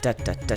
Da da da.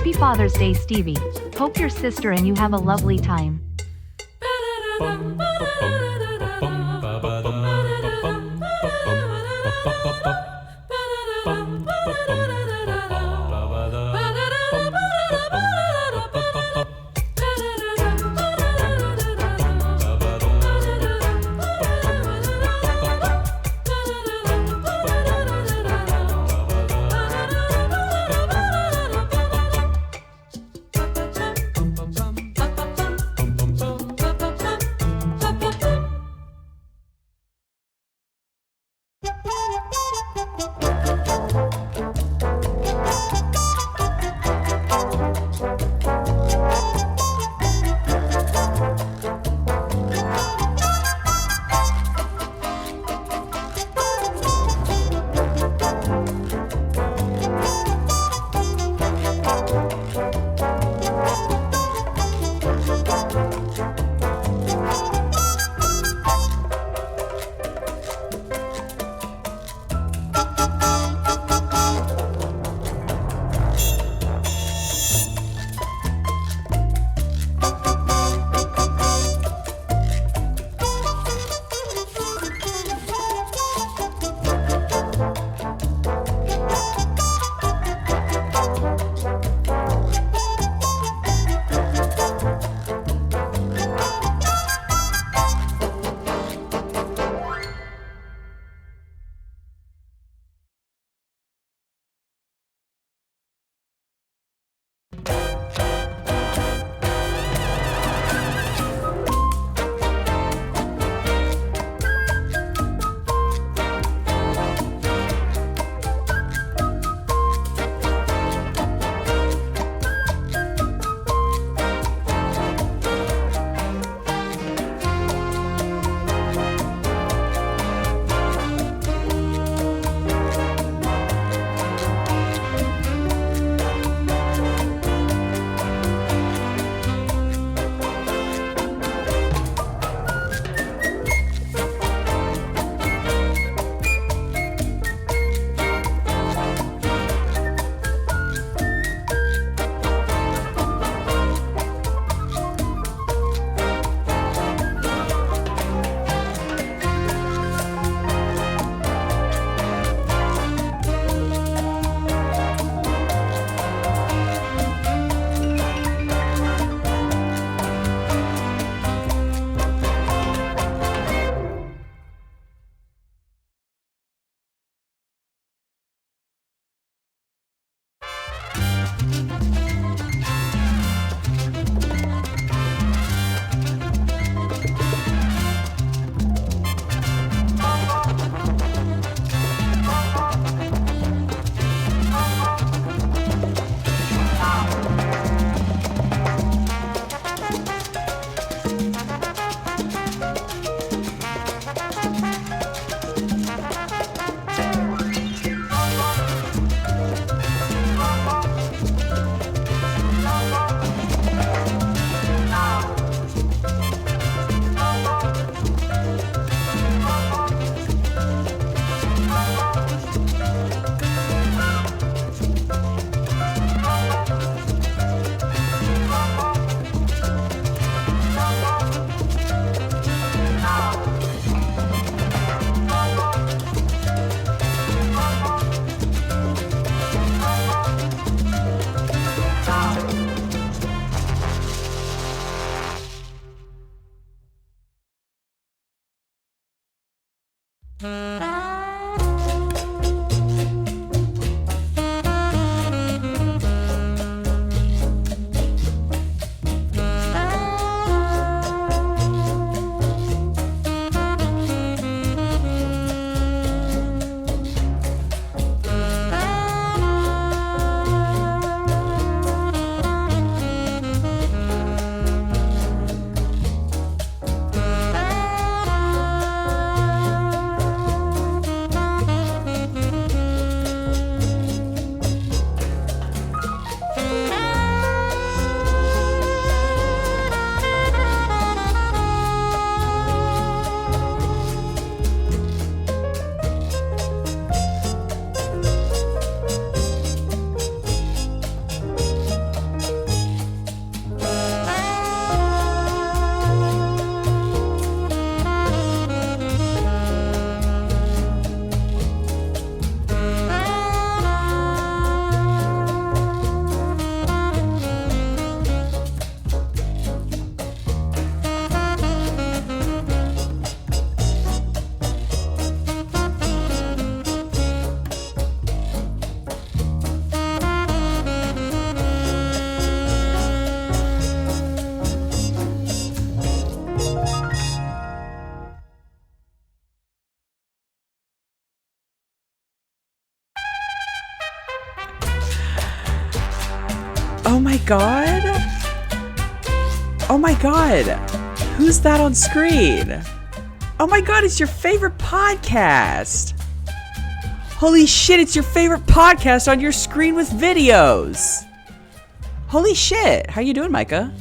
Happy Father's Day, Stevie. Hope your sister and you have a lovely time. Oh my god! Oh my god! Who's that on screen? Oh my god, it's your favorite podcast! Holy shit, it's your favorite podcast on your screen with videos! Holy shit! How you doing, Micah?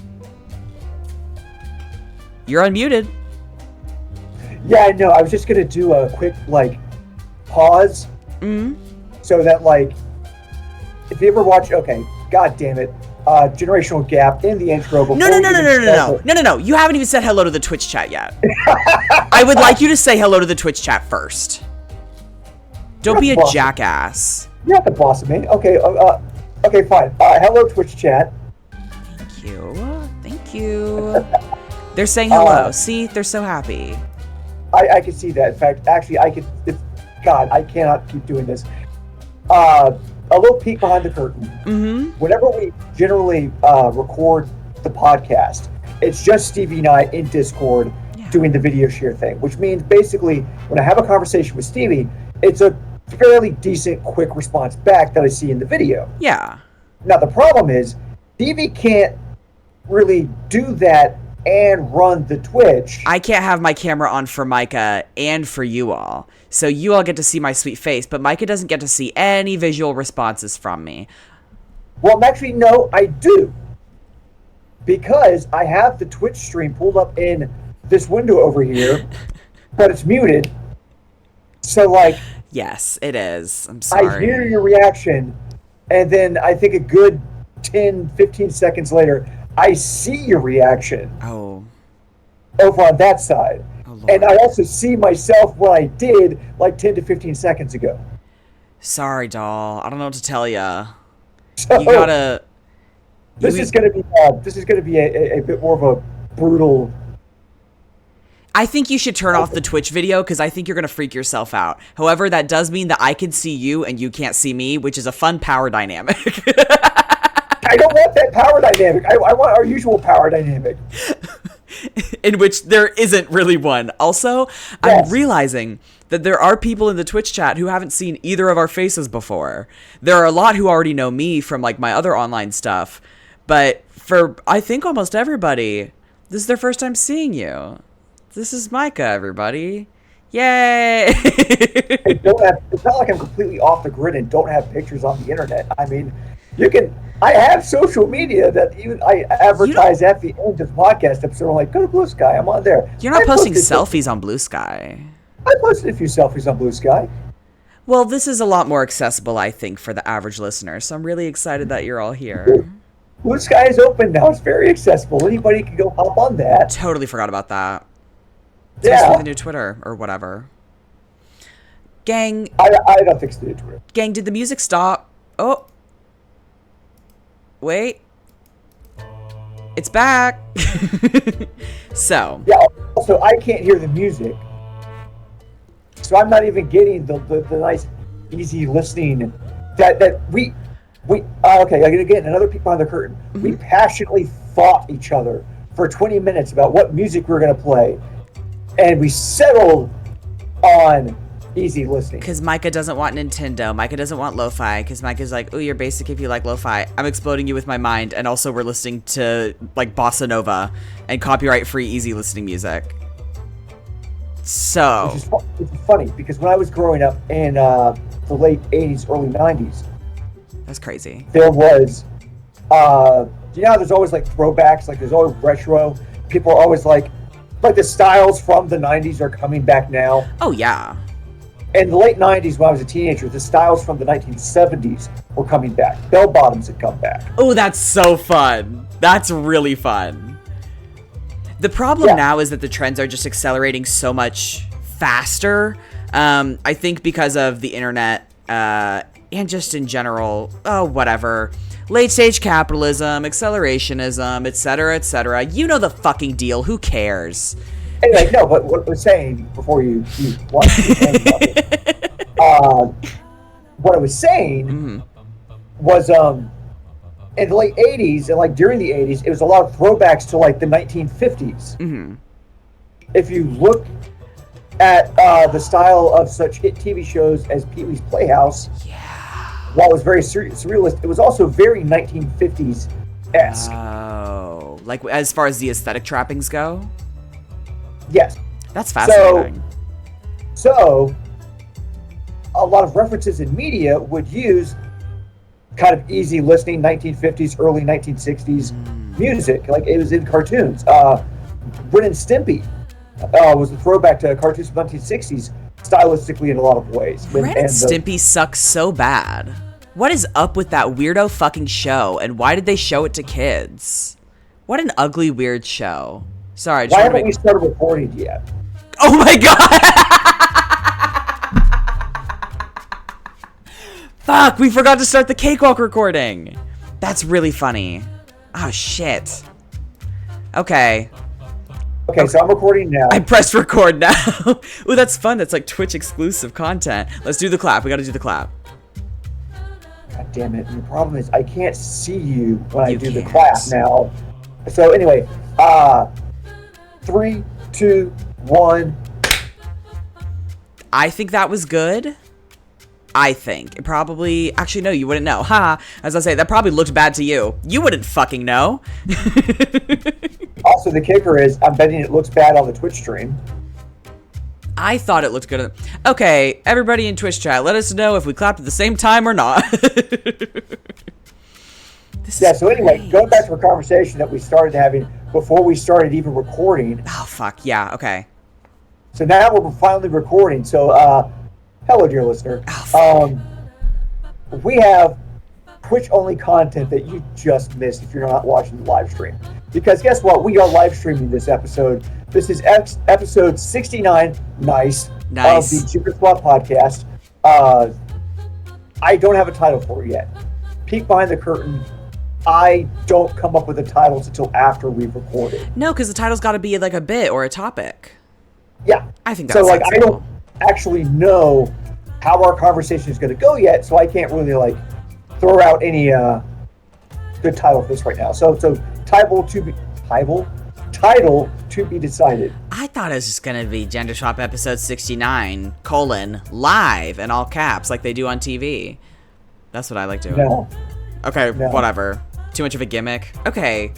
You're unmuted. Yeah, I know. I was just gonna do a quick, pause. So that, if you ever watch, okay, god damn it, generational gap in the intro. No. You haven't even said hello to the Twitch chat yet. I would like you to say hello to the Twitch chat first. Don't be a jackass. You're not the boss of me. Okay, okay, fine. Hello, Twitch chat. Thank you. They're saying hello. See, they're so happy. I can see that. In fact, actually, God, I cannot keep doing this. A little peek behind the curtain. Whenever we generally record the podcast, it's just Stevie and I in Discord doing the video share thing, which means basically when I have a conversation with Stevie, it's a fairly decent, quick response back that I see in the video. Yeah. Now, the problem is Stevie can't really do that and run the Twitch. I can't have my camera on for Micah and for you all. So you all get to see my sweet face, but Micah doesn't get to see any visual responses from me. Well, actually, no, I do. Because I have the Twitch stream pulled up in this window over here, but it's muted. So, Yes, it is. I'm sorry. I hear your reaction, and then I think a good 10, 15 seconds later, I see your reaction. Oh. Over on that side. Oh, Lord. And I also see myself what I did 10 to 15 seconds ago. Sorry, doll. I don't know what to tell ya. So, you gotta... This is gonna be a bit more of a brutal... I think you should turn off the Twitch video because I think you're gonna freak yourself out. However, that does mean that I can see you and you can't see me, which is a fun power dynamic. I don't want that power dynamic. I want our usual power dynamic. In which there isn't really one. Also, yes. I'm realizing that there are people in the Twitch chat who haven't seen either of our faces before. There are a lot who already know me from my other online stuff. But for, I think, almost everybody, this is their first time seeing you. This is Micah, everybody. Yay! It's not like I'm completely off the grid and don't have pictures on the internet. I mean, I have social media that even I advertise at the end of the podcast episode. I'm go to Blue Sky. I'm on there. You're not posting selfies on Blue Sky. I posted a few selfies on Blue Sky. Well, this is a lot more accessible, I think, for the average listener. So I'm really excited that you're all here. Blue Sky is open now. It's very accessible. Anybody can go hop on that. Totally forgot about that. It's supposed to be the new Twitter or whatever. Gang. I don't think it's the new Twitter. Gang, did the music stop? Oh. Wait. It's back. So. Yeah, also, I can't hear the music. So I'm not even getting the nice, easy listening that we okay, again, another peek behind the curtain. Mm-hmm. We passionately fought each other for 20 minutes about what music we were going to play, and we settled on easy listening. Because Micah doesn't want Nintendo. Micah doesn't want lo-fi. Because Micah's like, oh, you're basic if you like lo-fi. I'm exploding you with my mind. And also we're listening to, like, bossa nova and copyright-free easy listening music. So... Which is funny, because when I was growing up in the late 80s, early 90s... That's crazy. There was... you know how there's always, like, throwbacks? Like, there's always retro. People are always like the styles from the 90s are coming back now. Oh, yeah. In the late 90s, when I was a teenager, the styles from the 1970s were coming back. Bell bottoms had come back. Oh, that's so fun. That's really fun. The problem now is that the trends are just accelerating so much faster. I think because of the internet and just in general, whatever. Late stage capitalism, accelerationism, etc., etc. You know the fucking deal. Who cares? Anyway, no, but what I was saying before you watch it, what I was saying was in the late 80s and like during the 80s, it was a lot of throwbacks to like the 1950s. Mm-hmm. If you look at the style of such hit TV shows as Pee-wee's Playhouse, while it was very surrealist, it was also very 1950s-esque. Oh, like as far as the aesthetic trappings go? Yes. That's fascinating. So, a lot of references in media would use kind of easy listening 1950s, early 1960s music. Like it was in cartoons. Ren and Stimpy was a throwback to cartoons from the 1960s, stylistically in a lot of ways. Ren and Stimpy sucks so bad. What is up with that weirdo fucking show, and why did they show it to kids? What an ugly, weird show. Sorry. Why haven't we started recording yet? Oh my god! Fuck, we forgot to start the cakewalk recording. That's really funny. Oh shit. Okay. Okay, so I'm recording now. I pressed record now. Ooh, that's fun. That's like Twitch exclusive content. Let's do the clap. We gotta do the clap. God damn it. And the problem is I can't see you when I do the can't. clap now. So anyway, 3, 2, 1. I think that was good. I think. It probably... Actually, no, you wouldn't know. Ha! As I say, that probably looked bad to you. You wouldn't fucking know. Also, the kicker is, I'm betting it looks bad on the Twitch stream. I thought it looked good. Okay, everybody in Twitch chat, let us know if we clapped at the same time or not. So anyway, going back to a conversation that we started having before we started even recording. Oh, fuck. Yeah, okay. So now we're finally recording. So, hello, dear listener. We have Twitch-only content that you just missed if you're not watching the live stream. Because guess what? We are live streaming this episode. This is episode 69, nice, of the Super Squad podcast. I don't have a title for it yet. Peek behind the curtain. I don't come up with the titles until after we've recorded. No, because the title's got to be like a bit or a topic. Yeah. I think that's so. Like, sensible. I don't actually know how our conversation is going to go yet, so I can't really like throw out any good title for this right now. So title to be decided. I thought it was just gonna be Gender Shop episode 69 : live in all caps like they do on TV. That's what I like doing. No. Okay, No. Whatever. Too much of a gimmick. Okay.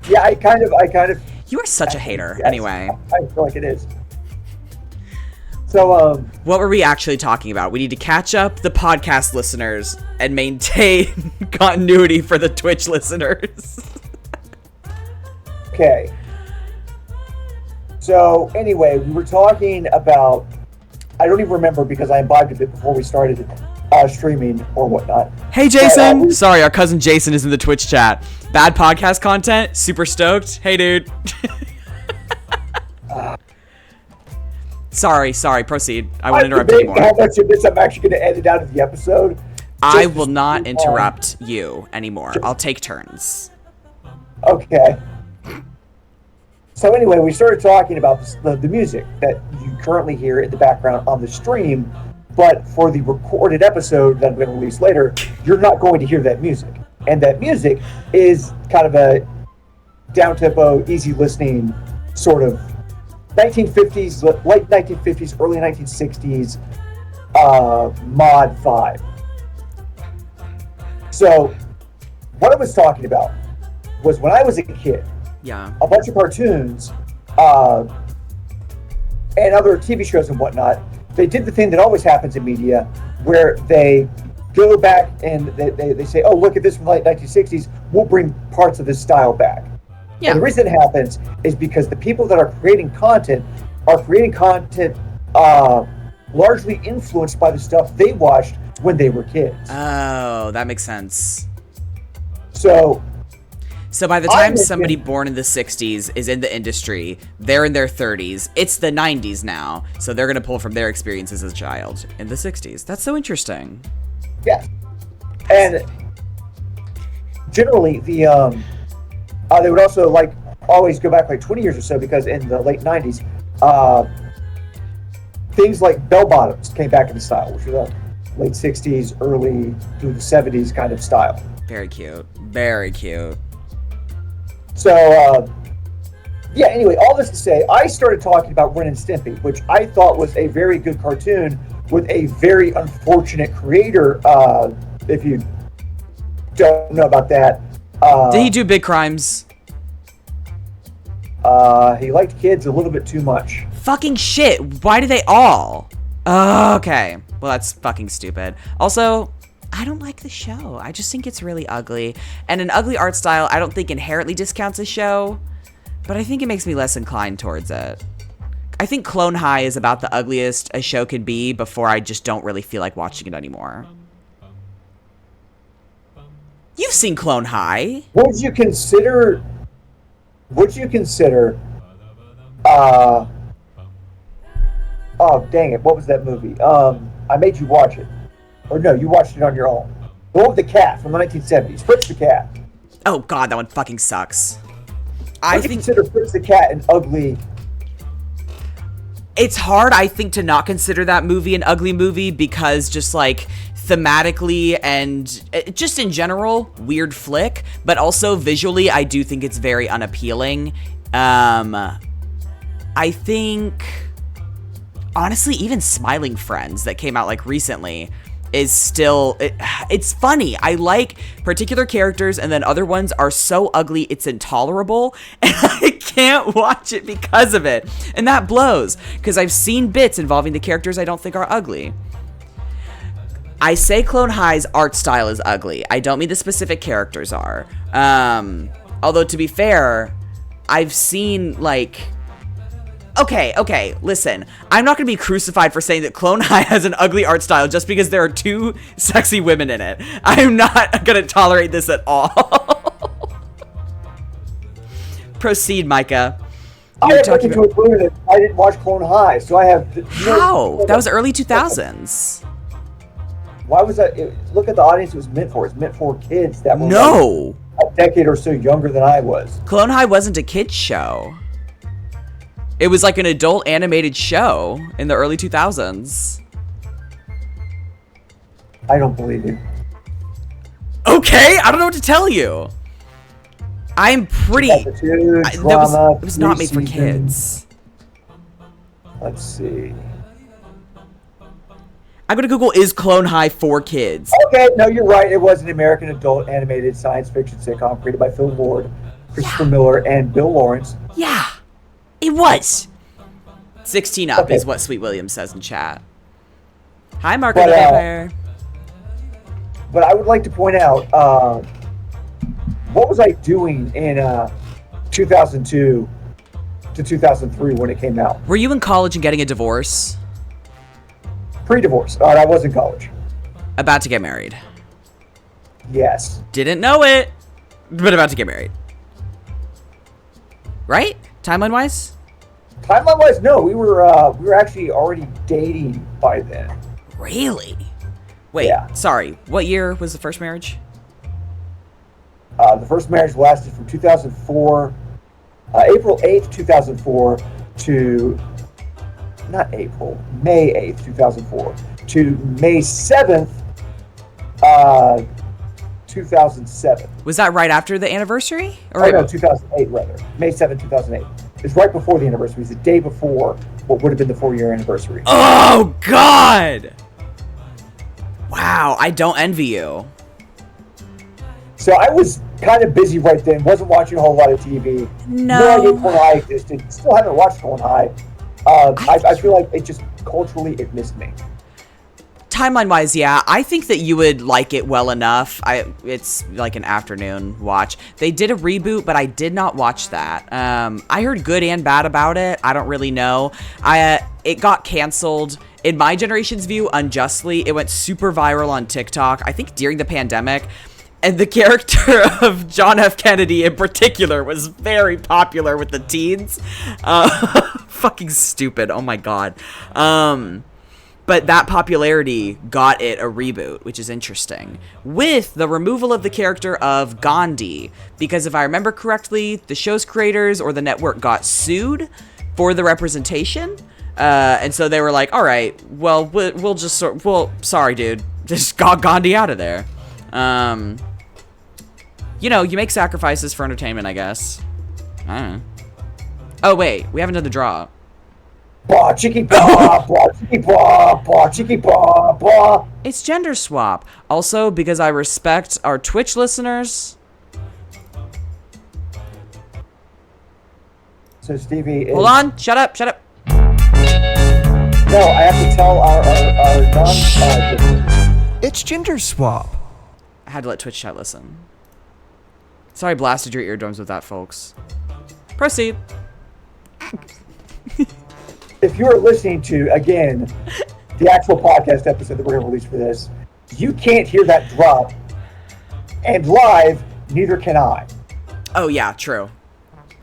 Yeah, I kind of. You are such a hater. Yes, Anyway. I feel like it is. So, what were we actually talking about? We need to catch up the podcast listeners and maintain continuity for the Twitch listeners. Okay. So, anyway, we were talking about... I don't even remember because I imbibed a bit before we started streaming or whatnot. Hey, Jason! Sorry, our cousin Jason is in the Twitch chat. Bad podcast content? Super stoked. Hey, dude. Sorry. Proceed. I won't interrupt anymore. How much of this I'm actually going to edit out of the episode? I will not interrupt you anymore. I'll take turns. Okay. So anyway, we started talking about the music that you currently hear in the background on the stream, but for the recorded episode that I'm going to release later, you're not going to hear that music. And that music is kind of a down-tempo, easy listening sort of 1950s, late 1950s, early 1960s mod vibe. So what I was talking about was when I was a kid, a bunch of cartoons and other TV shows and whatnot, they did the thing that always happens in media where they go back and they say, oh, look at this from the late 1960s, we'll bring parts of this style back. Yeah. And the reason it happens is because the people that are creating content largely influenced by the stuff they watched when they were kids. Oh, that makes sense. So by the time somebody born in the 60s is in the industry, they're in their 30s. It's the 90s now, so they're going to pull from their experiences as a child in the 60s. That's so interesting. Yeah. And generally, they would also always go back 20 years or so, because in the late 90s, things like bell bottoms came back into style, which was the late 60s, early through the 70s kind of style. Very cute. Very cute. So, anyway, all this to say, I started talking about Ren and Stimpy, which I thought was a very good cartoon with a very unfortunate creator. If you don't know about that. Did he do big crimes? He liked kids a little bit too much. Fucking shit. Why do they all? Okay. Well, that's fucking stupid. Also, I don't like the show. I just think it's really ugly. And an ugly art style, I don't think inherently discounts a show, but I think it makes me less inclined towards it. I think Clone High is about the ugliest a show could be before I just don't really feel like watching it anymore. You've seen Clone High. Would you consider oh dang it, what was that movie? I made you watch it. Or no, you watched it on your own. The one with the cat from the 1970s, Fritz the Cat. Oh god, that one fucking sucks. I consider Fritz the Cat an ugly... It's hard, I think, to not consider that movie an ugly movie, because just thematically and just in general, weird flick, but also visually, I do think it's very unappealing. I think, honestly, even Smiling Friends that came out recently is still, it's funny. I like particular characters, and then other ones are so ugly it's intolerable, and I can't watch it because of it. And that blows, because I've seen bits involving the characters I don't think are ugly. I say Clone High's art style is ugly. I don't mean the specific characters are. Although, to be fair, I've seen, Okay, listen. I'm not going to be crucified for saying that Clone High has an ugly art style just because there are two sexy women in it. I'm not going to tolerate this at all. Proceed, Micah. I didn't watch Clone High, so I have... How? That was early 2000s. Why was that? Look at the audience it was meant for. It's meant for kids that were a decade or so younger than I was. Clone High wasn't a kid's show. It was an adult animated show in the early 2000s. I don't believe you. Okay, I don't know what to tell you. I'm pretty... It was not made for kids. Let's see. I'm going to Google, is Clone High for kids? Okay, no, you're right. It was an American adult animated science fiction sitcom created by Phil Lord, Christopher Miller, and Bill Lawrence. Yeah, it was. 16 up is what Sweet Williams says in chat. Hi, Marco the Vampire. But I would like to point out, what was I doing in 2002 to 2003 when it came out? Were you in college and getting a divorce? Pre-divorce. I was in college. About to get married. Yes. Didn't know it, but about to get married. Right? Timeline-wise? Timeline-wise, no. We were actually already dating by then. Really? Wait, sorry. What year was the first marriage? The first marriage lasted from 2004 April 8th, 2004 to, not April, May 8th, 2004 to May 7th, 2007. Was that right after the anniversary? Or no, 2008 rather. May 7th, 2008. It's right before the anniversary. It's the day before what would have been the 4-year anniversary. Oh, God! Wow, I don't envy you. So I was kind of busy right then. Wasn't watching a whole lot of TV. No idea Golden High existed. Still haven't watched Golden High. I feel like it just culturally it missed me. Timeline-wise, yeah, I think that you would like it well enough. It's like an afternoon watch. They did a reboot, but I did not watch that. I heard good and bad about it. I don't really know. It got canceled. In my generation's view, unjustly. It went super viral on TikTok, I think during the pandemic. And the character of John F. Kennedy in particular was very popular with the teens. Fucking stupid. Oh my God. But that popularity got it a reboot, which is interesting, with the removal of the character of Gandhi. Because if I remember correctly, the show's creators or the network got sued for the representation. And so they were like, all right, well, sorry, dude, just got Gandhi out of there. You know, you make sacrifices for entertainment, I guess. I don't know. Oh, wait, we have another draw. Blah, chicky, blah, blah, chicky, blah, blah, chicky, blah, blah. It's gender swap. Also, because I respect our Twitch listeners. So Stevie is... Hold on, shut up. No, I have to tell our non... It's gender swap. I had to let Twitch chat listen. Sorry I blasted your eardrums with that, folks. Proceed. If you are listening to, again, the actual podcast episode that we're going to release for this, you can't hear that drop. And live, neither can I. Oh, yeah, true.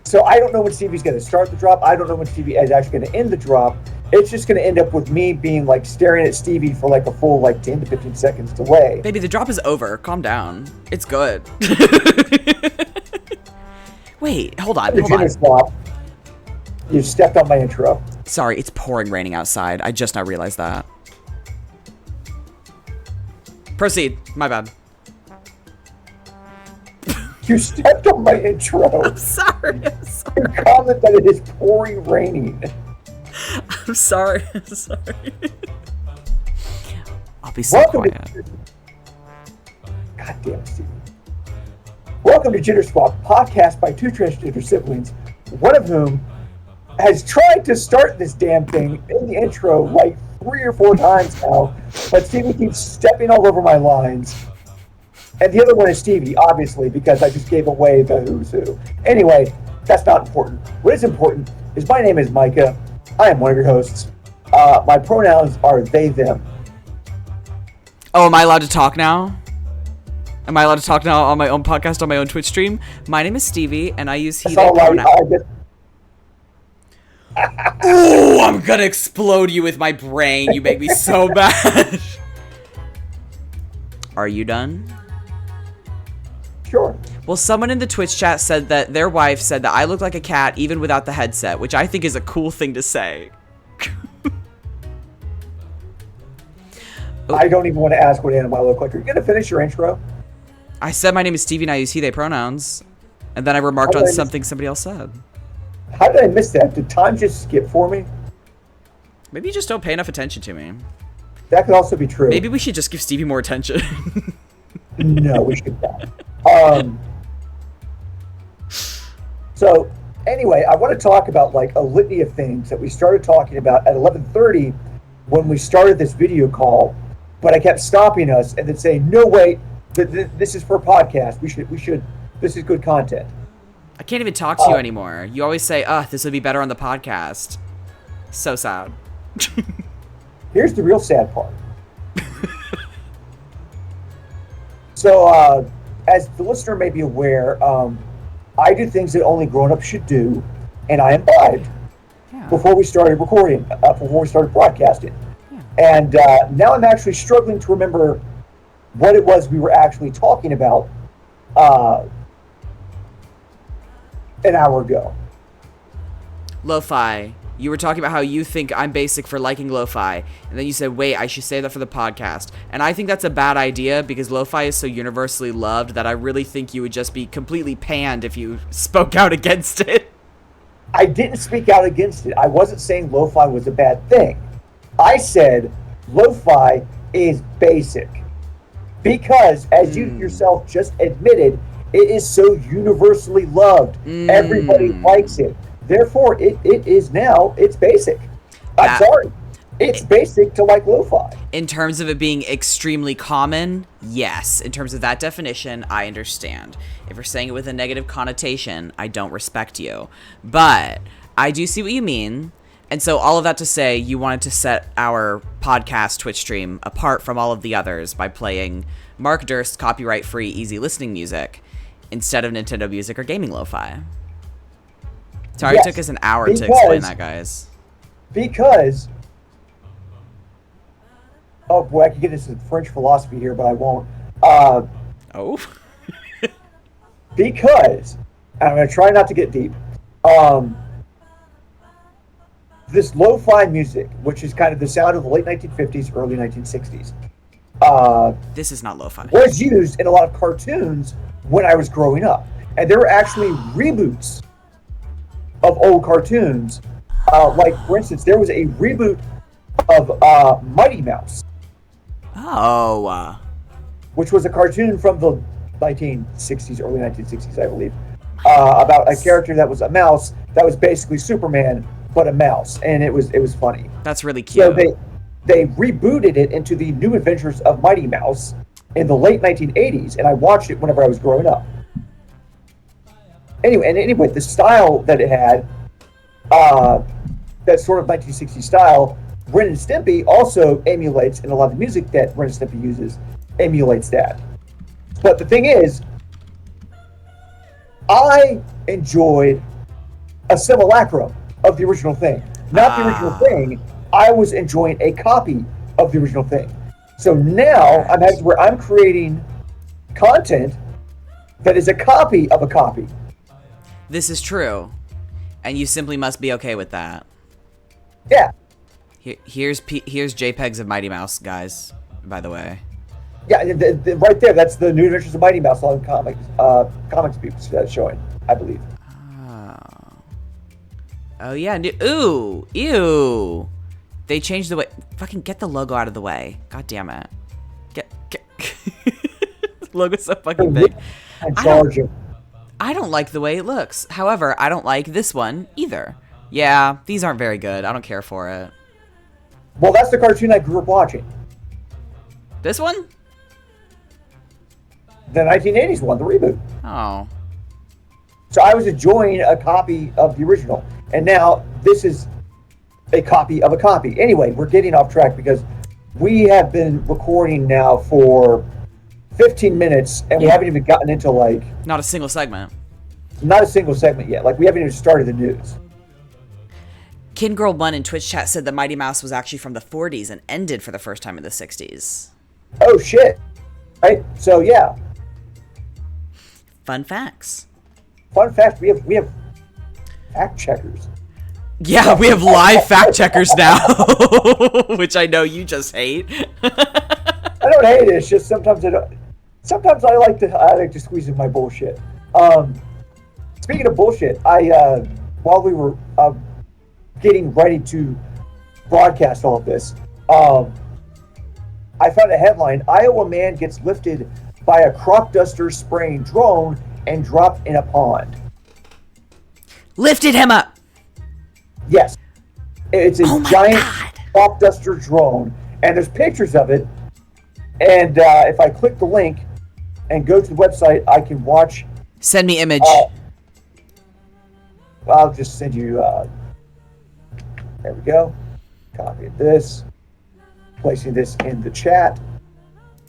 So I don't know when Stevie's going to start the drop. I don't know when Stevie is actually going to end the drop. It's just going to end up with me being like staring at Stevie for like a full like 10 to 15 seconds delay. Baby, the drop is over. Calm down. It's good. Wait, hold on. Swap. You stepped on my intro. Sorry, it's pouring raining outside. I just now realized that. Proceed. My bad. You stepped on my intro. I'm sorry. You comment that it is pouring raining. I'm sorry. I'll be so quiet. God damn it, Steve. Welcome to Gender Swap, podcast by two transgender siblings, one of whom has tried to start this damn thing in the intro like 3 or 4 times now, but Stevie keeps stepping all over my lines. And the other one is Stevie, obviously, because I just gave away the who's who. Anyway, that's not important. What is important is my name is Micah. I am one of your hosts. My pronouns are they, them. Oh, am I allowed to talk now? Am I allowed to talk now on my own podcast, on my own Twitch stream? My name is Stevie, and I use he, they pronouns. Ooh, I'm gonna explode you with my brain. You make me so bad. Are you done? Sure. Well, someone in the Twitch chat said that their wife said that I look like a cat even without the headset, which I think is a cool thing to say. I don't even want to ask what animal I look like. Are you going to finish your intro? I said my name is Stevie and I use he, they pronouns. And then I remarked on something somebody else said. How did I miss that? Did time just skip for me? Maybe you just don't pay enough attention to me. That could also be true. Maybe we should just give Stevie more attention. No, we should not. So, anyway, I want to talk about like a litany of things that we started talking about at 11:30 when we started this video call, but I kept stopping us and then saying, "No, wait, this is for a podcast. We should. This is good content." I can't even talk to you anymore. You always say, this would be better on the podcast. So sad. Here's the real sad part. So, as the listener may be aware, I do things that only grown-ups should do, and I imbibed before we started recording, before we started broadcasting. Yeah. And now I'm actually struggling to remember what it was we were actually talking about an hour ago. Lo-fi. You were talking about how you think I'm basic for liking lo-fi, and then you said, wait, I should say that for the podcast. And I think that's a bad idea because lo-fi is so universally loved that I really think you would just be completely panned if you spoke out against it. I didn't speak out against it. I wasn't saying lo-fi was a bad thing. I said lo-fi is basic. Because, as you yourself just admitted, it is so universally loved. Everybody likes it. Therefore, it's basic. I'm sorry. It's basic to like lo-fi. In terms of it being extremely common, yes. In terms of that definition, I understand. If you're saying it with a negative connotation, I don't respect you. But I do see what you mean. And so all of that to say, you wanted to set our podcast Twitch stream apart from all of the others by playing Mark Durst's copyright-free easy listening music instead of Nintendo music or gaming lo-fi. Sorry, it took us an hour to explain that, guys. Because, oh boy, I could get into French philosophy here, but I won't. Because, and I'm going to try not to get deep, this lo-fi music, which is kind of the sound of the late 1950s, early 1960s, this is not lo-fi, was used in a lot of cartoons when I was growing up. And there were actually reboots of old cartoons. Like, for instance, there was a reboot of Mighty Mouse. Oh. Which was a cartoon from the 1960s, early 1960s, I believe, about a character that was a mouse that was basically Superman, but a mouse, and it was funny. That's really cute. So they rebooted it into the New Adventures of Mighty Mouse in the late 1980s, and I watched it whenever I was growing up. Anyway, the style that it had, that sort of 1960s style, Ren and Stimpy also emulates, and a lot of the music that Ren and Stimpy uses emulates that. But the thing is, I enjoyed a simulacrum of the original thing. Not the original thing, I was enjoying a copy of the original thing. So now I'm at where I'm creating content that is a copy of a copy. This is true. And you simply must be okay with that. Yeah. Here's JPEGs of Mighty Mouse, guys, by the way. Yeah, right there, that's the New Adventures of Mighty Mouse on comics people that's showing, I believe. Oh yeah, ew. They changed the way. Fucking get the logo out of the way. God damn it. Get. The logo's so fucking big. I don't like the way it looks. However, I don't like this one either. Yeah, these aren't very good. I don't care for it. Well, that's the cartoon I grew up watching. This one? The 1980s one, the reboot. Oh. So I was enjoying a copy of the original. And now this is a copy of a copy. Anyway, we're getting off track because we have been recording now for 15 minutes and we haven't even gotten into not a single segment. Not a single segment yet. Like, we haven't even started the news. KidGirl1 in Twitch chat said that Mighty Mouse was actually from the 40s and ended for the first time in the 60s. Oh shit. Right? So yeah. Fun facts. Fun fact, we have fact checkers. Yeah, we have live fact checkers now, which I know you just hate. I don't hate it. It's just sometimes I don't. Sometimes I like to squeeze in my bullshit. Speaking of bullshit, while we were getting ready to broadcast all of this, I found a headline: Iowa man gets lifted by a crop duster spraying drone and dropped in a pond. Lifted him up. Yes. It's a giant crop duster drone, and there's pictures of it. And if I click the link and go to the website, I can watch. Send me image. I'll just send you. There we go. Copy this. Placing this in the chat.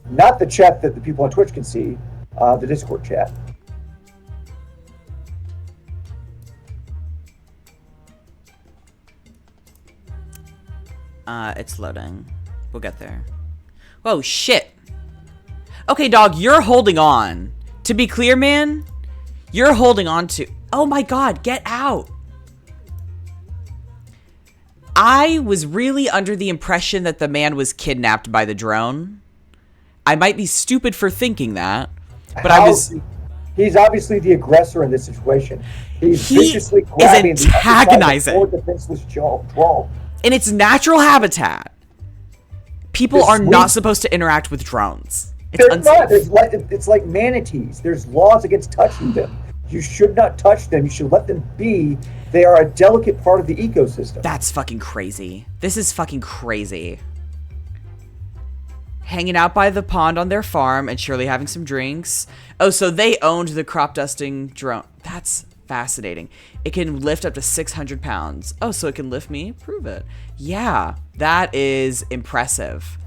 Not the chat that the people on Twitch can see, the Discord chat. It's loading. We'll get there. Whoa, shit. Okay, dog, you're holding on. To be clear, man, you're holding on to... Oh my god, get out. I was really under the impression that the man was kidnapped by the drone. I might be stupid for thinking that, but He's obviously the aggressor in this situation. He's viciously grabbing antagonizing the more defenseless drone in its natural habitat. People are not supposed to interact with drones. It's like manatees. There's laws against touching them. You should not touch them. You should let them be. They are a delicate part of the ecosystem. That's fucking crazy. This is fucking crazy. Hanging out by the pond on their farm and surely having some drinks. Oh, so they owned the crop dusting drone. That's fascinating. It can lift up to 600 pounds. Oh, so it can lift me? Prove it. Yeah, that is impressive.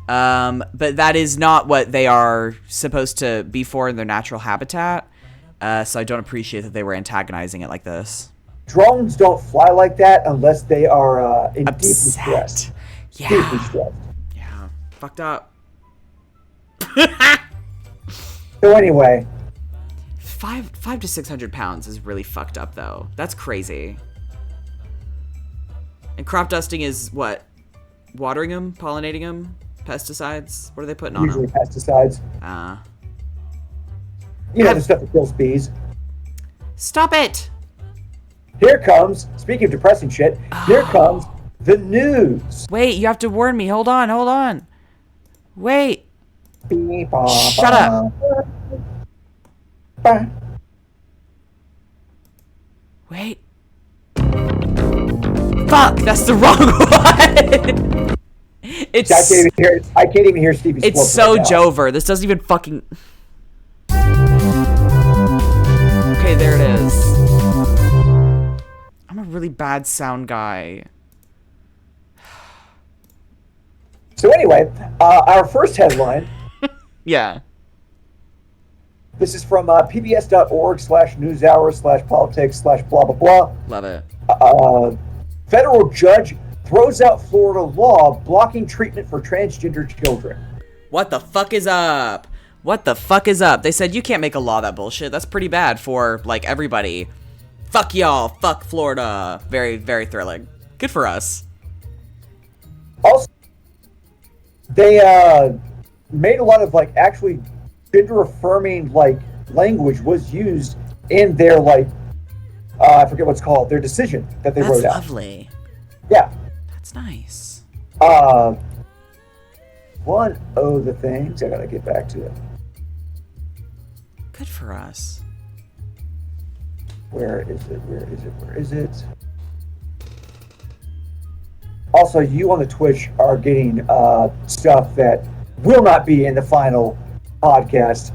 But that is not what they are supposed to be for in their natural habitat. So I don't appreciate that they were antagonizing it like this. Drones don't fly like that unless they are in deeply stressed. Yeah. Deeply stressed. Yeah. Fucked up. So anyway. 5 to 600 pounds is really fucked up, though. That's crazy. And crop dusting is what? Watering them? Pollinating them? Pesticides? What are they putting on them? Usually pesticides. The stuff that kills bees. Stop it! Here comes, speaking of depressing shit, here comes the news. Wait, you have to warn me. Hold on. Wait. Shut up. Wait. Fuck, that's the wrong one. I can't even hear Stevie's. It's so right Jover. This doesn't even fucking. Okay, there it is. I'm a really bad sound guy. So anyway, our first headline. Yeah. This is from pbs.org/newshour/politics/blah blah blah. Love it. Federal judge throws out Florida law blocking treatment for transgender children. What the fuck is up? They said you can't make a law that bullshit. That's pretty bad for, like, everybody. Fuck y'all. Fuck Florida. Very, very thrilling. Good for us. Also, they made a lot of, like, actually gender-affirming, like, language was used in their, like, I forget what's called, their decision that they wrote out. That's lovely. Yeah. That's nice. One of the things, I gotta get back to it. Good for us. Where is it? Also, you on the Twitch are getting stuff that will not be in the final podcast.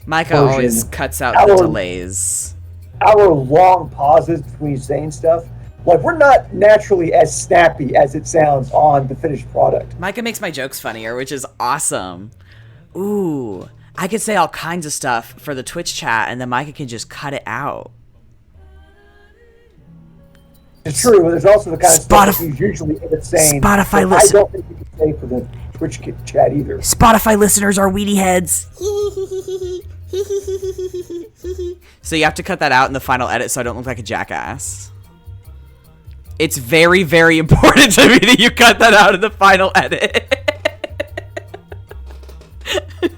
Micah version. Always cuts out the delays. Our long pauses between saying stuff. Like, we're not naturally as snappy as it sounds on the finished product. Micah makes my jokes funnier, which is awesome. Ooh, I could say all kinds of stuff for the Twitch chat, and then Micah can just cut it out. It's true, but there's also the kind of stuff that you usually end up saying. Spotify I don't think you can say for the Twitch chat either. Spotify listeners are weedy heads. So you have to cut that out in the final edit so I don't look like a jackass. It's very, very important to me that you cut that out in the final edit. I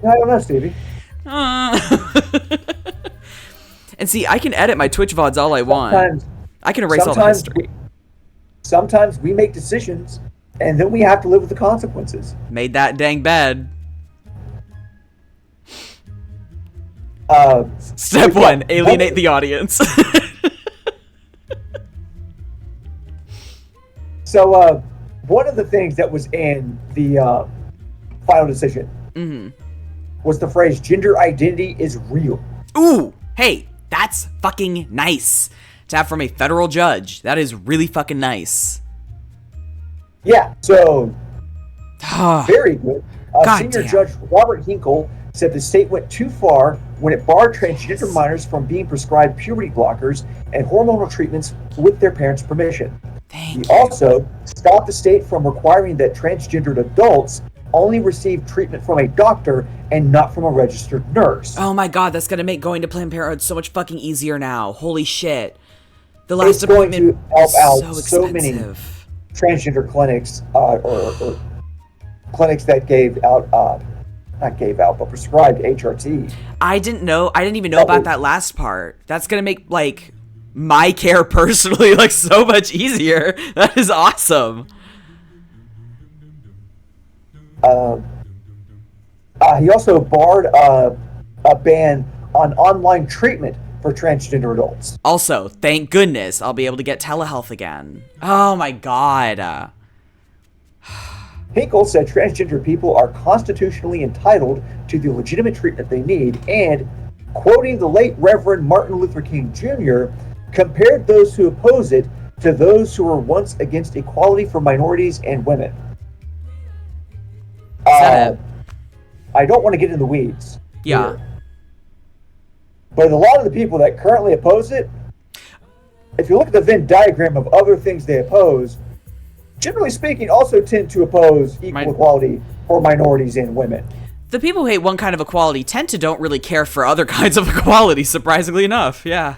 don't know, Stevie. And see, I can edit my Twitch VODs all I want. I can erase all the history. Sometimes we make decisions, and then we have to live with the consequences. Made that dang bed. Step 1, alienate the audience. So, one of the things that was in the final decision was the phrase, gender identity is real. Ooh, hey, that's fucking nice to have from a federal judge. That is really fucking nice. Yeah, so, very good. Senior Judge Robert Hinkle said the state went too far when it barred transgender minors from being prescribed puberty blockers and hormonal treatments with their parents' permission. He also stopped the state from requiring that transgendered adults only receive treatment from a doctor and not from a registered nurse. Oh my god, that's gonna make going to Planned Parenthood so much fucking easier now. Holy shit. The last it's going appointment to help out so so many expensive. transgender clinics or clinics that gave out, not gave out, but prescribed HRT. I didn't even know about that last part. That's gonna make like my care personally like so much easier. That is awesome. He also barred a ban on online treatment for transgender adults. Also, thank goodness I'll be able to get telehealth again. Oh my god. Hinkle said transgender people are constitutionally entitled to the legitimate treatment they need, and, quoting the late Reverend Martin Luther King Jr., compared those who oppose it to those who were once against equality for minorities and women. I don't want to get in the weeds. Yeah. Here. But a lot of the people that currently oppose it, if you look at the Venn diagram of other things they oppose, generally speaking, also tend to oppose equal equality for minorities and women. The people who hate one kind of equality tend to don't really care for other kinds of equality, surprisingly enough. Yeah.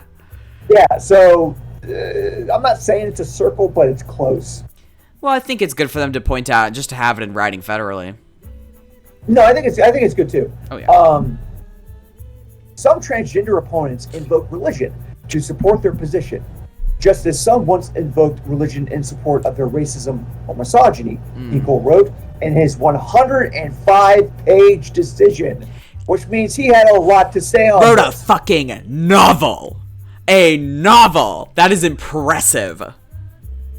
Yeah, so I'm not saying it's a circle, but it's close. Well, I think it's good for them to point out, just to have it in writing federally. No, I think it's good too. Oh yeah. Some transgender opponents invoke religion to support their position, just as some once invoked religion in support of their racism or misogyny, Hinkle wrote in his 105-page decision, which means he had a lot to say on Wrote this. a fucking novel. A novel. That is impressive.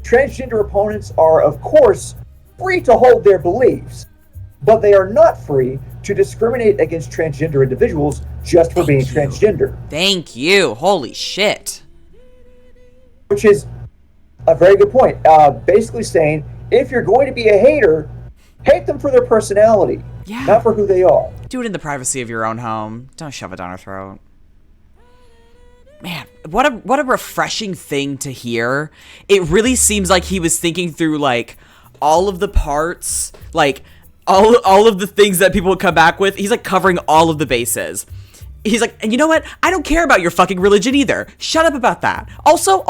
Transgender opponents are, of course, free to hold their beliefs, but they are not free to discriminate against transgender individuals just for being transgender. Thank you. Holy shit. Which is a very good point. Basically saying, if you're going to be a hater, hate them for their personality, not for who they are. Do it in the privacy of your own home. Don't shove it down our throat. Man, what a refreshing thing to hear. It really seems like he was thinking through, like, all of the parts, like, all of the things that people would come back with. He's, like, covering all of the bases. He's like, and you know what? I don't care about your fucking religion either. Shut up about that. Also,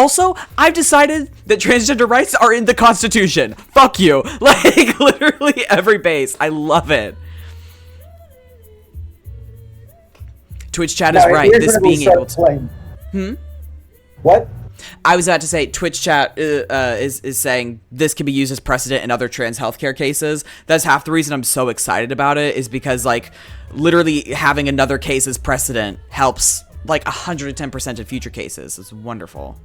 I've decided that transgender rights are in the Constitution. Fuck you. Like, literally every base. I love it. Twitch chat is right. This being able to... What? I was about to say, Twitch chat is saying this can be used as precedent in other trans healthcare cases. That's half the reason I'm so excited about it, is because, like, literally having another case as precedent helps, like, 110% in future cases. It's wonderful.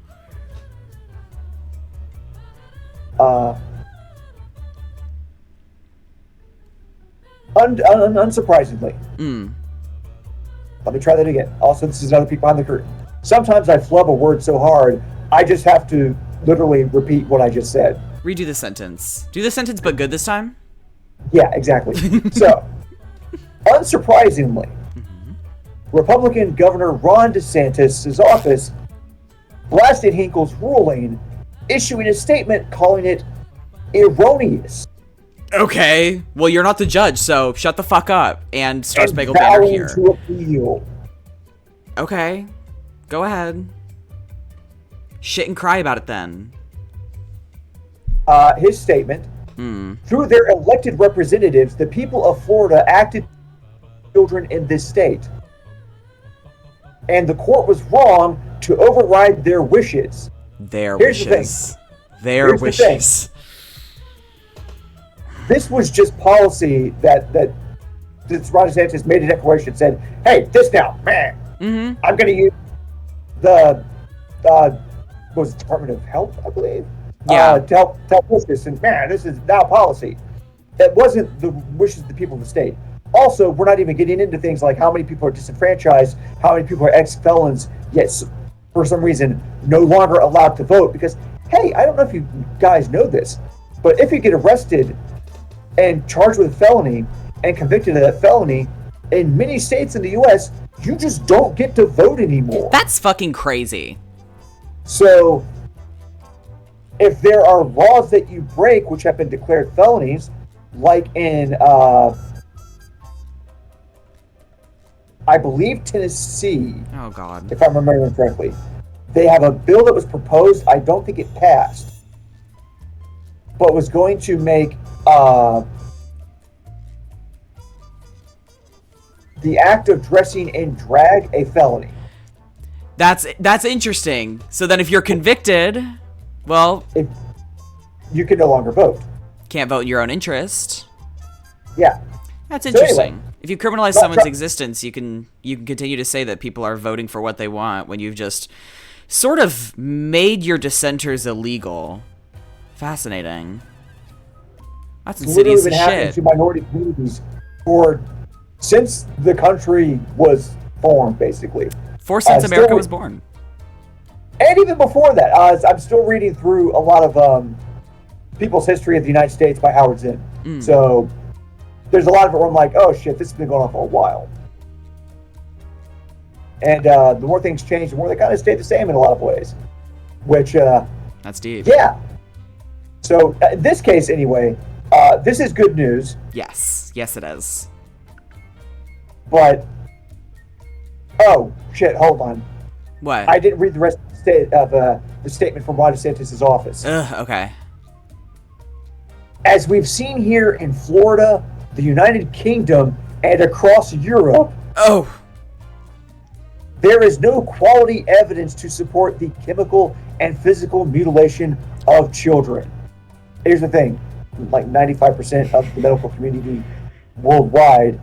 Unsurprisingly. Let me try that again. Also, this is another peek behind the curtain. Sometimes I flub a word so hard, I just have to literally repeat what I just said. Redo the sentence. Do the sentence but good this time? Yeah, exactly. So, unsurprisingly, Republican Governor Ron DeSantis' office blasted Hinkle's ruling, issuing a statement calling it erroneous. Okay. Well, you're not the judge, so shut the fuck up. And Star and Spangled Banner vowing here. to appeal. Okay. Go ahead. Shit and cry about it then. His statement, through their elected representatives, the people of Florida acted children in this state. And the court was wrong to override their wishes. Their Here's wishes. Their Here's wishes. This was just policy that Ron DeSantis made a declaration, said, hey, this now, man, I'm going to use the was it Department of Health, I believe, to help push this, and man, this is now policy. That wasn't the wishes of the people of the state. Also, we're not even getting into things like how many people are disenfranchised, how many people are ex-felons, yet for some reason no longer allowed to vote. Because, hey, I don't know if you guys know this, but if you get arrested and charged with a felony and convicted of that felony, in many states in the U.S., you just don't get to vote anymore. That's fucking crazy. So, if there are laws that you break which have been declared felonies, like in, I believe Tennessee. Oh, God. If I'm remembering correctly. They have a bill that was proposed. I don't think it passed, but was going to make the act of dressing in drag a felony. That's interesting. So then if you're convicted, well, you can no longer vote. Can't vote in your own interest. Yeah. That's interesting. So anyway, if you criminalize someone's existence, you can continue to say that people are voting for what they want when you've just sort of made your dissenters illegal. Fascinating. That's insidious as shit. Happening to minority communities since the country was formed, basically. Since America was born. And even before that, I'm still reading through a lot of People's History of the United States by Howard Zinn. So there's a lot of it where I'm like, oh shit, this has been going on for a while. And the more things change, the more they kind of stay the same in a lot of ways. Which, that's deep. Yeah. So in this case, anyway, this is good news. Yes. Yes, it is. But, oh shit, hold on. What? I didn't read the rest of the statement from Ron DeSantis' office. Okay. As we've seen here in Florida, the United Kingdom, and across Europe, there is no quality evidence to support the chemical and physical mutilation of children. Here's the thing, like 95% of the medical community worldwide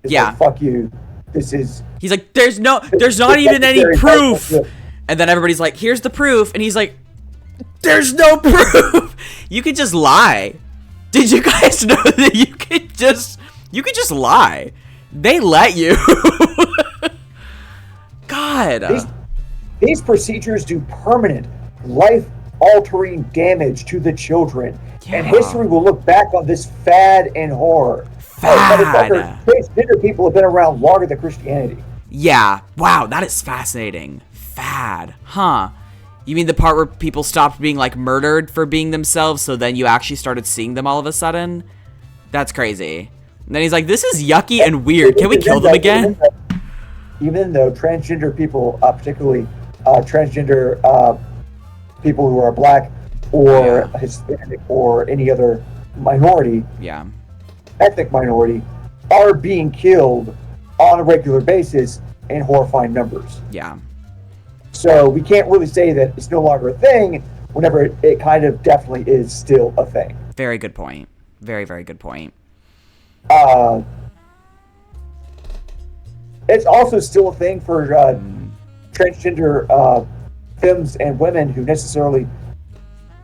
is like, fuck you. This is... He's like, there's not even any proof. And then everybody's like, here's the proof. And he's like, there's no proof. You could just lie. Did you guys know that you could just lie? They let you. God. These procedures do permanent, life-altering damage to the children. Yeah. And history will look back on this fad and horror. Transgender people have been around longer than Christianity. Yeah. Wow, that is fascinating. Fad. Huh. You mean the part where people stopped being, like, murdered for being themselves, so then you actually started seeing them all of a sudden? That's crazy. And then he's like, this is yucky and weird. Can we kill them again? Even though transgender people, particularly transgender people who are black or Hispanic or any other minority, ethnic minority, are being killed on a regular basis in horrifying numbers. Yeah. So we can't really say that it's no longer a thing whenever it kind of definitely is still a thing. Very good point. Very, very good point. It's also still a thing for transgender femmes and women who necessarily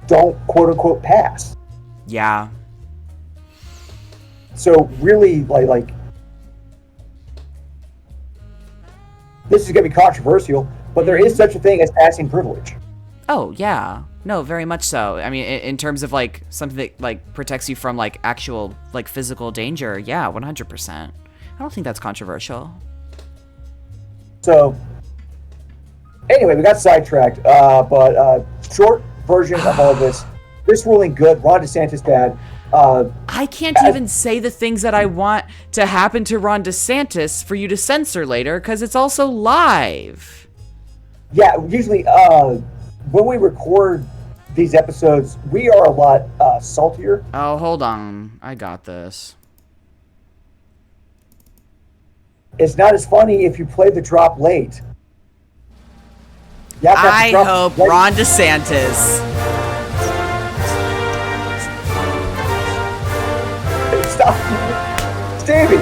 don't quote-unquote pass. Yeah. So really, like this is going to be controversial, but there is such a thing as passing privilege. Oh, yeah. No, very much so. I mean, in terms of, like, something that, like, protects you from, like, actual, like, physical danger, yeah, 100%. I don't think that's controversial. So, anyway, we got sidetracked, but short version of all this ruling good, Ron DeSantis bad. I can't even say the things that I want to happen to Ron DeSantis for you to censor later, because it's also live. Yeah, usually when we record these episodes, we are a lot saltier. Oh, hold on. I got this. It's not as funny if you play the drop late. I hope Ron DeSantis... Stop. Stevie!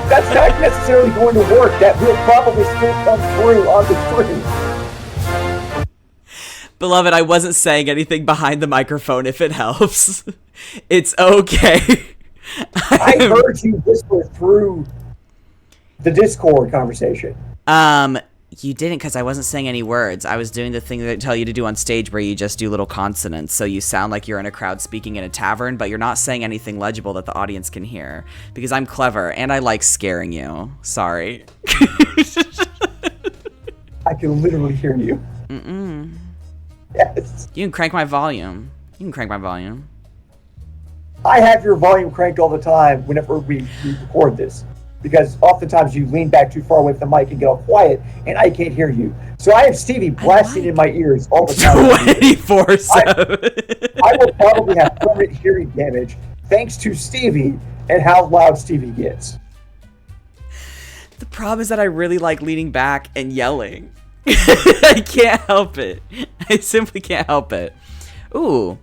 That's not necessarily going to work. That will probably still come through on the screen. Beloved, I wasn't saying anything behind the microphone if it helps. It's okay. I heard you whisper through the Discord conversation. You didn't, because I wasn't saying any words. I was doing the thing that they tell you to do on stage where you just do little consonants, so you sound like you're in a crowd speaking in a tavern, but you're not saying anything legible that the audience can hear. Because I'm clever, and I like scaring you. Sorry. I can literally hear you. Mm-mm. Yes. You can crank my volume. You can crank my volume. I have your volume cranked all the time whenever we record this. because oftentimes you lean back too far away from the mic and get all quiet, and I can't hear you. So I have Stevie blasting in my ears all the time. 24/7. I will probably have permanent hearing damage thanks to Stevie and how loud Stevie gets. The problem is that I really like leaning back and yelling. I can't help it. I simply can't help it. Ooh,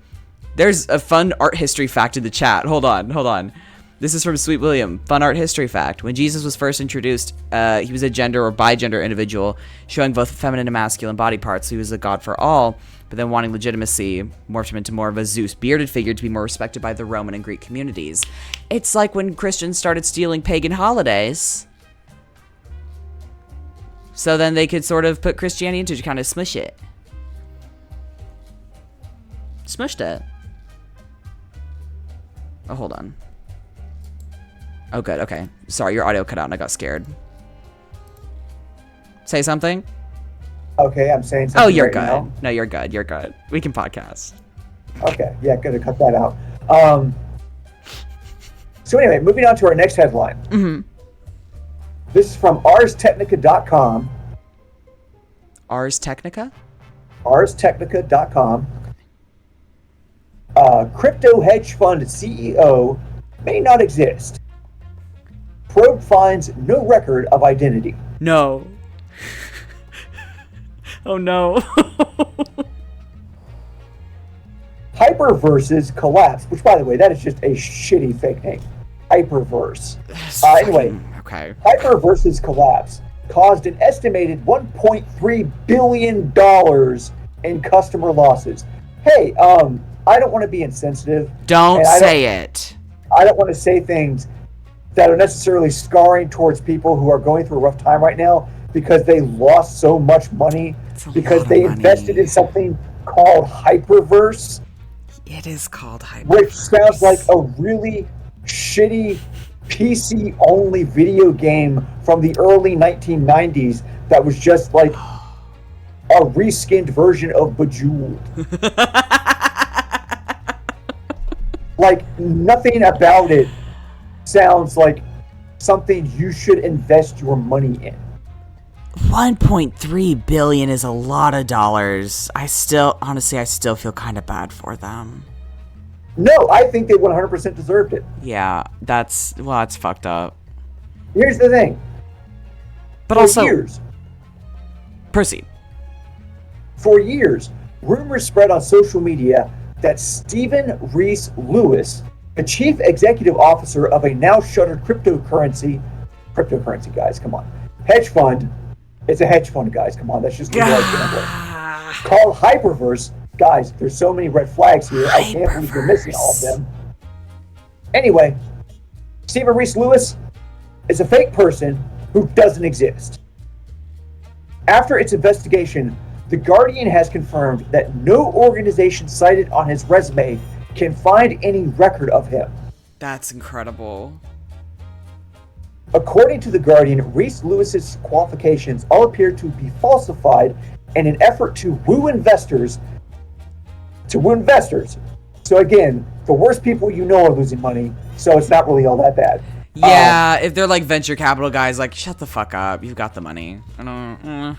there's a fun art history fact in the chat. Hold on. This is from Sweet William. Fun art history fact. When Jesus was first introduced, he was a gender or bigender individual, showing both feminine and masculine body parts. So he was a god for all, but then wanting legitimacy, morphed him into more of a Zeus bearded figure to be more respected by the Roman and Greek communities. It's like when Christians started stealing pagan holidays, so then they could sort of put Christianity into to kind of smush it. Smushed it. Oh, hold on. Oh, good. Okay. Sorry, your audio cut out and I got scared. Say something. Okay, I'm saying something. Oh, you're right good. now. No, you're good. You're good. We can podcast. Okay, yeah, good to cut that out. So anyway, moving on to our next headline. Mm-hmm. This is from arstechnica.com. Ars Technica? arstechnica.com. Crypto hedge fund CEO may not exist. Probe finds no record of identity. No. Oh, no. Hyperverse's collapse, which, by the way, that is just a shitty fake name. Hyperverse. Anyway, okay. Hyperverse's collapse caused an estimated $1.3 billion in customer losses. Hey, I don't want to be insensitive. Don't say it. I don't want to say things that are necessarily scarring towards people who are going through a rough time right now because they lost so much money because they invested in something called Hyperverse. It is called Hyperverse. Which sounds like a really shitty PC-only video game from the early 1990s that was just like a reskinned version of Bejeweled. Like, nothing about it sounds like something you should invest your money in. 1.3 billion is a lot of dollars. Honestly, I still feel kind of bad for them. No, I think they 100% deserved it. Yeah, that's fucked up. Here's the thing. But for also, years, proceed. For years, rumors spread on social media that Stephen Reese Lewis, the chief executive officer of a now shuttered cryptocurrency, guys, come on, hedge fund. It's a hedge fund, guys, come on, that's just legalized gambling. Called Hyperverse. Guys, there's so many red flags here. I can't believe you're missing all of them. Anyway, Stephen Reese Lewis is a fake person who doesn't exist. After its investigation, The Guardian has confirmed that no organization cited on his resume can find any record of him. That's incredible. According to The Guardian, Reese Lewis's qualifications all appear to be falsified in an effort to woo investors. So again, the worst people you know are losing money, so it's not really all that bad. Yeah, if they're like venture capital guys, like, shut the fuck up. You've got the money. I don't.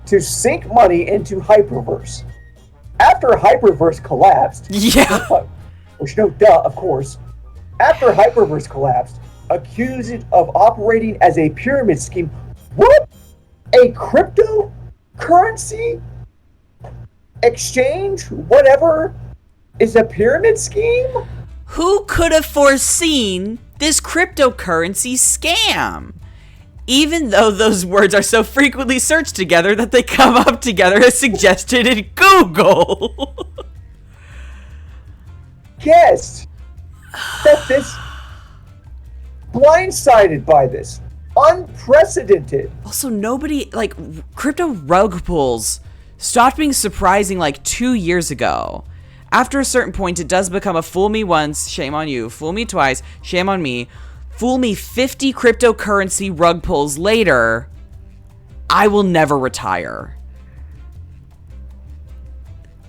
To sink money into Hyperverse. After Hyperverse collapsed, Yeah. which no duh, of course. After Hyperverse collapsed, accused of operating as a pyramid scheme. What? A cryptocurrency exchange, whatever, is a pyramid scheme? Who could have foreseen this cryptocurrency scam? Even though those words are so frequently searched together that they come up together as suggested in Google. Guess that this blindsided by this. Unprecedented. Also, nobody, like, crypto rug pulls stopped being surprising like 2 years ago. After a certain point, it does become a fool me once, shame on you. Fool me twice, shame on me. Fool me 50 cryptocurrency rug pulls later, I will never retire.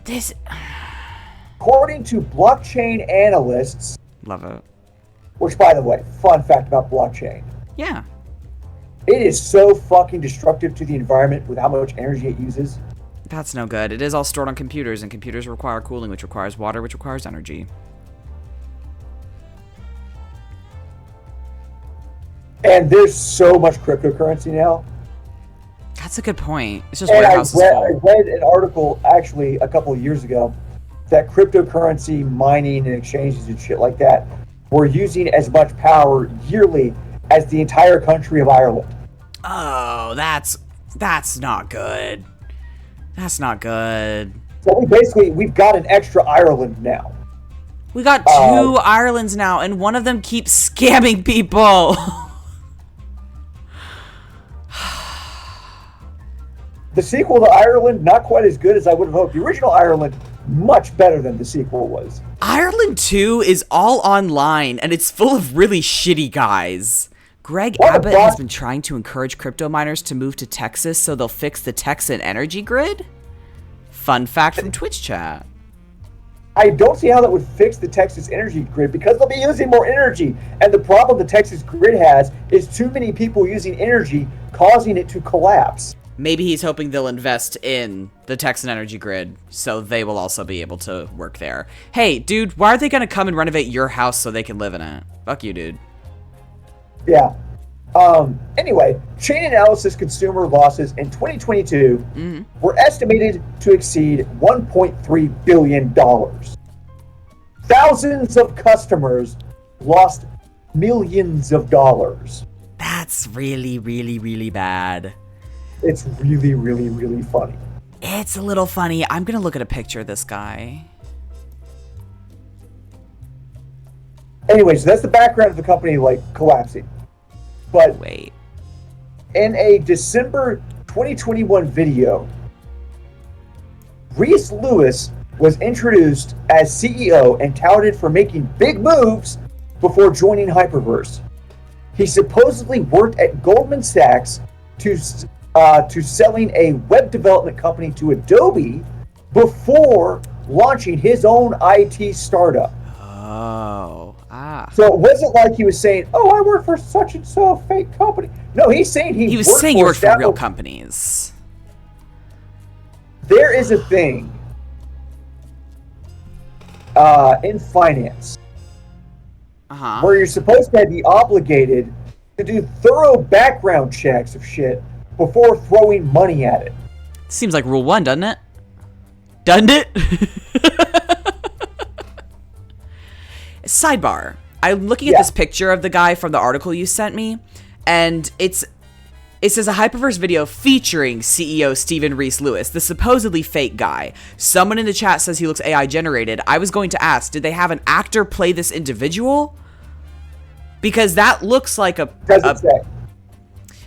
This... According to blockchain analysts, Love it. Which, by the way, fun fact about blockchain. Yeah. It is so fucking destructive to the environment with how much energy it uses. That's no good. It is all stored on computers, and computers require cooling, which requires water, which requires energy. And there's so much cryptocurrency now. That's a good point. It's just And warehouses full. I read an article actually a couple of years ago that cryptocurrency mining and exchanges and shit like that were using as much power yearly as the entire country of Ireland. Oh, that's not good. That's not good. So we've got an extra Ireland now. We got two Irelands now, and one of them keeps scamming people. The sequel to Ireland, not quite as good as I would have hoped. The original Ireland, much better than the sequel was. Ireland 2 is all online, and it's full of really shitty guys. Greg Abbott has been trying to encourage crypto miners to move to Texas so they'll fix the Texan energy grid? Fun fact from Twitch chat. I don't see how that would fix the Texas energy grid because they'll be using more energy. And the problem the Texas grid has is too many people using energy, causing it to collapse. Maybe he's hoping they'll invest in the Texan energy grid so they will also be able to work there. Hey, dude, why are they going to come and renovate your house so they can live in it? Fuck you, dude. Yeah. Anyway, chain analysis consumer losses in 2022 were estimated to exceed $1.3 billion. Thousands of customers lost millions of dollars. That's really, really, really bad. It's really, really, really funny. It's a little funny. I'm going to look at a picture of this guy. Anyway, so that's the background of the company, like, collapsing. But wait. In a December 2021 video, Reese Lewis was introduced as CEO and touted for making big moves before joining Hyperverse. He supposedly worked at Goldman Sachs to selling a web development company to Adobe before launching his own IT startup. Oh, So it wasn't like he was saying, "Oh, I work for such and so fake company." No, he's saying he was saying he worked for real companies. There is a thing in finance where you're supposed to be obligated to do thorough background checks of shit before throwing money at it. Seems like rule 1, doesn't it? Doesn't it? Sidebar. I'm looking at this picture of the guy from the article you sent me, and it says a Hyperverse video featuring CEO Stephen Reese Lewis, the supposedly fake guy. Someone in the chat says he looks AI generated. I was going to ask, did they have an actor play this individual? Because that looks like a... Doesn't say.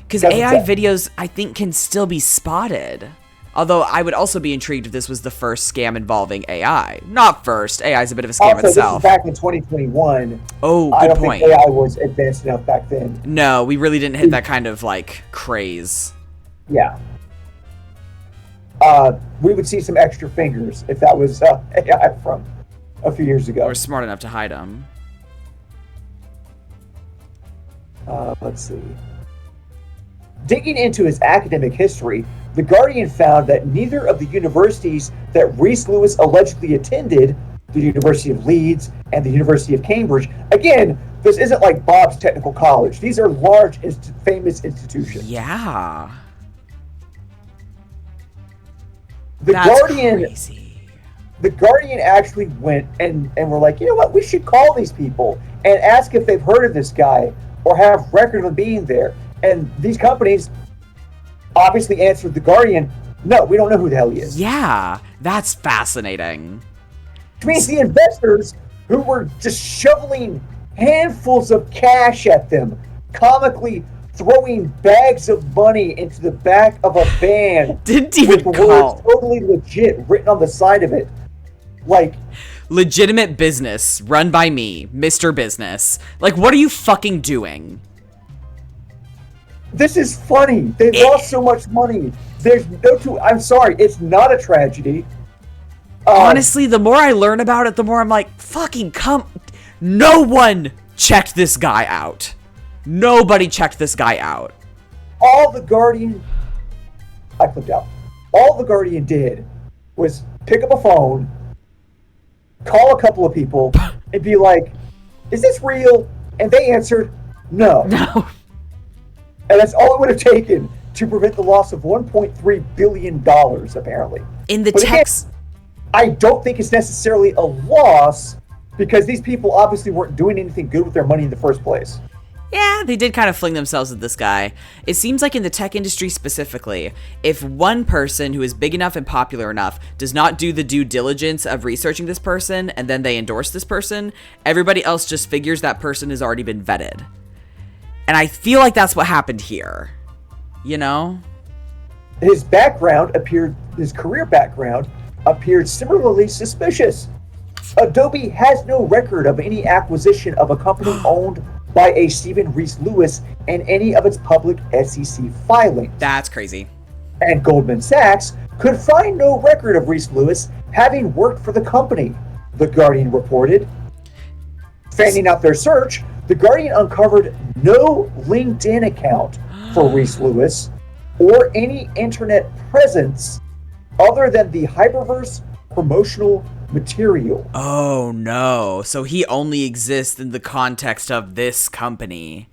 Because AI videos, I think, can still be spotted. Although I would also be intrigued if this was the first scam involving AI. Not first. AI is a bit of a scam itself. This is back in 2021. Oh, I good don't point. think AI was advanced enough back then. No, we really didn't hit that kind of, like, craze. Yeah. We would see some extra fingers if that was AI from a few years ago. We're smart enough to hide them. Let's see. Digging into his academic history, The Guardian found that neither of the universities that Reese Lewis allegedly attended, the University of Leeds and the University of Cambridge, again, this isn't like Bob's Technical College. These are large, famous institutions. Yeah. That's crazy. The Guardian actually went and were like, you know what, we should call these people and ask if they've heard of this guy or have record of him being there. And these companies obviously answered The Guardian, no, we don't know who the hell he is. Yeah, that's fascinating. Which means the investors who were just shoveling handfuls of cash at them, comically throwing bags of money into the back of a van didn't even with the call. words totally legit written on the side of it. Like, legitimate business run by me, Mr. Business. Like, what are you fucking doing? This is funny. They lost so much money. There's no I'm sorry, it's not a tragedy. Honestly, the more I learn about it, the more I'm like, fucking no one checked this guy out. Nobody checked this guy out. All the Guardian... I clicked out. All the Guardian did was pick up a phone, call a couple of people, and be like, is this real? And they answered, no. No. And that's all it would have taken to prevent the loss of $1.3 billion, apparently. In the but text... Again, I don't think it's necessarily a loss, because these people obviously weren't doing anything good with their money in the first place. Yeah, they did kind of fling themselves at this guy. It seems like in the tech industry specifically, if one person who is big enough and popular enough does not do the due diligence of researching this person and then they endorse this person, everybody else just figures that person has already been vetted. And I feel like that's what happened here. You know? His career background appeared similarly suspicious. Adobe has no record of any acquisition of a company owned by a Stephen Reese Lewis in any of its public SEC filings. That's crazy. And Goldman Sachs could find no record of Reese Lewis having worked for the company, The Guardian reported. Fanning out their search, The Guardian uncovered no LinkedIn account for Reese Lewis or any internet presence other than the Hyperverse promotional material. Oh no, so he only exists in the context of this company.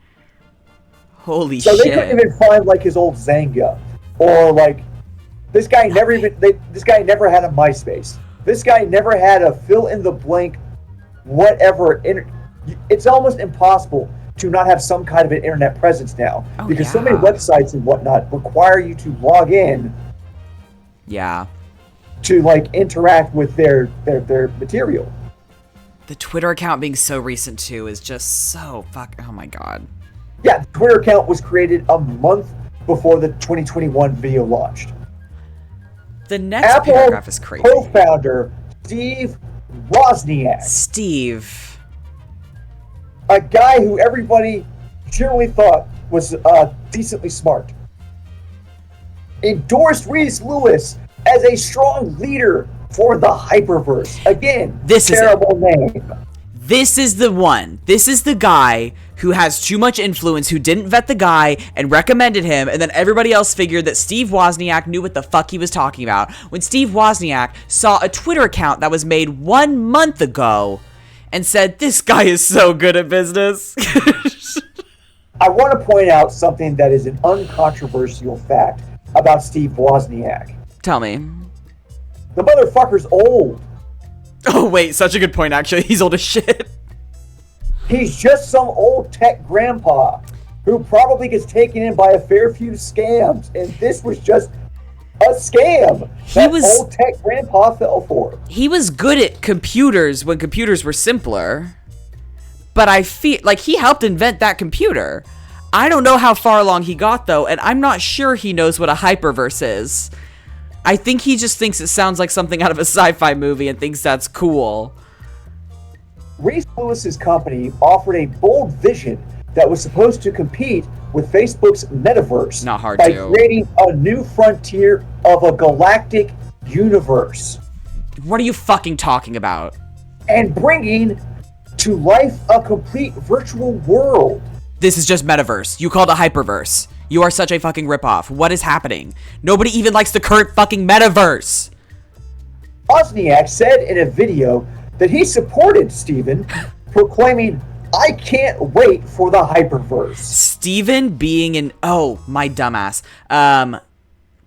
Holy shit. So they couldn't even find like his old Zanga, or like this guy never had a MySpace. This guy never had a fill in the blank whatever. It's almost impossible to not have some kind of an internet presence now, because so many websites and whatnot require you to log in. Yeah. To like interact with their material. The Twitter account being so recent too is just so oh my god. Yeah, the Twitter account was created a month before the 2021 video launched. The next paragraph is crazy. Co-founder Steve Wozniak. Steve. A guy who everybody generally thought was decently smart. Endorsed Reese Lewis as a strong leader for the Hyperverse. Again, terrible name. This is the one. This is the guy who has too much influence, who didn't vet the guy and recommended him, and then everybody else figured that Steve Wozniak knew what the fuck he was talking about. When Steve Wozniak saw a Twitter account that was made 1 month ago and said, this guy is so good at business. I want to point out something that is an uncontroversial fact about Steve Wozniak. Tell me. The motherfucker's old. Oh, wait, such a good point, actually. He's old as shit. He's just some old tech grandpa who probably gets taken in by a fair few scams, and this was just a scam that old tech grandpa fell for. He was good at computers when computers were simpler, but I feel like he helped invent that computer. I don't know how far along he got, though, and I'm not sure he knows what a hyperverse is. I think he just thinks it sounds like something out of a sci-fi movie and thinks that's cool. Reese Lewis's company offered a bold vision that was supposed to compete with Facebook's metaverse by creating a new frontier of a galactic universe. What are you fucking talking about? And bringing to life a complete virtual world. This is just metaverse. You called it hyperverse. You are such a fucking ripoff. What is happening? Nobody even likes the current fucking metaverse. Wozniak said in a video that he supported Steven, proclaiming, I can't wait for the hyperverse. Steven being in... Oh, my dumbass.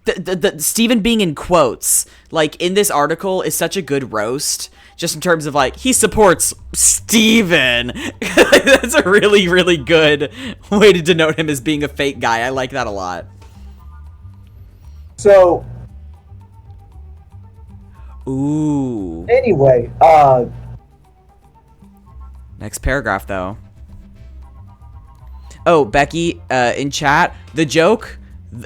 The Steven being in quotes, like, in this article is such a good roast. Just in terms of, like, he supports Steven. That's a really, really good way to denote him as being a fake guy. I like that a lot. So... Ooh. Anyway, Next paragraph, though. Oh, Becky, in chat, the joke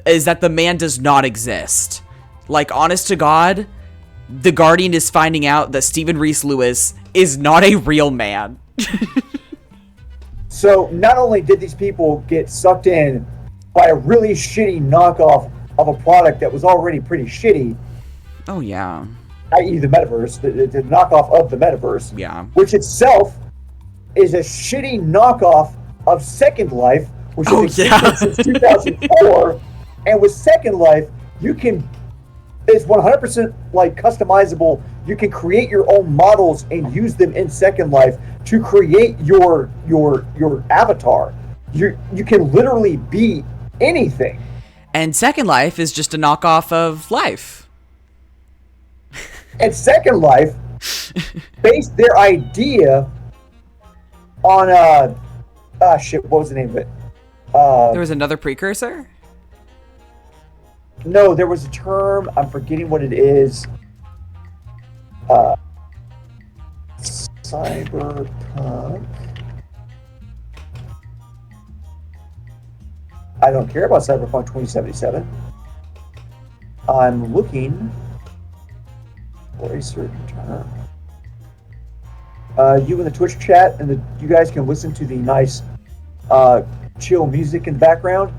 is that the man does not exist. Like, honest to God... The Guardian is finding out that Stephen Reese Lewis is not a real man. So not only did these people get sucked in by a really shitty knockoff of a product that was already pretty shitty. Oh, yeah. I.e. the metaverse, the knockoff of the metaverse. Yeah. Which itself is a shitty knockoff of Second Life, which has existed since 2004. And with Second Life, it's 100% like customizable. You can create your own models and use them in Second Life to create your avatar. You can literally be anything. And Second Life is just a knockoff of Life. And Second Life based their idea on what was the name of it? There was another precursor? No, there was a term, I'm forgetting what it is. Cyberpunk. I don't care about Cyberpunk 2077. I'm looking for a certain term. You in the Twitch chat, and you guys can listen to the nice chill music in the background.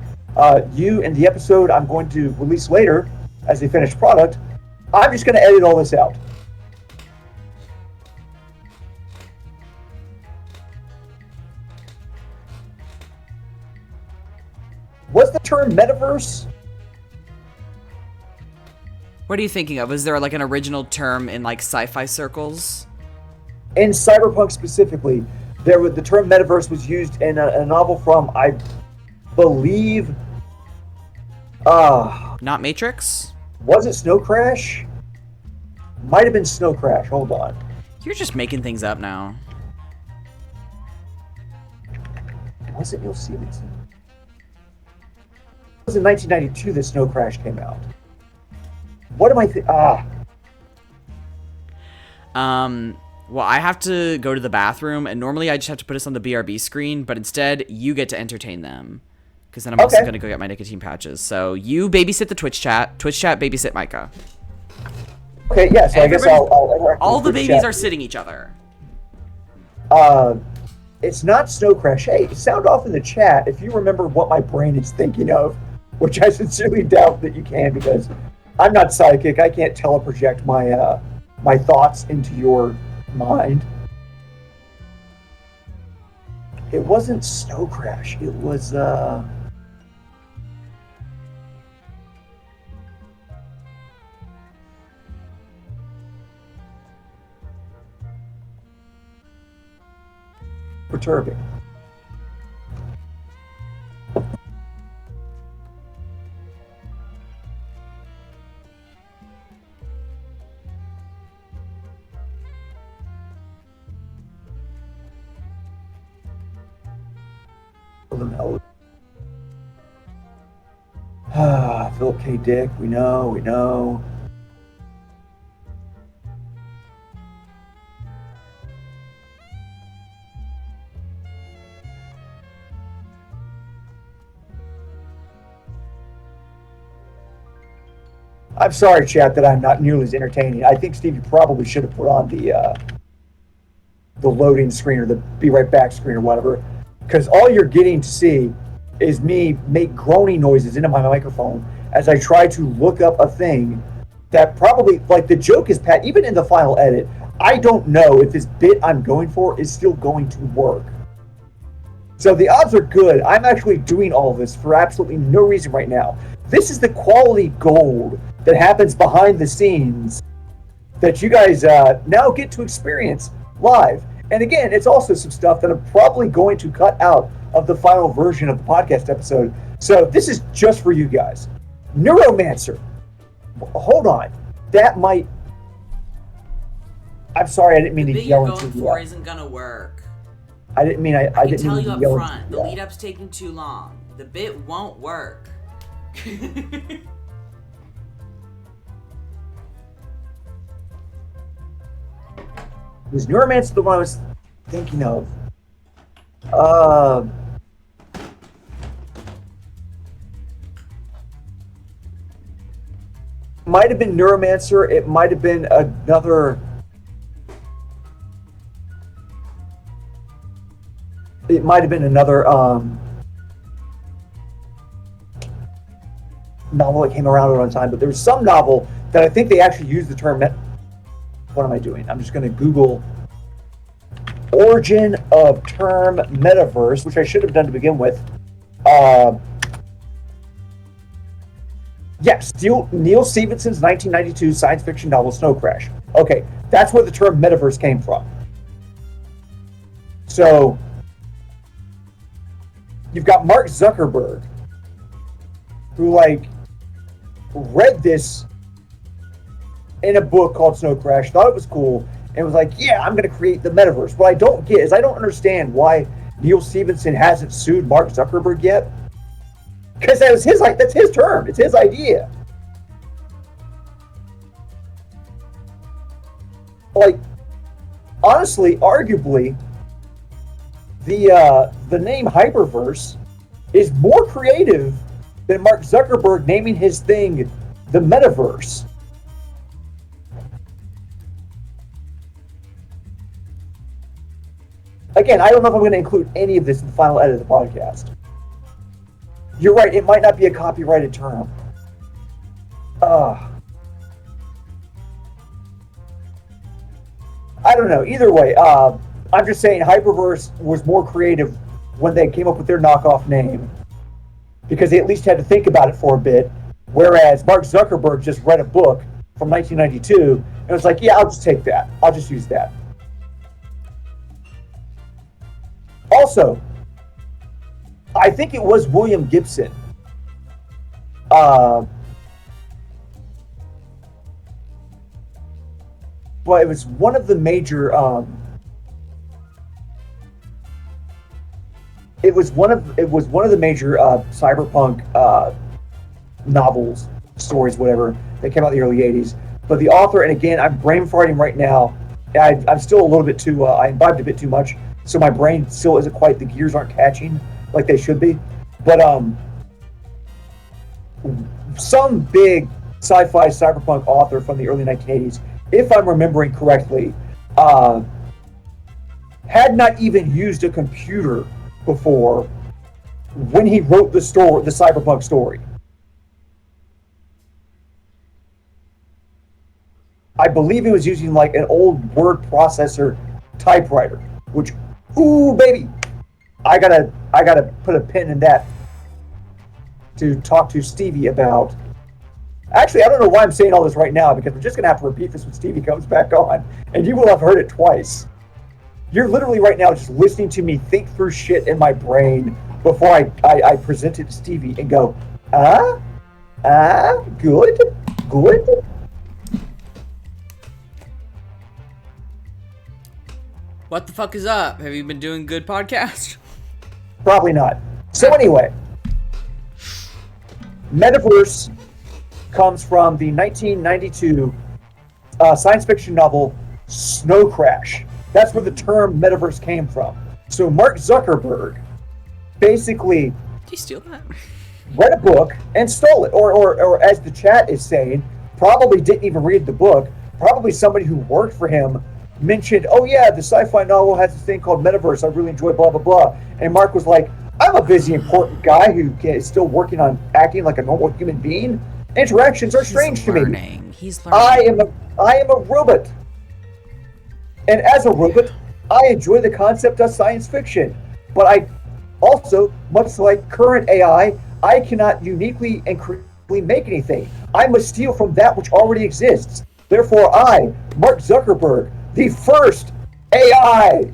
You in the episode I'm going to release later as a finished product, I'm just going to edit all this out. What's the term metaverse? What are you thinking of? Is there like an original term in like sci-fi circles? In Cyberpunk specifically, the term metaverse was used in a novel from, I believe, not Matrix? Was it Snow Crash? Might have been Snow Crash. Hold on. You're just making things up now. Was it Neil Stevenson? It was in 1992 that Snow Crash came out. What am I Well, I have to go to the bathroom, and normally I just have to put us on the BRB screen, but instead, you get to entertain them. Because then I'm also going to go get my nicotine patches. So you babysit the Twitch chat babysit Micah. Okay, yeah, so I guess I'll all the babies are sitting each other. It's not Snow Crash. Hey, sound off in the chat if you remember what my brain is thinking of, which I sincerely doubt that you can, because I'm not psychic. I can't teleproject my thoughts into your mind. It wasn't Snow Crash. It was perturbing. Philip K. Dick, we know. I'm sorry, chat, that I'm not nearly as entertaining. I think Stevie probably should have put on the loading screen or the be right back screen or whatever, because all you're getting to see is me make groaning noises into my microphone as I try to look up a thing that probably, like, the joke is, Pat, even in the final edit, I don't know if this bit I'm going for is still going to work. So the odds are good. I'm actually doing all of this for absolutely no reason right now. This is the quality gold that happens behind the scenes that you guys now get to experience live. And again, it's also some stuff that I'm probably going to cut out of the final version of the podcast episode. So this is just for you guys. Neuromancer. Hold on. That might... I'm sorry, I didn't mean to yell into the... The bit you're going for isn't going to work. I didn't mean... I didn't tell mean you to up yell front, into the lead-up's taking too long. The bit won't work. Was Neuromancer the one I was thinking of? Might have been Neuromancer. It might have been another... It might have been another novel that came around around time, but there was some novel that I think they actually used the term... What am I doing? I'm just going to Google origin of term metaverse, which I should have done to begin with. Yes, Neil Stephenson's 1992 science fiction novel Snow Crash. Okay, that's where the term metaverse came from. So, you've got Mark Zuckerberg, who, like, read this in a book called Snow Crash, thought it was cool, and was like, yeah, I'm going to create the metaverse. What I don't get is I don't understand why Neil Stephenson hasn't sued Mark Zuckerberg yet. Because that's his term. It's his idea. Like, honestly, arguably, the name Hyperverse is more creative than Mark Zuckerberg naming his thing the Metaverse. Again, I don't know if I'm going to include any of this in the final edit of the podcast. You're right, it might not be a copyrighted term. I don't know. Either way, I'm just saying Hyperverse was more creative when they came up with their knockoff name, because they at least had to think about it for a bit, whereas Mark Zuckerberg just read a book from 1992 and was like, yeah, I'll just take that. I'll just use that. Also, I think it was William Gibson. Well, it was one of the major. It was one of the major cyberpunk novels, stories, whatever, that came out in the early '80s. But the author, and again, I'm brain farting right now. I'm still a little bit too. I imbibed a bit too much, so my brain still isn't quite. The gears aren't catching like they should be. But some big sci-fi cyberpunk author from the early 1980s, if I'm remembering correctly, had not even used a computer before when he wrote the cyberpunk story. I believe he was using like an old word processor typewriter, which, ooh baby, I gotta put a pin in that to talk to Stevie about. Actually, I don't know why I'm saying all this right now, because we're just gonna have to repeat this when Stevie comes back on, and you will have heard it twice. You're literally right now just listening to me think through shit in my brain before I present it to Stevie and go, good. What the fuck is up? Have you been doing good podcast? Probably not. So anyway, Metaverse comes from the 1992 science fiction novel Snow Crash. That's where the term metaverse came from. So Mark Zuckerberg basically Did you steal that? read a book and stole it. Or as the chat is saying, probably didn't even read the book. Probably somebody who worked for him mentioned, oh yeah, the sci-fi novel has this thing called metaverse. I really enjoy blah, blah, blah. And Mark was like, I'm a busy, important guy who is still working on acting like a normal human being. Interactions are strange to me. He's learning. I am a robot. And as a robot, I enjoy the concept of science fiction. But I also, much like current AI, I cannot uniquely and creatively make anything. I must steal from that which already exists. Therefore, I, Mark Zuckerberg, the first AI,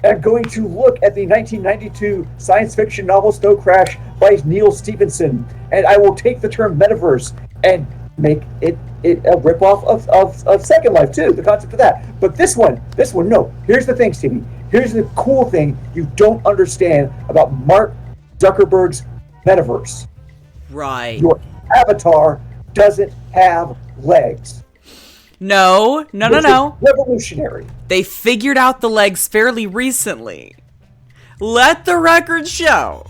am going to look at the 1992 science fiction novel Snow Crash by Neil Stephenson, and I will take the term metaverse and make it a ripoff of Second Life too, the concept of that. But this one, no. Here's the thing, Stevie. Here's the cool thing you don't understand about Mark Zuckerberg's metaverse. Right. Your avatar doesn't have legs. No. Revolutionary. They figured out the legs fairly recently. Let the record show.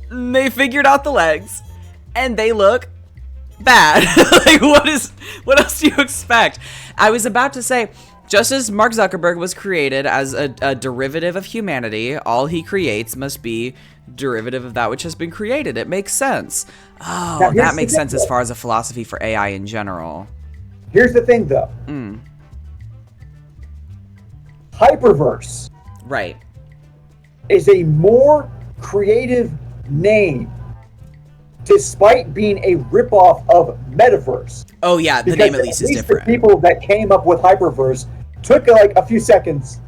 They figured out the legs, and they look bad. Like, what else do you expect? I was about to say, just as Mark Zuckerberg was created as a derivative of humanity, all he creates must be derivative of that which has been created. It makes sense. Oh, that makes sense as far as a philosophy for AI in general. Here's the thing, though. Hyperverse Right. is a more creative name, despite being a ripoff of Metaverse. Oh yeah, the name at least is different. The people that came up with Hyperverse took like a few seconds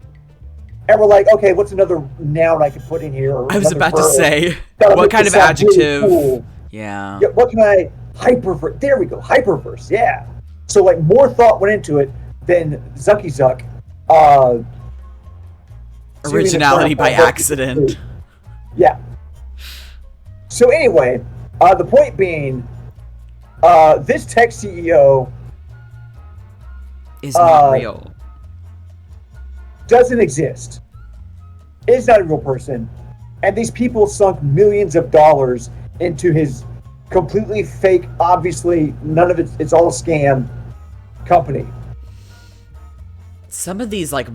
and were like, okay, what's another noun I can put in here? I was about to say, what kind of adjective? Really cool. Yeah. What can I Hyperverse? There we go, Hyperverse. Yeah. So like more thought went into it than Zucky Zuck. Originality by accident. Yeah. So anyway, the point being, this tech CEO is not real. Doesn't exist. Is not a real person, and these people sunk millions of dollars into his completely fake, obviously none of it's all a scam company. Some of these like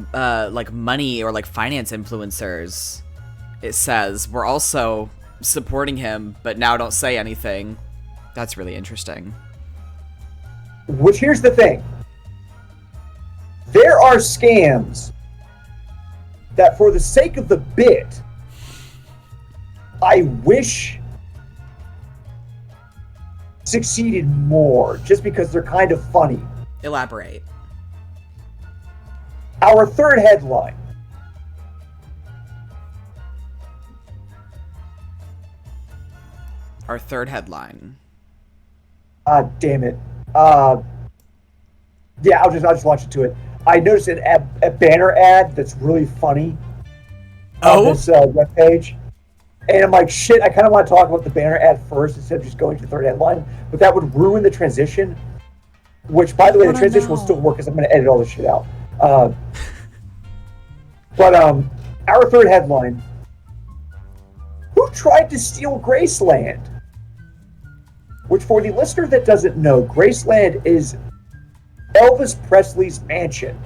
money or like finance influencers, it says, were also supporting him, but now don't say anything. That's really interesting. Which, here's the thing. There are scams that, for the sake of the bit, I wish succeeded more, just because they're kind of funny. Elaborate. Our third headline. Our third headline. Damn it. Yeah, I'll just launch into it. I noticed a banner ad that's really funny on this webpage. And I'm like, shit, I kind of want to talk about the banner ad first instead of just going to the third headline. But that would ruin the transition. Which, by the way, the transition will still work because I'm going to edit all this shit out. But our third headline. Who tried to steal Graceland? Which, for the listener that doesn't know, Graceland is Elvis Presley's mansion.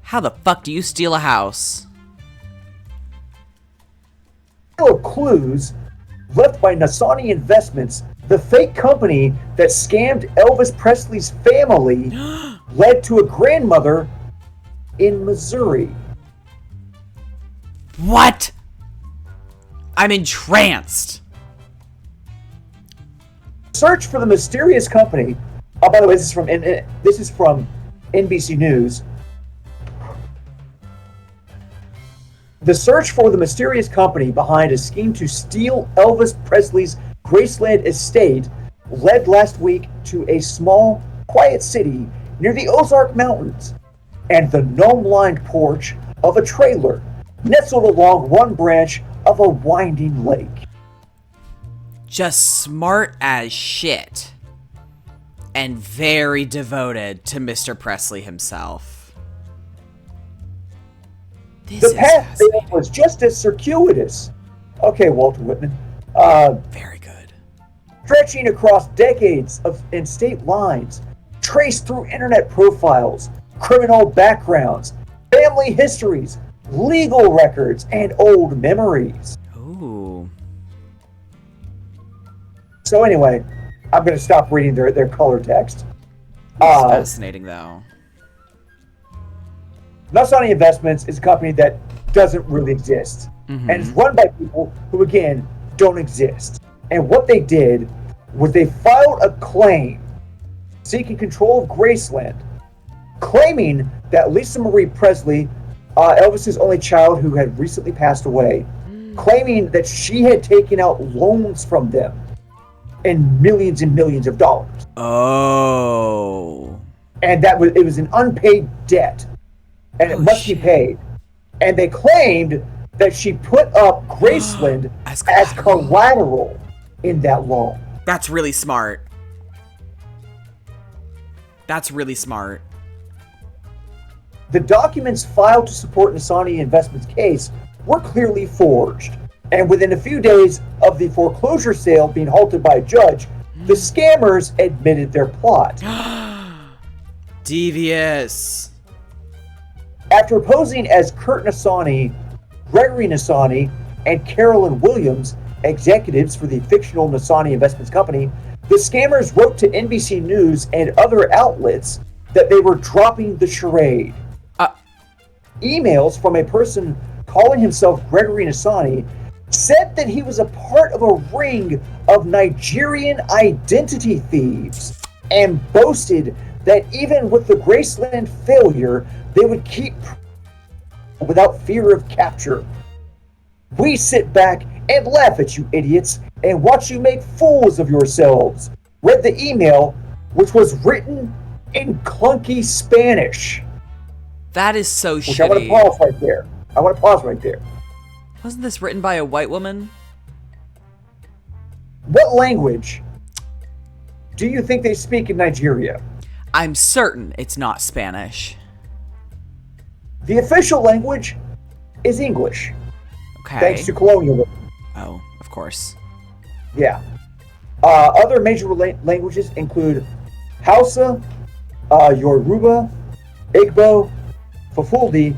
How the fuck do you steal a house? Clues left by Nasani Investments, the fake company that scammed Elvis Presley's family, led to a grandmother in Missouri. What? I'm entranced. Search for the mysterious company. Oh, by the way, this is from NBC News. The search for the mysterious company behind a scheme to steal Elvis Presley's Graceland estate led last week to a small, quiet city near the Ozark Mountains and the gnome-lined porch of a trailer nestled along one branch of a winding lake. Just smart as shit. And very devoted to Mr. Presley himself. The path there was just as circuitous. Okay, Walter Whitman. Very good. Stretching across decades and state lines, traced through internet profiles, criminal backgrounds, family histories, legal records, and old memories. Ooh. So anyway, I'm going to stop reading their color text. It's fascinating, though. Nasani Investments is a company that doesn't really exist. Mm-hmm. And it's run by people who, again, don't exist. And what they did was they filed a claim seeking control of Graceland, claiming that Lisa Marie Presley, Elvis's only child who had recently passed away, claiming that she had taken out loans from them in millions and millions of dollars. Oh. And it was an unpaid debt. And it must be paid. And they claimed that she put up Graceland as collateral in that loan. That's really smart. That's really smart. The documents filed to support Nasani Investments' case were clearly forged. And within a few days of the foreclosure sale being halted by a judge, the scammers admitted their plot. Devious. After posing as Kurt Nasani, Gregory Nasani, and Carolyn Williams, executives for the fictional Nasani Investments Company, the scammers wrote to NBC News and other outlets that they were dropping the charade. Emails from a person calling himself Gregory Nasani, said that he was a part of a ring of Nigerian identity thieves and boasted that even with the Graceland failure, they would keep without fear of capture. We sit back and laugh at you idiots and watch you make fools of yourselves. Read the email, which was written in clunky Spanish. That is so which shitty. I want to pause right there. Wasn't this written by a white woman? What language do you think they speak in Nigeria? I'm certain it's not Spanish. The official language is English. Okay. Thanks to colonialism. Oh, of course. Yeah. Other major languages include Hausa, Yoruba, Igbo, Fulfulde,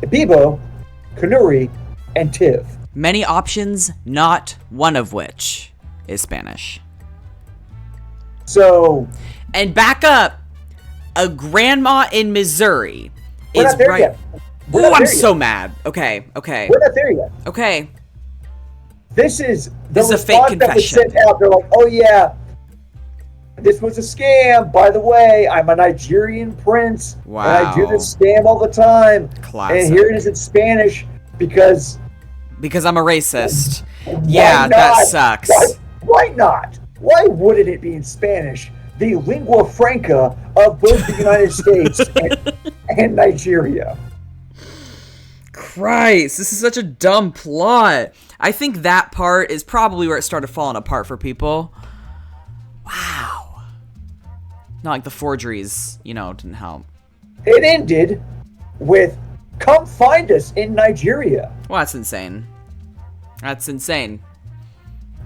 Ibibo, Kanuri, and Tiv. Many options, not one of which is Spanish. So... And back up, a grandma in Missouri We're is not there right. yet. Ooh, I'm so mad. Okay. We're not there yet. Okay. This is the This is a fake response that was confession. sent out. They're like, oh yeah, this was a scam. By the way, I'm a Nigerian prince. Wow. And I do this scam all the time. Classic. And here it is in Spanish because I'm a racist. Yeah, not? that sucks. Why not? Why wouldn't it be in Spanish? The lingua franca of both the United States and Nigeria. Christ, this is such a dumb plot. I think that part is probably where it started falling apart for people. Wow. Not like the forgeries, didn't help. It ended with, come find us in Nigeria. Well, that's insane. That's insane.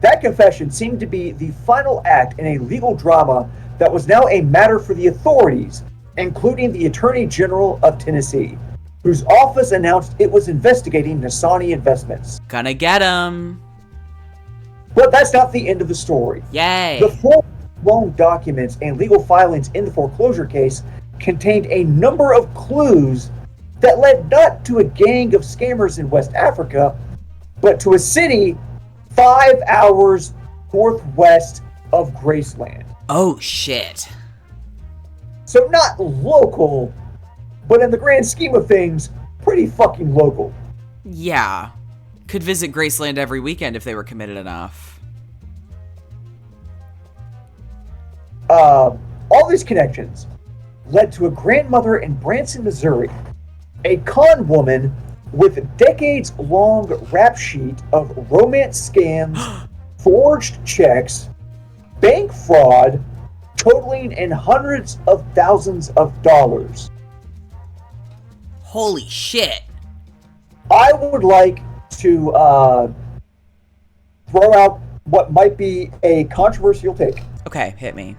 That confession seemed to be the final act in a legal drama that was now a matter for the authorities, including the Attorney General of Tennessee, whose office announced it was investigating Nasani investments. Gonna get him. But that's not the end of the story. Yay. The full loan documents and legal filings in the foreclosure case contained a number of clues that led not to a gang of scammers in West Africa, but to a city 5 hours northwest of Graceland. Oh, shit. So not local, but in the grand scheme of things, pretty fucking local. Yeah. Could visit Graceland every weekend if they were committed enough. All these connections led to a grandmother in Branson, Missouri, a con woman with decades-long rap sheet of romance scams, forged checks, bank fraud, totaling in hundreds of thousands of dollars. Holy shit. I would like to throw out what might be a controversial take. Okay, hit me.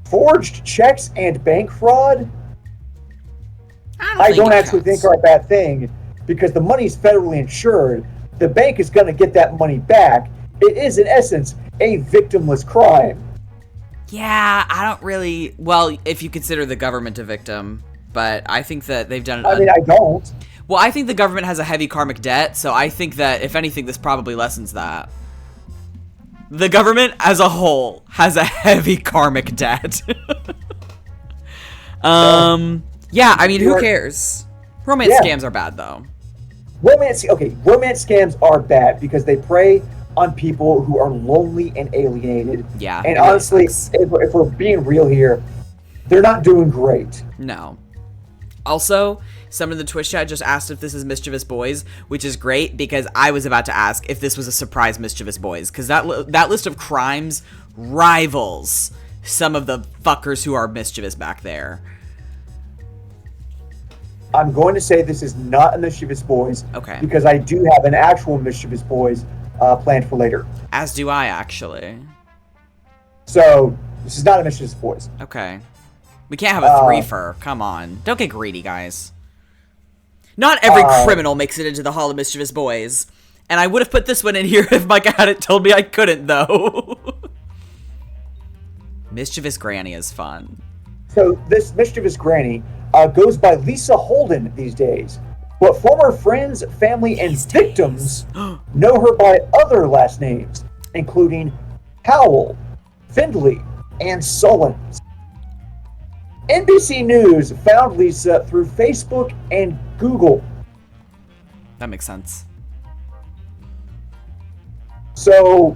Forged checks and bank fraud, I think don't it actually counts. think are a bad thing because the money's federally insured. The bank is going to get that money back. It is, in essence, a victimless crime. Yeah, I don't really... Well, if you consider the government a victim, but I think that they've done it... I mean, I don't. Well, I think the government has a heavy karmic debt, so I think that, if anything, this probably lessens that. The government, as a whole, has a heavy karmic debt. Yeah, I mean, who cares? Romance scams are bad, though. Romance scams are bad because they prey on people who are lonely and alienated. Yeah. And it really honestly, sucks. if we're being real here, they're not doing great. No. Also, someone in the Twitch chat just asked if this is Mischievous Boys, which is great because I was about to ask if this was a surprise Mischievous Boys, because that list of crimes rivals some of the fuckers who are mischievous back there. I'm going to say this is not a Mischievous Boys. Okay. Because I do have an actual Mischievous Boys planned for later. As do I, actually. So, this is not a Mischievous Boys. Okay. We can't have a threefer. Come on. Don't get greedy, guys. Not every criminal makes it into the Hall of Mischievous Boys. And I would have put this one in here if Micah hadn't told me I couldn't, though. Mischievous Granny is fun. So, this Mischievous Granny, goes by Lisa Holden these days. But former friends, family, and victims know her by other last names, including Howell, Findley, and Sullins. NBC News found Lisa through Facebook and Google. That makes sense. So,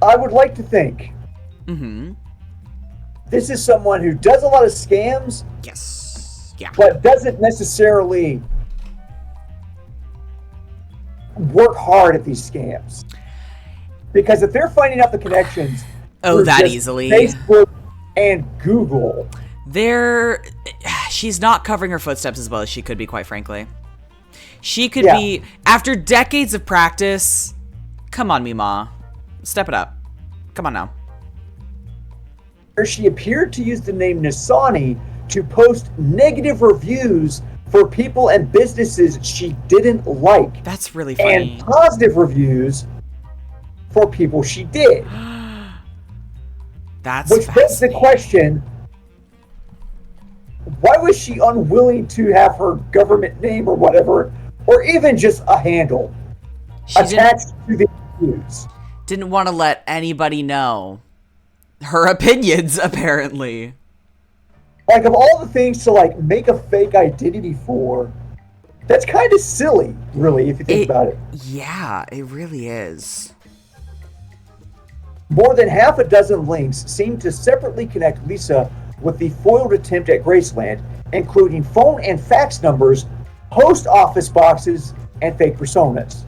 I would like to think this is someone who does a lot of scams. Yes. Yeah. But doesn't necessarily work hard at these scams. Because if they're finding out the connections through that just easily. Facebook and Google. She's not covering her footsteps as well as she could be, quite frankly. She could be, after decades of practice, come on, Mima. Step it up. Come on now. She appeared to use the name Nisani to post negative reviews for people and businesses she didn't like. That's really funny. And positive reviews for people she did. Which begs the question, why was she unwilling to have her government name or whatever, or even just a handle attached to the reviews? Didn't want to let anybody know her opinions, apparently. Like, of all the things to, like, make a fake identity for, that's kind of silly, really, if you think about it. Yeah, it really is. More than half a dozen links seem to separately connect Lisa with the foiled attempt at Graceland, including phone and fax numbers, post office boxes, and fake personas.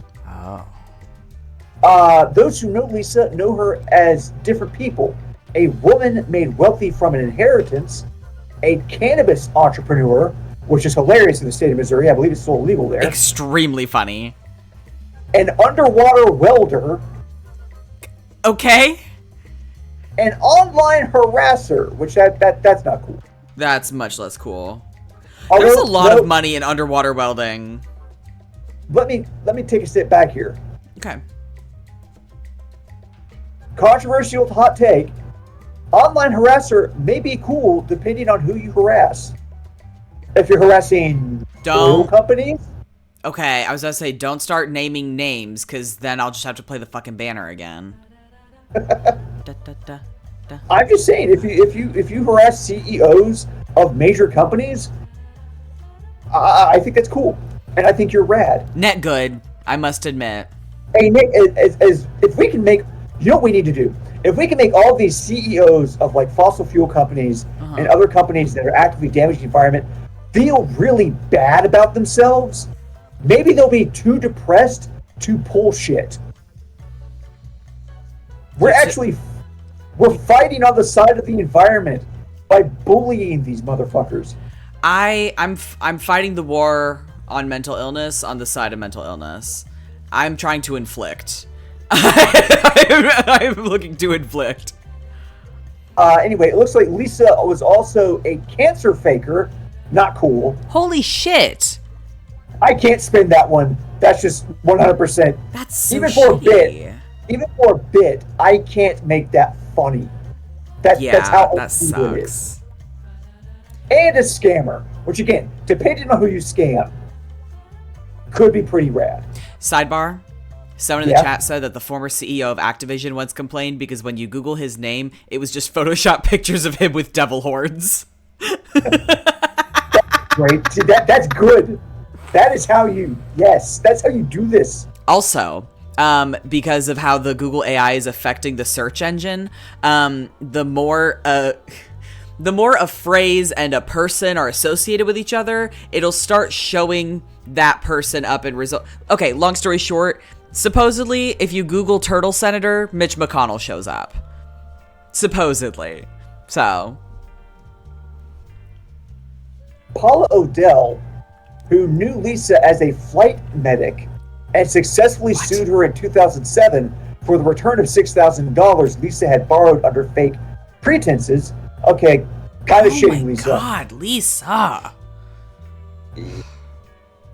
Those who know Lisa know her as different people. A woman made wealthy from an inheritance, a cannabis entrepreneur, which is hilarious in the state of Missouri. I believe it's still illegal there. Extremely funny. An underwater welder. Okay. An online harasser, which that's not cool. That's much less cool. There's a lot of money in underwater welding. Let me take a step back here. Okay. Controversial hot take. Online harasser may be cool depending on who you harass. If you're harassing oil companies. Okay, I was gonna say don't start naming names, because then I'll just have to play the fucking banner again. I'm just saying, if you harass CEOs of major companies, I think that's cool, and I think you're rad. Net good, I must admit. Hey Nick, if we can make, you know what we need to do? If we can make all these CEOs of like fossil fuel companies and other companies that are actively damaging the environment feel really bad about themselves, maybe they'll be too depressed to pull shit. We're fighting on the side of the environment by bullying these motherfuckers. I'm fighting the war on mental illness on the side of mental illness. I'm trying to inflict. I'm looking to inflict. Anyway, it looks like Lisa was also a cancer faker. Not cool. Holy shit. I can't spin that one. That's just 100%. That's so even for a bit, I can't make that funny. That's how that sucks. It is. And a scammer, which again, depending on who you scam, could be pretty rad. Sidebar. Someone in the chat said that the former CEO of Activision once complained because when you Google his name, it was just Photoshop pictures of him with devil horns. Great. See, that's good. That is how that's how you do this. Also, because of how the Google AI is affecting the search engine, the more a phrase and a person are associated with each other, it'll start showing that person up in result. Okay, long story short, supposedly, if you Google Turtle Senator, Mitch McConnell shows up. Supposedly. So. Paula Odell, who knew Lisa as a flight medic and successfully sued her in 2007 for the return of $6,000 Lisa had borrowed under fake pretenses. Okay, kind of shitty, Lisa. Oh my God, Lisa.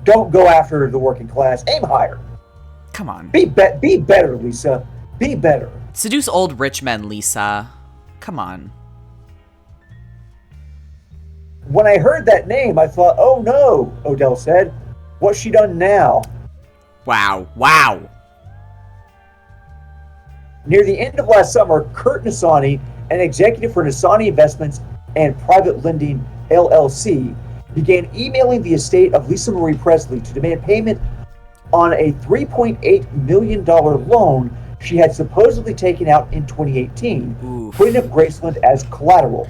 Don't go after the working class. Aim higher. Come on. Be better, Lisa. Be better. Seduce old rich men, Lisa. Come on. When I heard that name, I thought, oh no, Odell said. What's she done now? Wow. Wow. Near the end of last summer, Kurt Nasani, an executive for Nasani Investments and Private Lending LLC, began emailing the estate of Lisa Marie Presley to demand payment on a $3.8 million loan she had supposedly taken out in 2018, putting up Graceland as collateral.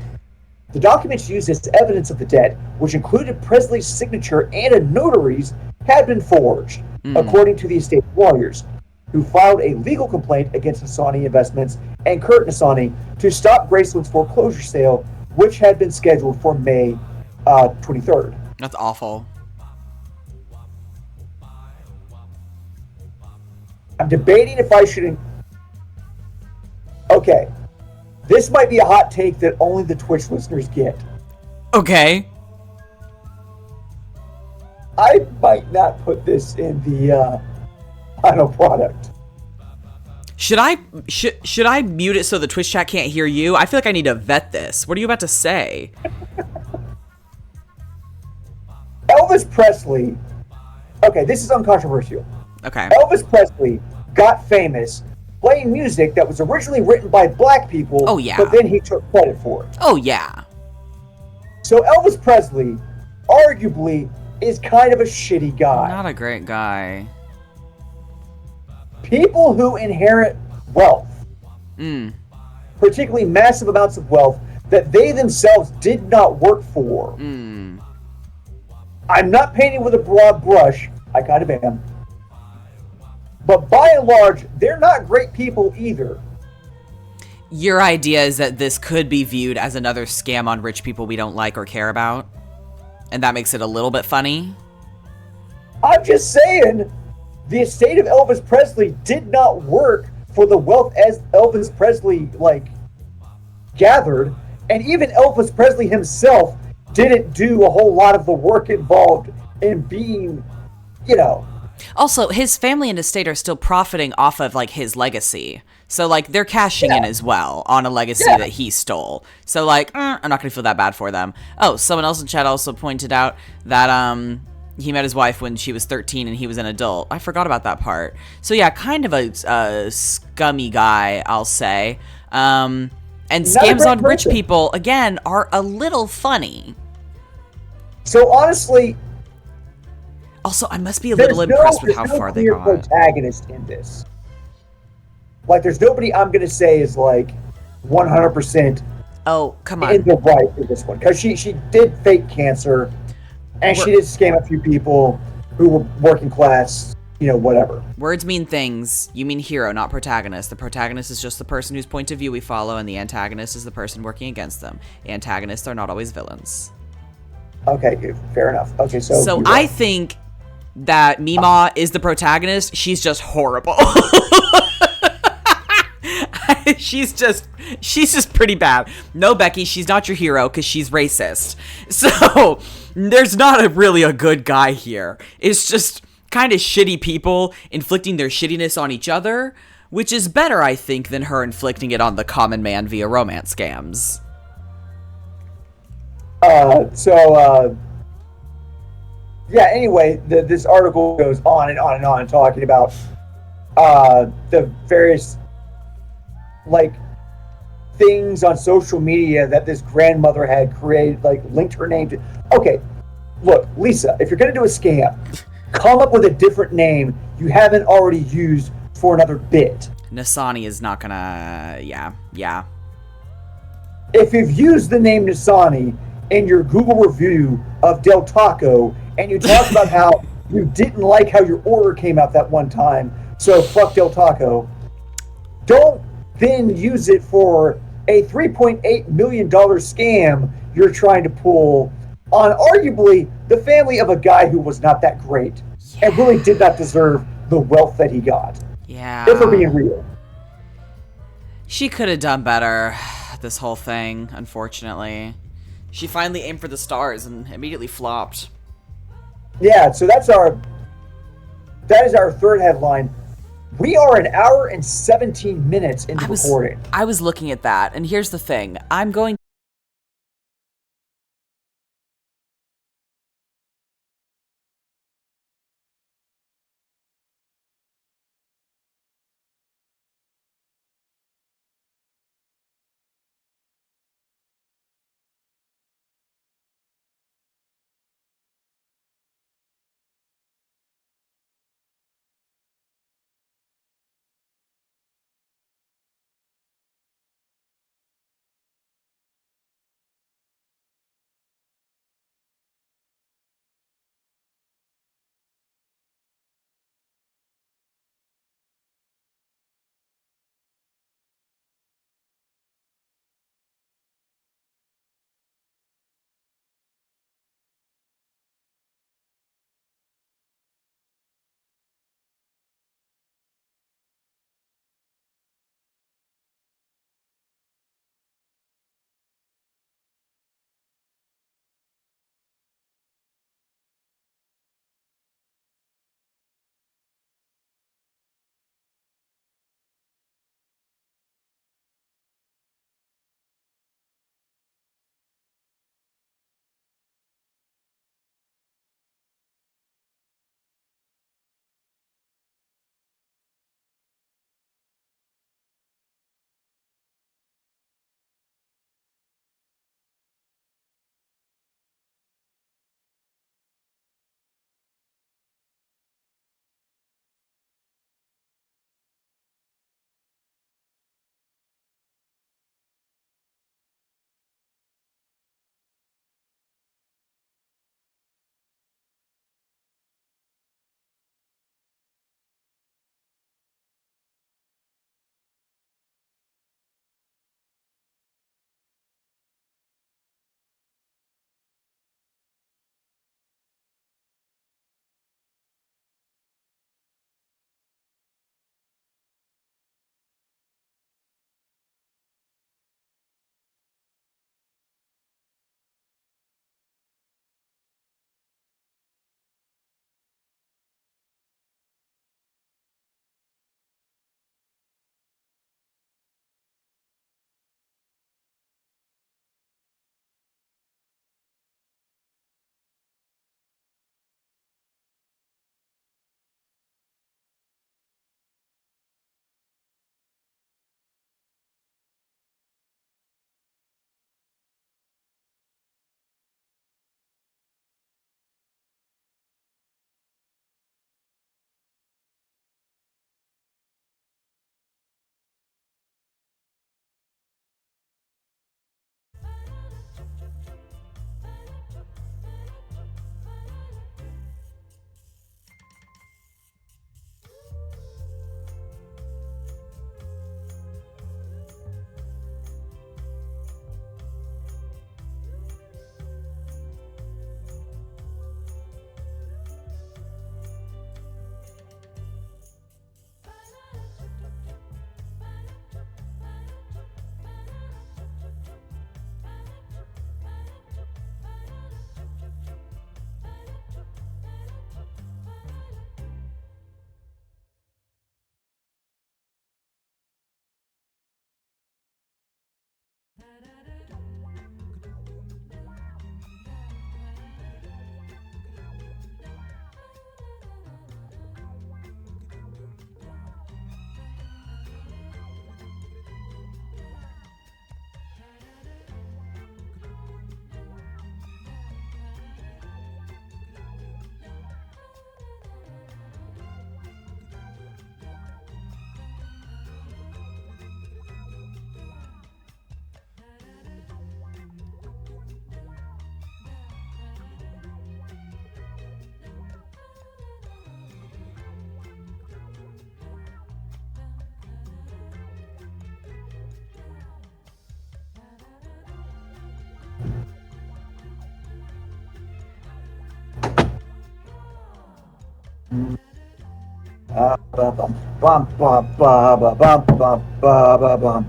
The documents used as evidence of the debt, which included Presley's signature and a notary's, had been forged, according to the estate lawyers, who filed a legal complaint against Nasani Investments and Kurt Nasani to stop Graceland's foreclosure sale, which had been scheduled for May 23rd. That's awful. I'm debating if I should... Okay. This might be a hot take that only the Twitch listeners get. Okay. I might not put this in the final product. Should I mute it so the Twitch chat can't hear you? I feel like I need to vet this. What are you about to say? Elvis Presley... Okay, this is uncontroversial. Okay. Elvis Presley got famous playing music that was originally written by black people, oh, yeah. but then he took credit for it. Oh, yeah. So Elvis Presley, arguably, is kind of a shitty guy. Not a great guy. People who inherit wealth, particularly massive amounts of wealth that they themselves did not work for. I'm not painting with a broad brush. I kind of am. But by and large, they're not great people either. Your idea is that this could be viewed as another scam on rich people we don't like or care about? And that makes it a little bit funny? I'm just saying, the estate of Elvis Presley did not work for the wealth as Elvis Presley, gathered. And even Elvis Presley himself didn't do a whole lot of the work involved in being, Also, his family and estate are still profiting off of, his legacy. So, they're cashing in as well on a legacy that he stole. So, I'm not going to feel that bad for them. Oh, someone else in chat also pointed out that, he met his wife when she was 13 and he was an adult. I forgot about that part. So, yeah, kind of a scummy guy, I'll say. And scams on rich people, again, are a little funny. So, honestly... Also, I must be a little impressed with how far they got. There's no protagonist in this. There's nobody I'm going to say is, 100% oh, come on. in the right for this one. Because she did fake cancer, and she did scam a few people who were working class, whatever. Words mean things. You mean hero, not protagonist. The protagonist is just the person whose point of view we follow, and the antagonist is the person working against them. Antagonists are not always villains. Okay, fair enough. Okay, so I think that Mima is the protagonist. She's just horrible. she's just pretty bad. No, Becky, she's not your hero because she's racist. So there's not really a good guy here. It's just kind of shitty people inflicting their shittiness on each other, which is better, I think, than her inflicting it on the common man via romance scams. Yeah, anyway, this article goes on and on and on talking about the various, things on social media that this grandmother had created, linked her name to. Okay, look, Lisa, if you're going to do a scam, come up with a different name you haven't already used for another bit. Nasani is not gonna... Yeah. If you've used the name Nasani in your Google review of Del Taco, and you talk about how you didn't like how your order came out that one time, so fuck Del Taco, don't then use it for a $3.8 million scam you're trying to pull on arguably the family of a guy who was not that great and really did not deserve the wealth that he got. Yeah. If we're being real. She could have done better, this whole thing, unfortunately. She finally aimed for the stars and immediately flopped. Yeah, so that is our third headline. We are an hour and 17 minutes into recording. I was looking at that, and here's the thing. I'm going Bum bum bum bum bum bum bum bum bum.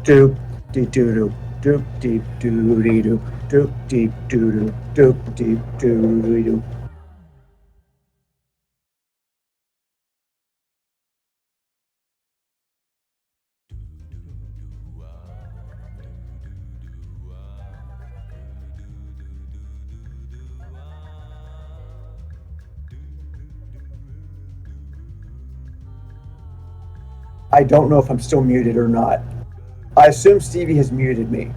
Doop dee doo doo doop deep doo dee doo doop deep doo doo doop deep doo dee doo. I don't know if I'm still muted or not. I assume Stevie has muted me.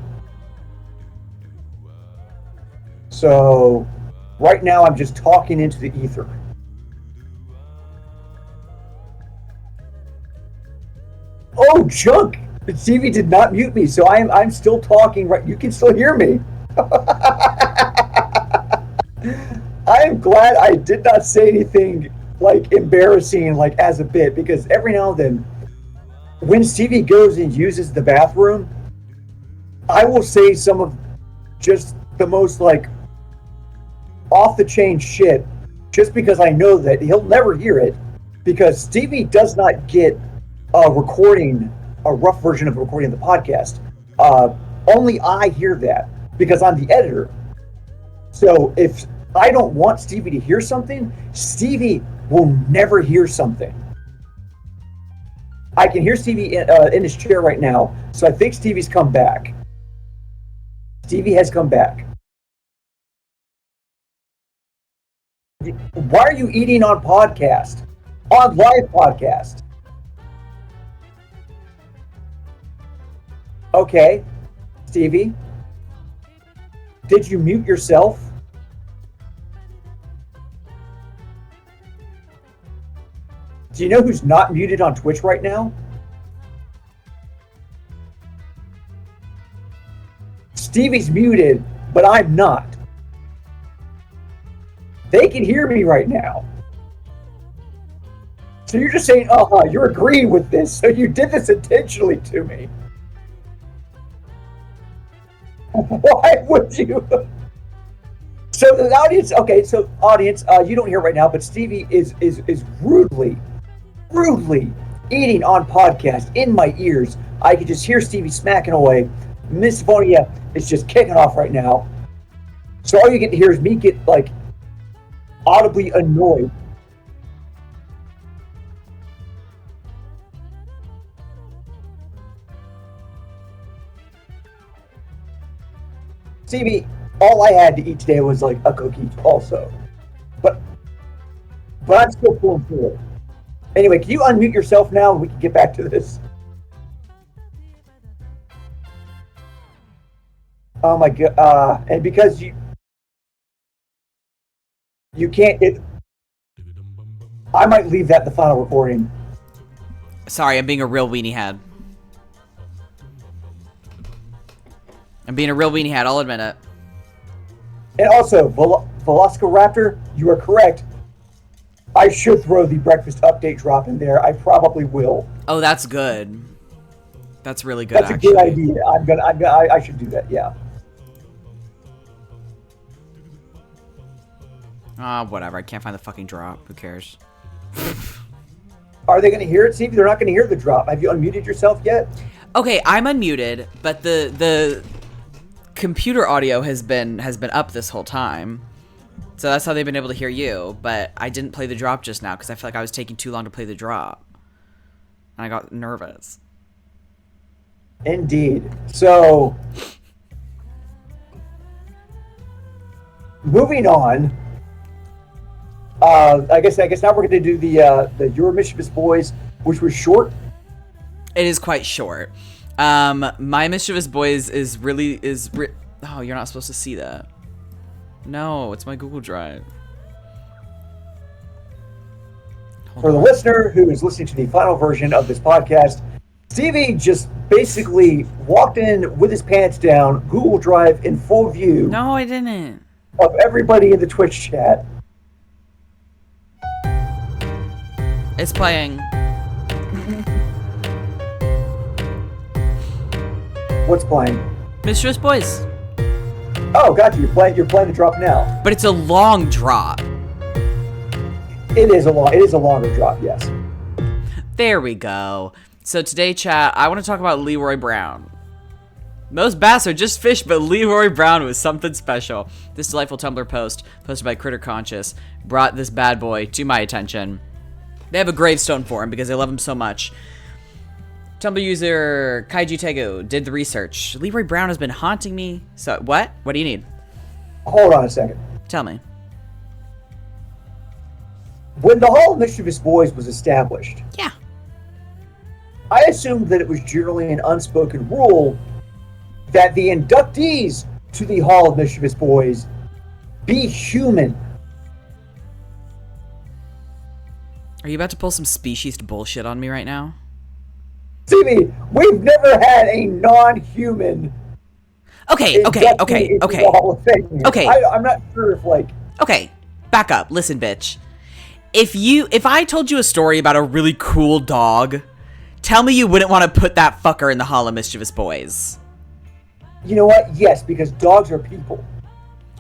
So right now I'm just talking into the ether. Oh, junk! Stevie did not mute me, so I'm still talking. Right, you can still hear me. I am glad I did not say anything like embarrassing, like as a bit, because every now and then, when Stevie goes and uses the bathroom, I will say some of just the most like off the chain shit, just because I know that he'll never hear it, because Stevie does not get a rough version of a recording of the podcast. Only I hear that because I'm the editor. So if I don't want Stevie to hear something, Stevie will never hear something. I can hear Stevie in his chair right now, so I think Stevie's come back. Stevie has come back. Why are you eating on podcast? On live podcast? Okay, Stevie, did you mute yourself? Do you know who's not muted on Twitch right now? Stevie's muted, but I'm not. They can hear me right now. So you're just saying, you're agreeing with this, so you did this intentionally to me. Why would you? So the audience, okay, so audience, you don't hear right now, but Stevie is rudely eating on podcast in my ears. I can just hear Stevie smacking away. Miss Vonia is just kicking off right now. So all you get to hear is me get like audibly annoyed. Stevie, all I had to eat today was like a cookie also. But I'm still pulling through it. Anyway, can you unmute yourself now and we can get back to this? Oh my god, and because you can't, I might leave that in the final recording. Sorry, I'm being a real weenie head. I'll admit it. And also, Velociraptor, you are correct. I should throw the breakfast update drop in there. I probably will. Oh, that's good. That's really good. That's a good idea. I should do that. Yeah. Whatever. I can't find the fucking drop. Who cares? Are they going to hear it, Stevie? They're not going to hear the drop. Have you unmuted yourself yet? Okay, I'm unmuted, but the computer audio has been up this whole time. So that's how they've been able to hear you, but I didn't play the drop just now because I feel like I was taking too long to play the drop. And I got nervous. Indeed. So, moving on. I guess now we're going to do the Your Mischievous Boys, which was short. It is quite short. My Mischievous Boys oh, you're not supposed to see that. No, it's my Google Drive. For the listener who is listening to the final version of this podcast, Stevie just basically walked in with his pants down, Google Drive in full view. No, I didn't. Of everybody in the Twitch chat. It's playing. What's playing? Mischievous Boys. Oh, gotcha. You're playing the drop now. But it's a long drop. It is a longer drop, yes. There we go. So today, chat, I want to talk about Leroy Brown. Most bass are just fish, but Leroy Brown was something special. This delightful Tumblr post, posted by Critter Conscious, brought this bad boy to my attention. They have a gravestone for him because they love him so much. Tumblr user Kaiju Tego did the research. Leroy Brown has been haunting me. So, what? What do you need? Hold on a second. Tell me. When the Hall of Mischievous Boys was established, Yeah. I assumed that it was generally an unspoken rule that the inductees to the Hall of Mischievous Boys be human. Are you about to pull some speciesist bullshit on me right now? Stevie, we've never had a non-human. Okay. into the Hall of Fame. Okay. I'm not sure if Okay, back up. Listen, bitch. If I told you a story about a really cool dog, tell me you wouldn't want to put that fucker in the Hall of Mischievous Boys. You know what? Yes, because dogs are people.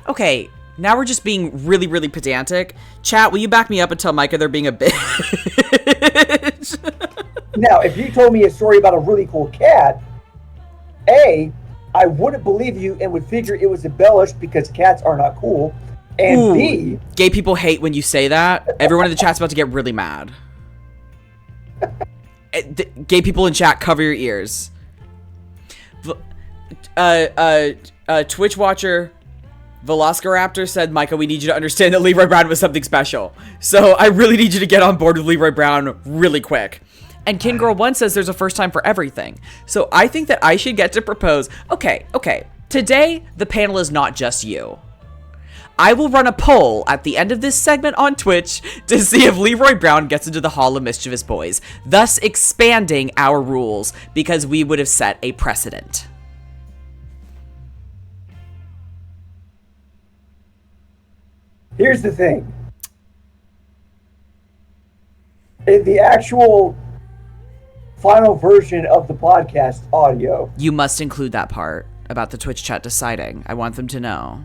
Okay, now we're just being really, really pedantic. Chat, will you back me up and tell Micah they're being a bitch? Now, if you told me a story about a really cool cat, A, I wouldn't believe you and would figure it was embellished because cats are not cool. And Ooh, B, gay people hate when you say that. Everyone in the chat's about to get really mad. Gay people in chat, cover your ears. Twitch watcher Velociraptor said, Micah, we need you to understand that Leroy Brown was something special. So I really need you to get on board with Leroy Brown really quick. And King Girl 1 says there's a first time for everything. So I think that I should get to propose. Okay. Today, the panel is not just you. I will run a poll at the end of this segment on Twitch to see if Leroy Brown gets into the Hall of Mischievous Boys, thus expanding our rules because we would have set a precedent. here's the thing. In the actual final version of the podcast audio, You must include that part about the Twitch chat deciding. I want them to know.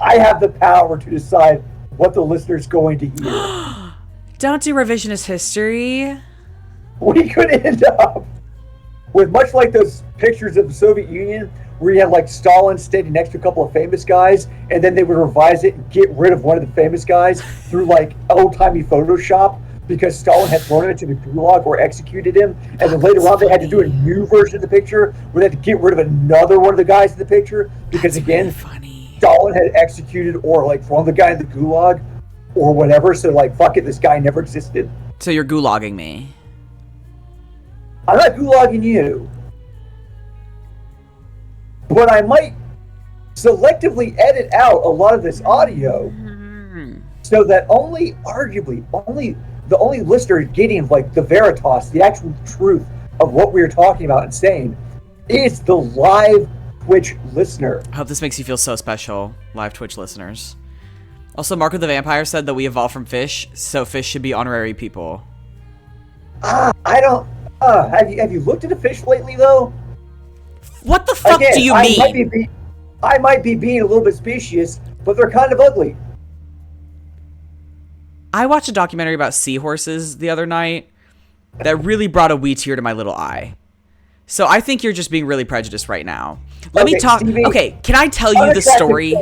I have the power to decide what the listener's going to hear. Don't do revisionist history. We could end up with, much like those pictures of the Soviet Union, where you had like Stalin standing next to a couple of famous guys, and then they would revise it and get rid of one of the famous guys through like old-timey Photoshop because Stalin had thrown him into the gulag or executed him, and then later on they had to do a new version of the picture where they had to get rid of another one of the guys in the picture because again, Funny. Stalin had executed or like thrown the guy in the gulag or whatever, so like fuck it, this guy never existed. So you're gulagging me. I'm not gulagging you, but I might selectively edit out a lot of this audio so that the only listener getting like the veritas, the actual truth of what we are talking about and saying is the live Twitch listener. I hope this makes you feel so special, live Twitch listeners. Also, Marco the Vampire said that we evolved from fish, so fish should be honorary people. I don't. Have you looked at a fish lately though? What the fuck do you mean? I might be being a little bit specious, but they're kind of ugly. I watched a documentary about seahorses the other night that really brought a wee tear to my little eye. So I think you're just being really prejudiced right now. Let me talk. Stevie, okay, can I tell you the story?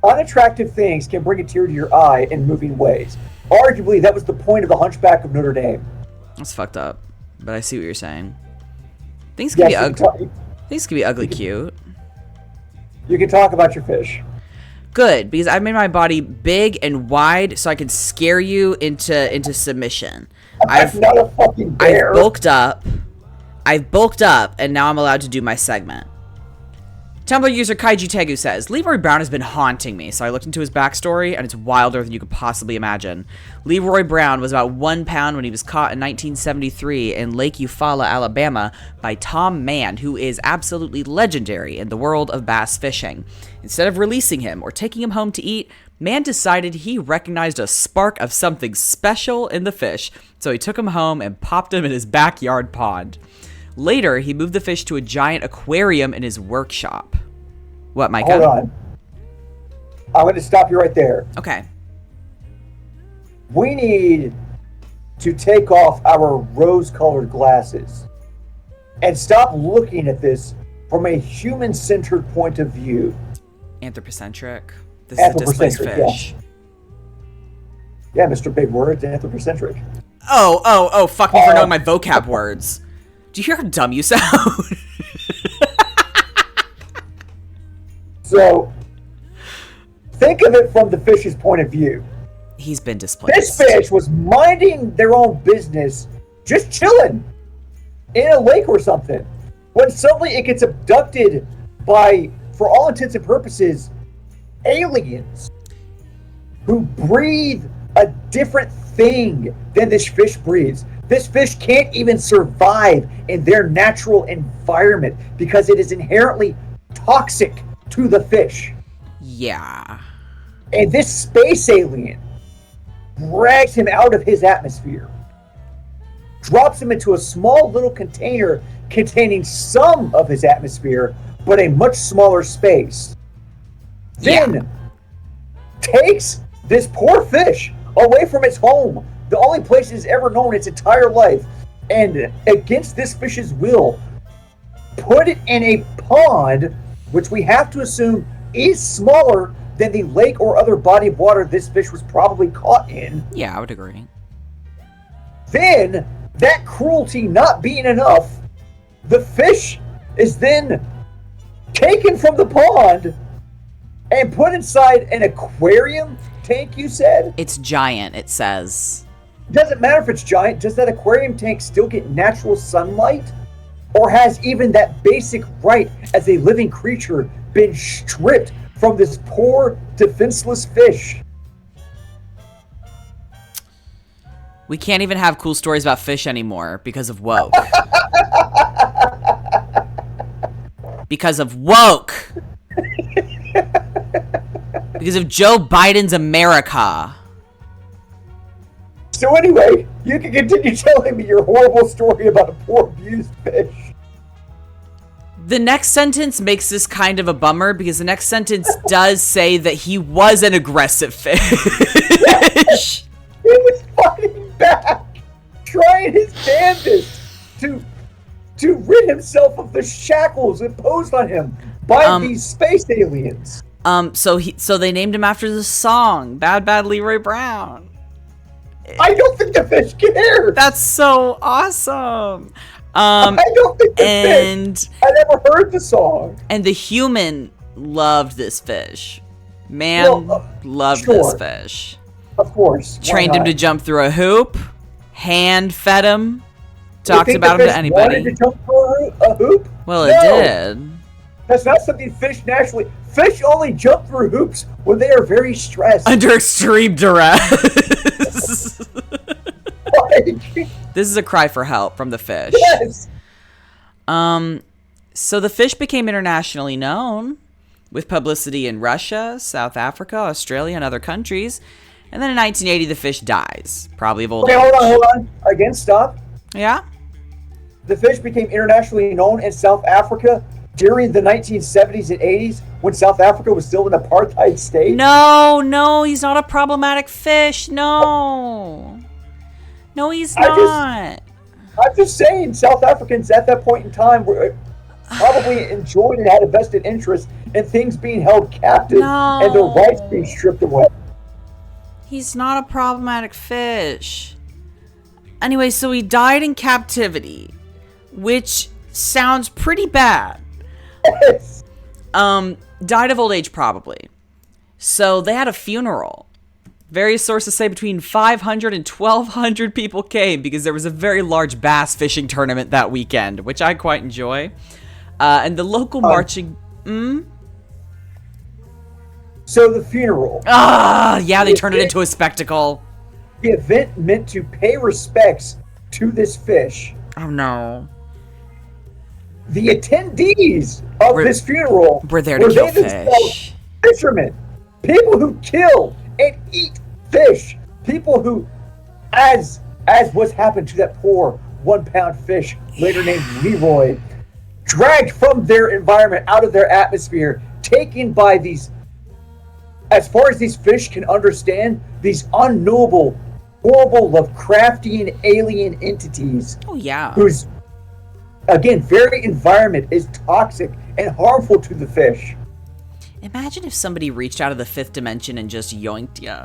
Unattractive things can bring a tear to your eye in moving ways. Arguably, that was the point of the Hunchback of Notre Dame. That's fucked up, but I see what you're saying. Things can be Yes, ugly. Things can be ugly cute. you can talk about your fish. Good, because I've made my body big and wide so I can scare you into submission. I'm not a fucking bear. I've bulked up, and now I'm allowed to do my segment. Tumblr user Kaiji Tegu says, Leroy Brown has been haunting me, so I looked into his backstory, and it's wilder than you could possibly imagine. Leroy Brown was about 1 pound when he was caught in 1973 in Lake Eufaula, Alabama, by Tom Mann, who is absolutely legendary in the world of bass fishing. Instead of releasing him or taking him home to eat, Mann decided he recognized a spark of something special in the fish, so he took him home and popped him in his backyard pond. Later, he moved the fish to a giant aquarium in his workshop. What, Micah? Hold on. I'm going to stop you right there. Okay. We need to take off our rose-colored glasses and stop looking at this from a human-centered point of view. Anthropocentric. This is a displaced fish. Yeah, Mr. Big Words, anthropocentric. Oh, fuck me for knowing my vocab words. Do you hear how dumb you sound? So, think of it from the fish's point of view. He's been displaced. This fish was minding their own business, just chilling in a lake or something, when suddenly it gets abducted by, for all intents and purposes, aliens who breathe a different thing than this fish breathes. This fish can't even survive in their natural environment because it is inherently toxic to the fish. Yeah. And this space alien drags him out of his atmosphere, drops him into a small little container containing some of his atmosphere, but a much smaller space. Then takes this poor fish away from its home, the only place it's ever known its entire life, and against this fish's will, put it in a pond, which we have to assume is smaller than the lake or other body of water this fish was probably caught in. Yeah, I would agree. Then, that cruelty not being enough, the fish is then taken from the pond and put inside an aquarium tank, you said? It's giant, it says. It doesn't matter if it's giant. Does that aquarium tank still get natural sunlight? Or has even that basic right as a living creature been stripped from this poor, defenseless fish? We can't even have cool stories about fish anymore because of woke. Because of woke. Because of Joe Biden's America. So anyway, you can continue telling me your horrible story about a poor abused fish. The next sentence makes this kind of a bummer because the next sentence does say that he was an aggressive fish. He was fighting back, trying his damnedest to rid himself of the shackles imposed on him by these space aliens. So they named him after the song Bad Bad Leroy Brown. I don't think the fish cared. That's so awesome. I don't think the fish. I never heard the song. And the human loved this fish. Man loved this fish. Of course. Trained him to jump through a hoop. Hand fed him. Talked about him to anybody. Wanted to jump through a hoop? Well, it did. That's not something fish naturally. Fish only jump through hoops when they are very stressed. Under extreme duress. This is a cry for help from the fish. Yes. So the fish became internationally known with publicity in Russia, South Africa, Australia, and other countries. And then in 1980, the fish dies, probably of old age. Hold on. Again, stop. Yeah? The fish became internationally known in South Africa during the 1970s and 80s when South Africa was still an apartheid state. No, he's not a problematic fish. No, he's not. I'm just saying, South Africans at that point in time were probably enjoyed and had a vested interest in things being held captive and their rights being stripped away. He's not a problematic fish. Anyway, so he died in captivity, which sounds pretty bad. Yes. Died of old age, probably. So they had a funeral. Various sources say between 500 and 1,200 people came because there was a very large bass fishing tournament that weekend, which I quite enjoy. And the local marching... So the funeral. Yeah, they turned it into a spectacle. The event meant to pay respects to this fish. Oh, no. The attendees of this funeral were there to kill fish. Fishermen. People who kill and eat fish. People who, as what's happened to that poor 1-pound fish, later named Leroy, dragged from their environment, out of their atmosphere, taken by these, as far as these fish can understand, these unknowable, horrible, Lovecraftian alien entities. Oh, yeah. Whose, again, very environment is toxic and harmful to the fish. Imagine if somebody reached out of the 5th dimension and just yoinked you.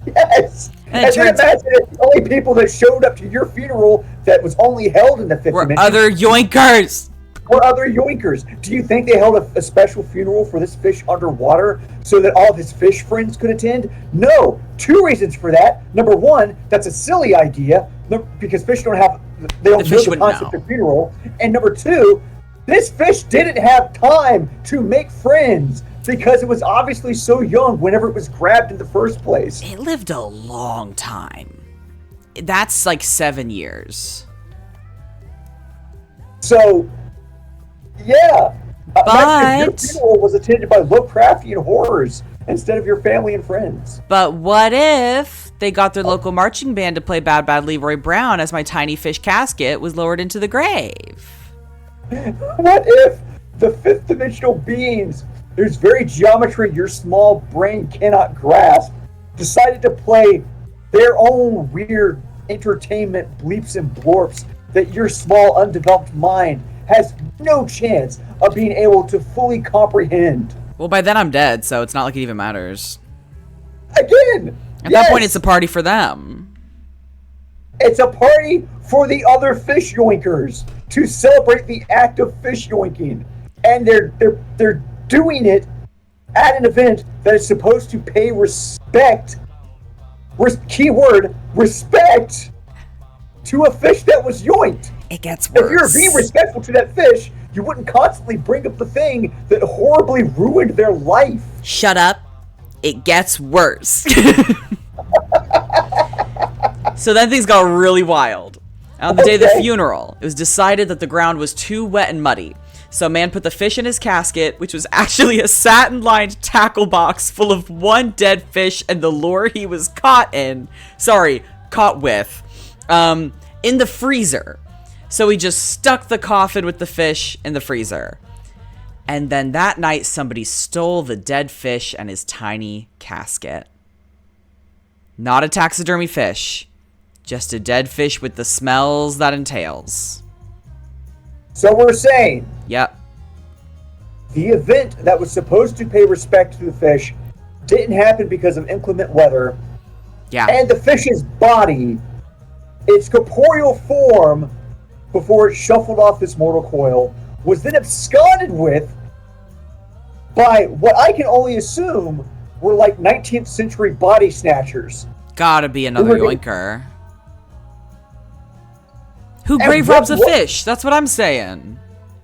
Yes. And then imagine if the only people that showed up to your funeral that was only held in the 5th dimension other yoinkers. Were other yoinkers. Do you think they held a special funeral for this fish underwater so that all of his fish friends could attend? No. 2 reasons for that. Number 1, that's a silly idea because fish don't know the concept of funeral. And number 2, this fish didn't have time to make friends because it was obviously so young whenever it was grabbed in the first place. It lived a long time. That's like 7 years. So, yeah. But your funeral was attended by Lovecraftian horrors instead of your family and friends. But what if they got their local marching band to play Bad Bad Leroy Brown as my tiny fish casket was lowered into the grave? What if the 5th dimensional beings, whose very geometry your small brain cannot grasp, decided to play their own weird entertainment bleeps and blorps that your small undeveloped mind has no chance of being able to fully comprehend? Well, by then I'm dead, so it's not like it even matters. Again! At that point, it's a party for them. It's a party for the other fish yoinkers to celebrate the act of fish yoinking. And they're doing it at an event that is supposed to pay respect, keyword, respect, to a fish that was yoinked. It gets worse. If you're being respectful to that fish, you wouldn't constantly bring up the thing that horribly ruined their life. Shut up. It gets worse. So then things got really wild. On the day of the funeral, it was decided that the ground was too wet and muddy. So a man put the fish in his casket, which was actually a satin-lined tackle box full of one dead fish and the lure he was caught with, in the freezer. So he just stuck the coffin with the fish in the freezer. And then that night, somebody stole the dead fish and his tiny casket. Not a taxidermy fish, just a dead fish with the smells that entails. So we're saying... Yep. The event that was supposed to pay respect to the fish didn't happen because of inclement weather. Yeah. And the fish's body, its corporeal form, before it shuffled off this mortal coil, was then absconded with by what I can only assume were like 19th century body snatchers. Gotta be another yoinker. Who grave robs a fish? That's what I'm saying.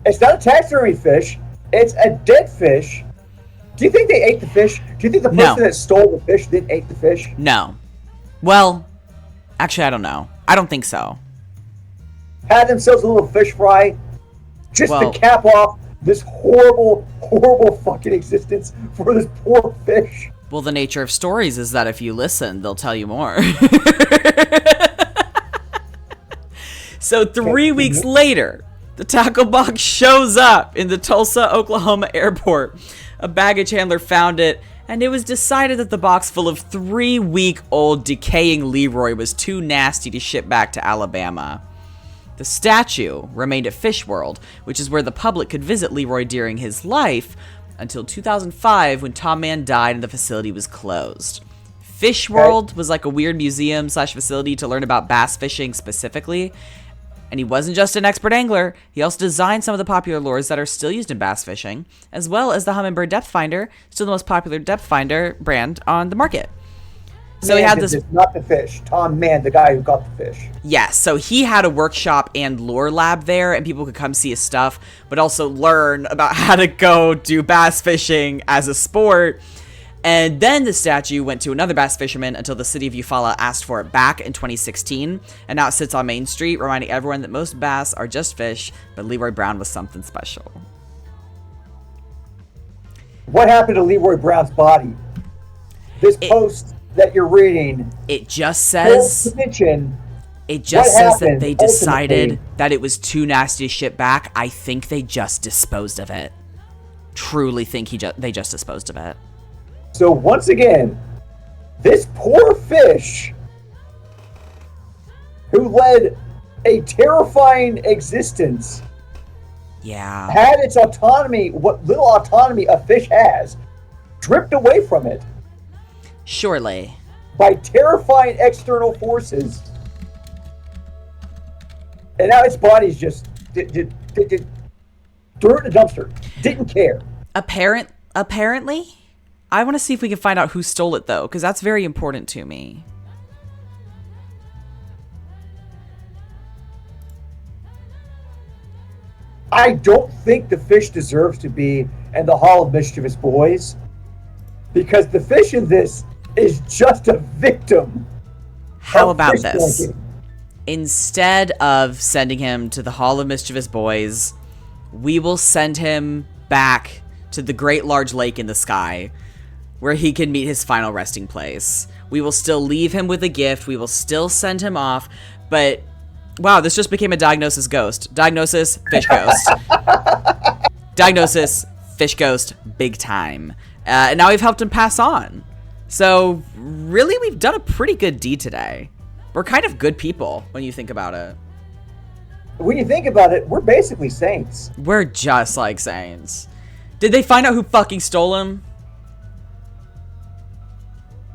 It's not a taxidermy fish. It's a dead fish. Do you think they ate the fish? Do you think the person that stole the fish then ate the fish? No. Well, actually, I don't know. I don't think so. Had themselves a little fish fry just to cap off this horrible, horrible fucking existence for this poor fish. Well, the nature of stories is that if you listen, they'll tell you more. So 3 weeks later, the tackle box shows up in the Tulsa, Oklahoma airport. A baggage handler found it, and it was decided that the box full of 3-week-old decaying Leroy was too nasty to ship back to Alabama. The statue remained at Fish World, which is where the public could visit Leroy during his life, until 2005 when Tom Mann died and the facility was closed. Fish World was like a weird museum/facility to learn about bass fishing specifically. And he wasn't just an expert angler, he also designed some of the popular lures that are still used in bass fishing, as well as the Humminbird Depth Finder, still the most popular depth finder brand on the market. So he had this... Not the fish. Tom Mann, the guy who got the fish. Yes, so he had a workshop and lure lab there, and people could come see his stuff, but also learn about how to go do bass fishing as a sport. And then the statue went to another bass fisherman until the city of Eufaula asked for it back in 2016. And now it sits on Main Street, reminding everyone that most bass are just fish, but Leroy Brown was something special. What happened to Leroy Brown's body? This post that you're reading... It just says... It just says that they decided that it was too nasty to ship back. I think they just disposed of it. Truly think they just disposed of it. So once again, this poor fish who led a terrifying existence had its autonomy, what little autonomy a fish has, stripped away from it. Surely. By terrifying external forces. And now its body's just dirt in a dumpster. Didn't care. Apparently? I want to see if we can find out who stole it, though, because that's very important to me. I don't think the fish deserves to be in the Hall of Mischievous Boys, because the fish in this is just a victim. How about this? Instead of sending him to the Hall of Mischievous Boys, we will send him back to the great large lake in the sky, where he can meet his final resting place. We will still leave him with a gift. We will still send him off. But, wow, this just became a diagnosis ghost. Diagnosis, fish ghost. Diagnosis, fish ghost, big time. And now we've helped him pass on. So, really, we've done a pretty good deed today. We're kind of good people, when you think about it. When you think about it, we're basically saints. We're just like saints. Did they find out who fucking stole him?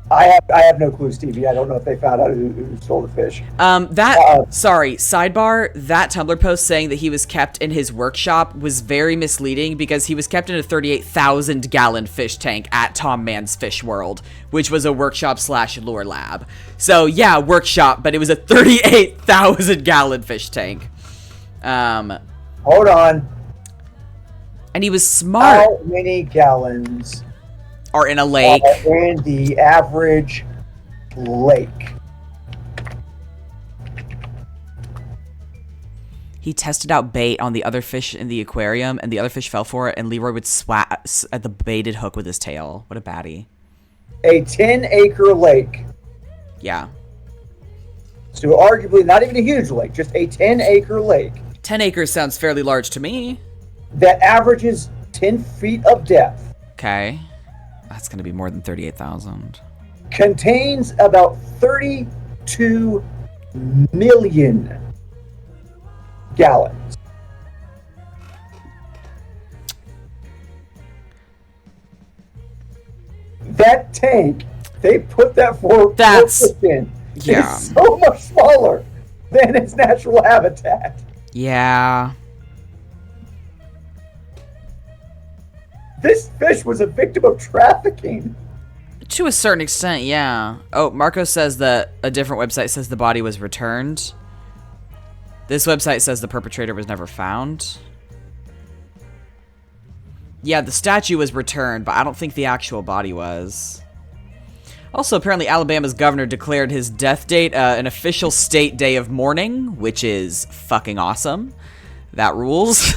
I have no clue, Stevie. I don't know if they found out who stole the fish. Sorry, sidebar, that Tumblr post saying that he was kept in his workshop was very misleading because he was kept in a 38,000 gallon fish tank at Tom Mann's Fish World, which was a workshop / lure lab. So yeah, workshop, but it was a 38,000 gallon fish tank. Hold on. And he was smart. How many gallons are in a lake? In the average lake. He tested out bait on the other fish in the aquarium, and the other fish fell for it, and Leroy would swat at the baited hook with his tail. What a baddie. A 10-acre lake. Yeah. So arguably not even a huge lake, just a 10-acre lake. 10 acres sounds fairly large to me. That averages 10 feet of depth. Okay. That's going to be more than 38,000. Contains about 32 million gallons. That tank, they put that for in. Yeah. It's so much smaller than its natural habitat. Yeah. This fish was a victim of trafficking. To a certain extent, yeah. Oh, Marco says that a different website says the body was returned. This website says the perpetrator was never found. Yeah, the statue was returned, but I don't think the actual body was. Also, apparently Alabama's governor declared his death date an official state day of mourning, which is fucking awesome. That rules.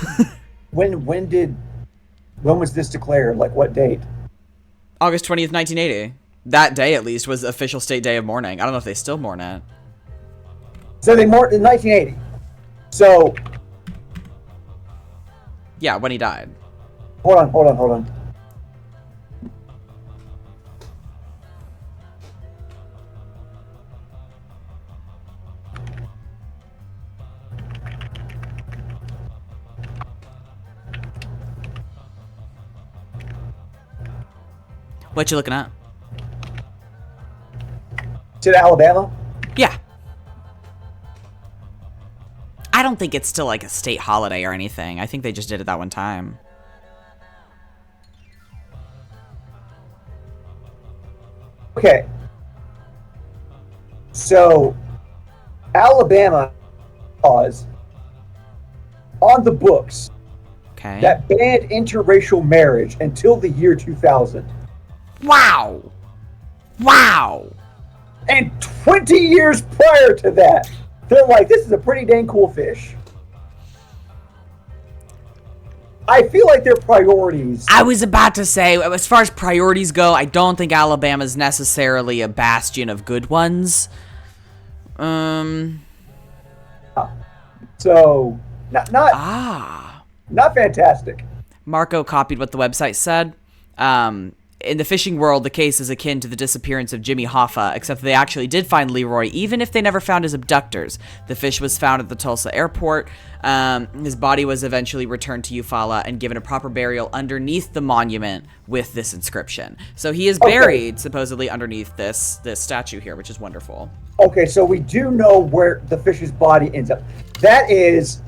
When was this declared? Like, what date? August 20th, 1980. That day, at least, was official state day of mourning. I don't know if they still mourn it. So they mourned in 1980. So... yeah, when he died. Hold on. What you looking at? To Alabama? Yeah. I don't think it's still like a state holiday or anything. I think they just did it that one time. Okay. So, Alabama laws on the books that banned interracial marriage until the year 2000. Wow. Wow. And 20 years prior to that, they're like, this is a pretty dang cool fish. I feel like their priorities... I was about to say, as far as priorities go, I don't think Alabama's necessarily a bastion of good ones. So, not fantastic. Marco copied what the website said. In the fishing world, the case is akin to the disappearance of Jimmy Hoffa, except they actually did find Leroy, even if they never found his abductors. The fish was found at the Tulsa airport. His body was eventually returned to Eufaula and given a proper burial underneath the monument with this inscription. So he is buried, supposedly, underneath this statue here, which is wonderful. Okay, so we do know where the fish's body ends up. That is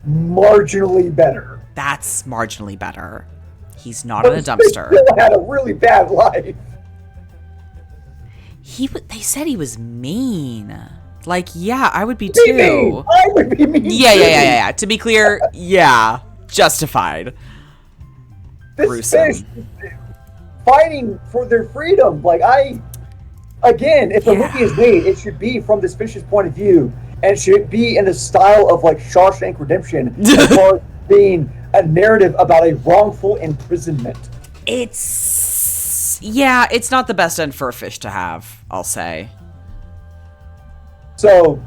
marginally better. That's marginally better. He's not in a dumpster. He still had a really bad life. They said he was mean. Like, yeah, I would be too. Mean. I would be mean. Yeah. To be clear, yeah, justified. This Gruesome. fish fighting for their freedom. Like, if a movie is made, it should be from this fish's point of view, and it should be in the style of like Shawshank Redemption, as far as being a narrative about a wrongful imprisonment. It's not the best end for a fish to have, I'll say. So,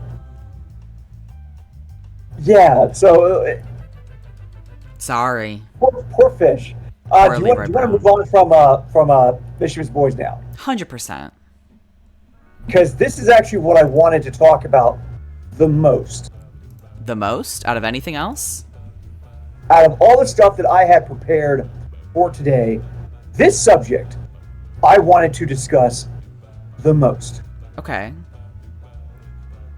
sorry. Poor fish. Do you want to move on from Mischievous Boys now? 100%. Because this is actually what I wanted to talk about the most. The most? Out of anything else? Out of all the stuff that I had prepared for today, this subject I wanted to discuss the most. Okay.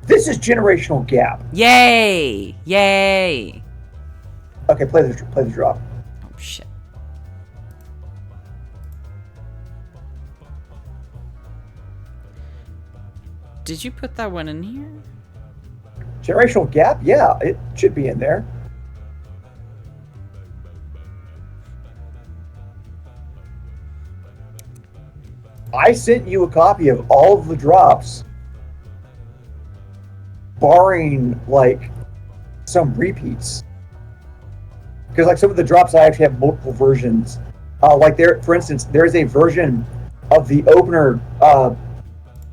This is generational gap. Yay! Okay, play the drop. Oh shit. Did you put that one in here? Generational gap? Yeah, it should be in there. I sent you a copy of all of the drops, barring like some repeats. Because like some of the drops, I actually have multiple versions. Like there, for instance, there's a version of the opener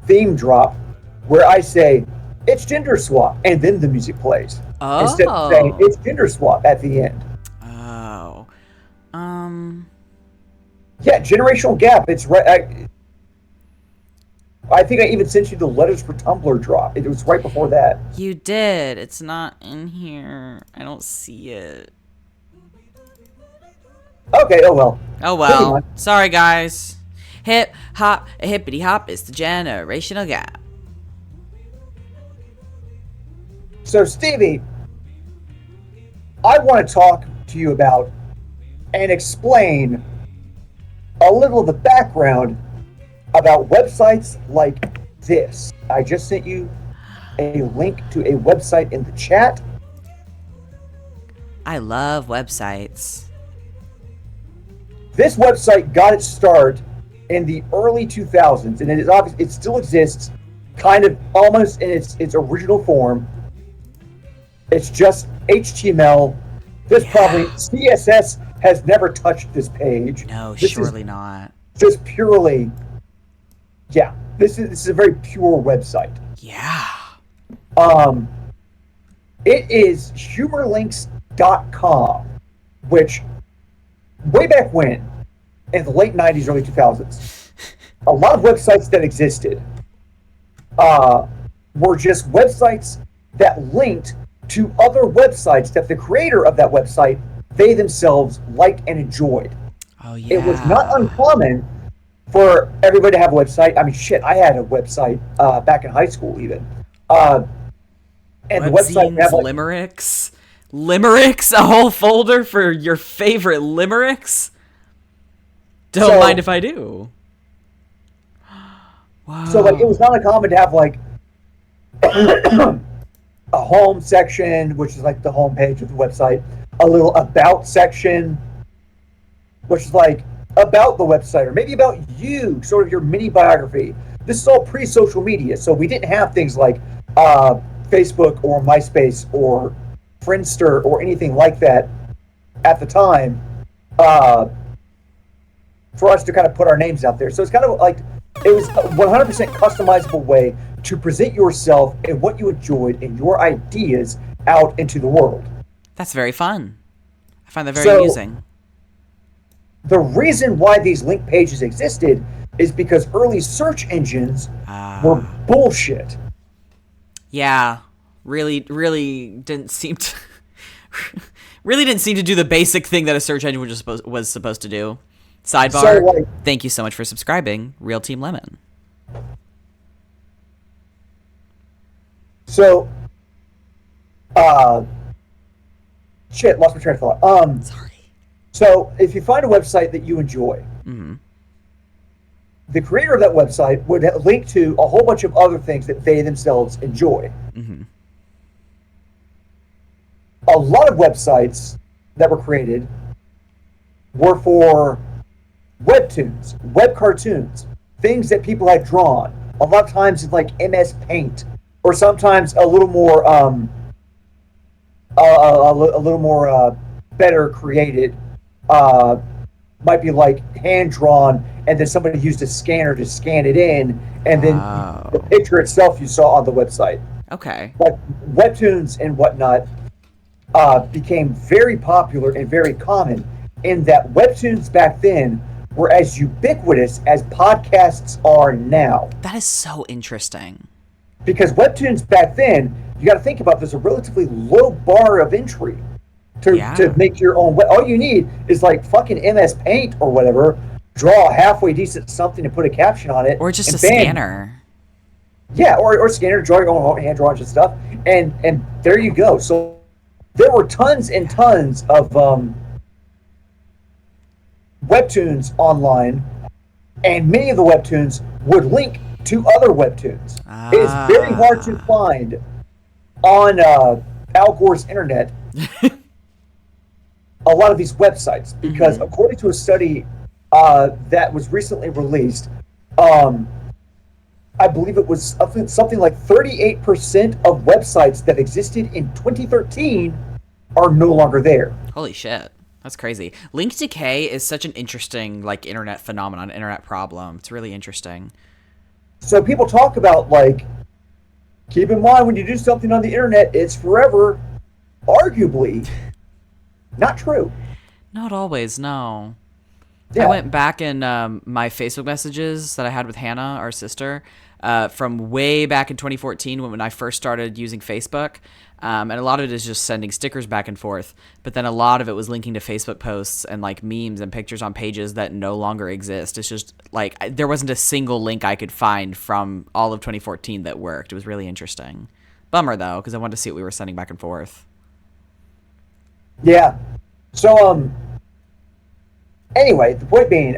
theme drop where I say it's gender swap, and then the music plays instead of saying it's gender swap at the end. Oh, yeah, generational gap. It's right. I think I even sent you the Letters for Tumblr drop. It was right before that. You did. It's not in here. I don't see it. Okay, oh well. Oh well. Sorry, guys. Hip hop, hippity hop is the generational gap. So, Stevie, I want to talk to you about and explain a little of the background about websites like this. I just sent you a link to a website in the chat. I love websites. This website got its start in the early 2000s, and it still exists, kind of almost in its original form. It's just HTML. There's probably CSS has never touched this page. No, surely not. Just purely, yeah. This is a very pure website. Yeah. It is humorlinks.com, which way back when, in the late 90s, early 2000s, a lot of websites that existed were just websites that linked to other websites that the creator of that website, they themselves liked and enjoyed. Oh, yeah. It was not uncommon for everybody to have a website. I mean, shit, I had a website back in high school even. And the website would Webzines, have like, limericks, a whole folder for your favorite limericks. Don't So- mind if I do. Wow. so like it was not uncommon to have like a home section, which is like the home page of the website, a little about section, which is like about the website, or maybe about you, sort of your mini biography. This is all pre-social media, so we didn't have things like Facebook or MySpace or Friendster or anything like that at the time for us to kind of put our names out there. So it's kind of like it was a 100% customizable way to present yourself and what you enjoyed and your ideas out into the world. That's very fun. I find that very So- amusing. The reason why these link pages existed is because early search engines were bullshit. Yeah, really didn't seem to really didn't seem to do the basic thing that a search engine was supposed to do. Sidebar. So, like- thank you so much for subscribing, Real Team Lemon. So, shit, lost my train of thought. Sorry. So, if you find a website that you enjoy, the creator of that website would link to a whole bunch of other things that they themselves enjoy. A lot of websites that were created were for webtoons, web cartoons, things that people had drawn. A lot of times in like MS Paint, or sometimes a little more, a little more better created. Might be like hand drawn, and then somebody used a scanner to scan it in, and then the picture itself you saw on the website. Okay. Like webtoons and whatnot became very popular and very common, in that webtoons back then were as ubiquitous as podcasts are now. That is so interesting. Because webtoons back then, you got to think about, there's a relatively low bar of entry to make your own web. All you need is like fucking MS Paint or whatever, draw a halfway decent something and put a caption on it. Or just a and bam. scanner. Yeah, or scanner, draw your own hand drawings and stuff, and there you go. So there were tons and tons of webtoons online, and many of the webtoons would link to other webtoons. It is very hard to find on Al Gore's internet a lot of these websites, because according to a study that was recently released, I believe it was something like 38% of websites that existed in 2013 are no longer there. Holy shit. That's crazy. Link decay is such an interesting like internet phenomenon, internet problem. It's really interesting. So people talk about, like, keep in mind when you do something on the internet, it's forever. Arguably, not true. Not always, no. Yeah. I went back in my Facebook messages that I had with Hannah, our sister, from way back in 2014 when I first started using Facebook. And a lot of it is just sending stickers back and forth. But then a lot of it was linking to Facebook posts and like memes and pictures on pages that no longer exist. It's just like there wasn't a single link I could find from all of 2014 that worked. It was really interesting. Bummer though, because I wanted to see what we were sending back and forth. Yeah. So, anyway, the point being,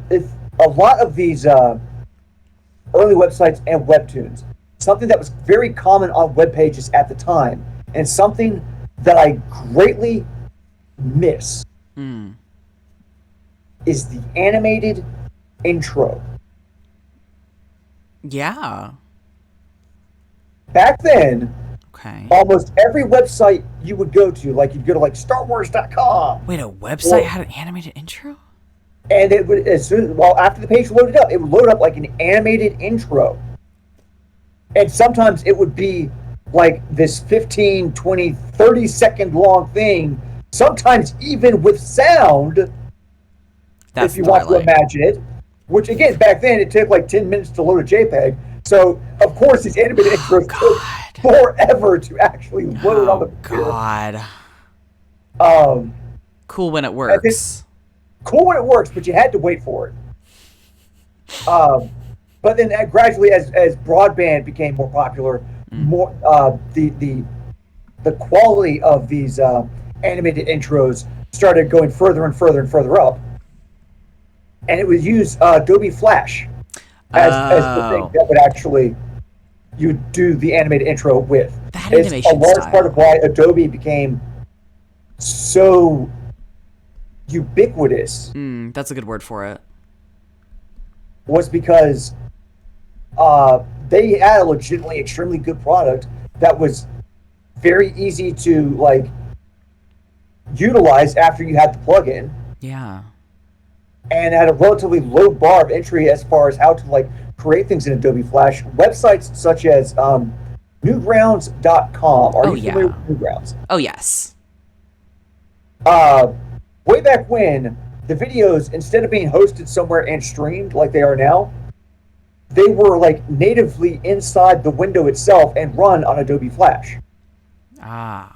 if a lot of these early websites and webtoons, something that was very common on web pages at the time, and something that I greatly miss, is the animated intro. Yeah. Back then, Okay. almost every website you would go to, like you'd go to like StarWars.com. Wait, a website had an animated intro? And it would, after the page loaded up, it would load up like an animated intro. And sometimes it would be like this 15, 20, 30 second long thing, sometimes even with sound, That's if you what want I to imagine it. Which again, back then it took like 10 minutes to load a JPEG. So of course these animated intros took forever to actually load on the computer. God. Cool when it works. Cool when it works, but you had to wait for it. But then gradually, as broadband became more popular, more the quality of these animated intros started going further and further and further up, and it would use Adobe Flash as the thing that would actually you do the animated intro with. That it's animation a large style. part of why Adobe became so ubiquitous. That's a good word for it. Was because they had a legitimately extremely good product that was very easy to like utilize after you had the plugin. Yeah. And at a relatively low bar of entry as far as how to like create things in Adobe Flash. Websites such as Newgrounds.com. Are you familiar with Newgrounds? Oh, yes. Way back when, the videos, instead of being hosted somewhere and streamed like they are now, they were like natively inside the window itself and run on Adobe Flash. That's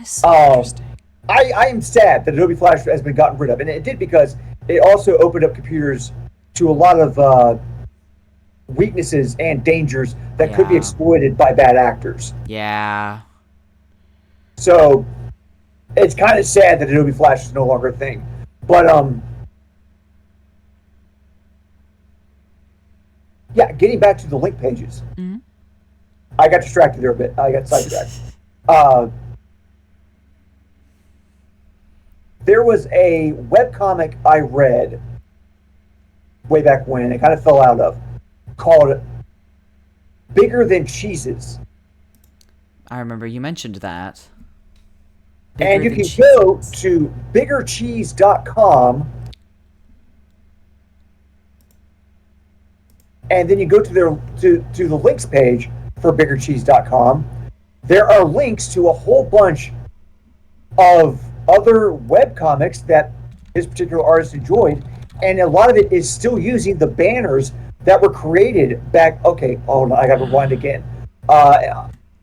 so interesting. I am sad that Adobe Flash has been gotten rid of, and it did because it also opened up computers to a lot of weaknesses and dangers that could be exploited by bad actors. Yeah. So it's kind of sad that Adobe Flash is no longer a thing. But yeah, getting back to the link pages. Mm-hmm. I got distracted there a bit. I got sidetracked. There was a webcomic I read way back when, it kind of fell out of, called Bigger Than Cheeses. I remember you mentioned that. And you can go to biggercheese.com, and then you go to the links page for biggercheese.com. There are links to a whole bunch of other webcomics that this particular artist enjoyed, and a lot of it is still using the banners that were created back. Okay, hold on, I got to rewind again.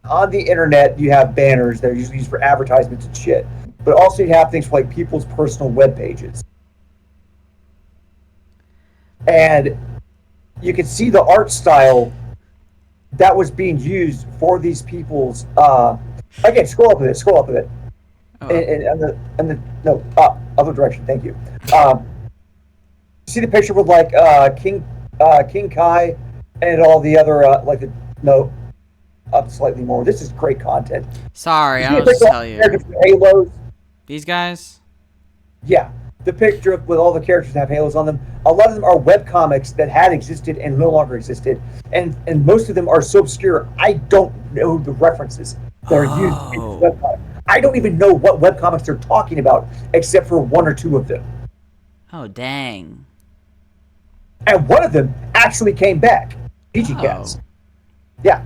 On the internet, you have banners that are usually used for advertisements and shit, but also you have things for like people's personal web pages, and you can see the art style that was being used for these people's. Again, scroll up a bit. Other direction. Thank you. See the picture with like King Kai and all the other up slightly more. This is great content. Sorry, I'll just tell you. Halos. These guys? Yeah, the picture with all the characters that have halos on them. A lot of them are webcomics that had existed and no longer existed, and most of them are so obscure I don't know the references that are used in this webcomic. I don't even know what webcomics they're talking about, except for one or two of them. Oh, dang. And one of them actually came back. PG Cats. Yeah.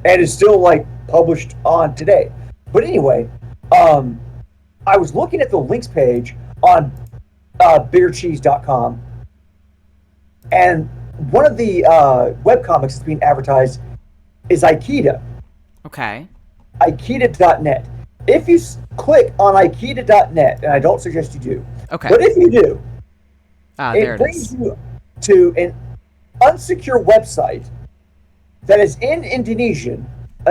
And is still, like, published on today. But anyway, I was looking at the links page on biggercheese.com, and one of the webcomics that's being advertised is Aikida. Okay. Aikida.net. If you click on Aikida.net, and I don't suggest you do, okay, but if you do, it brings you to an unsecure website that is in Indonesian,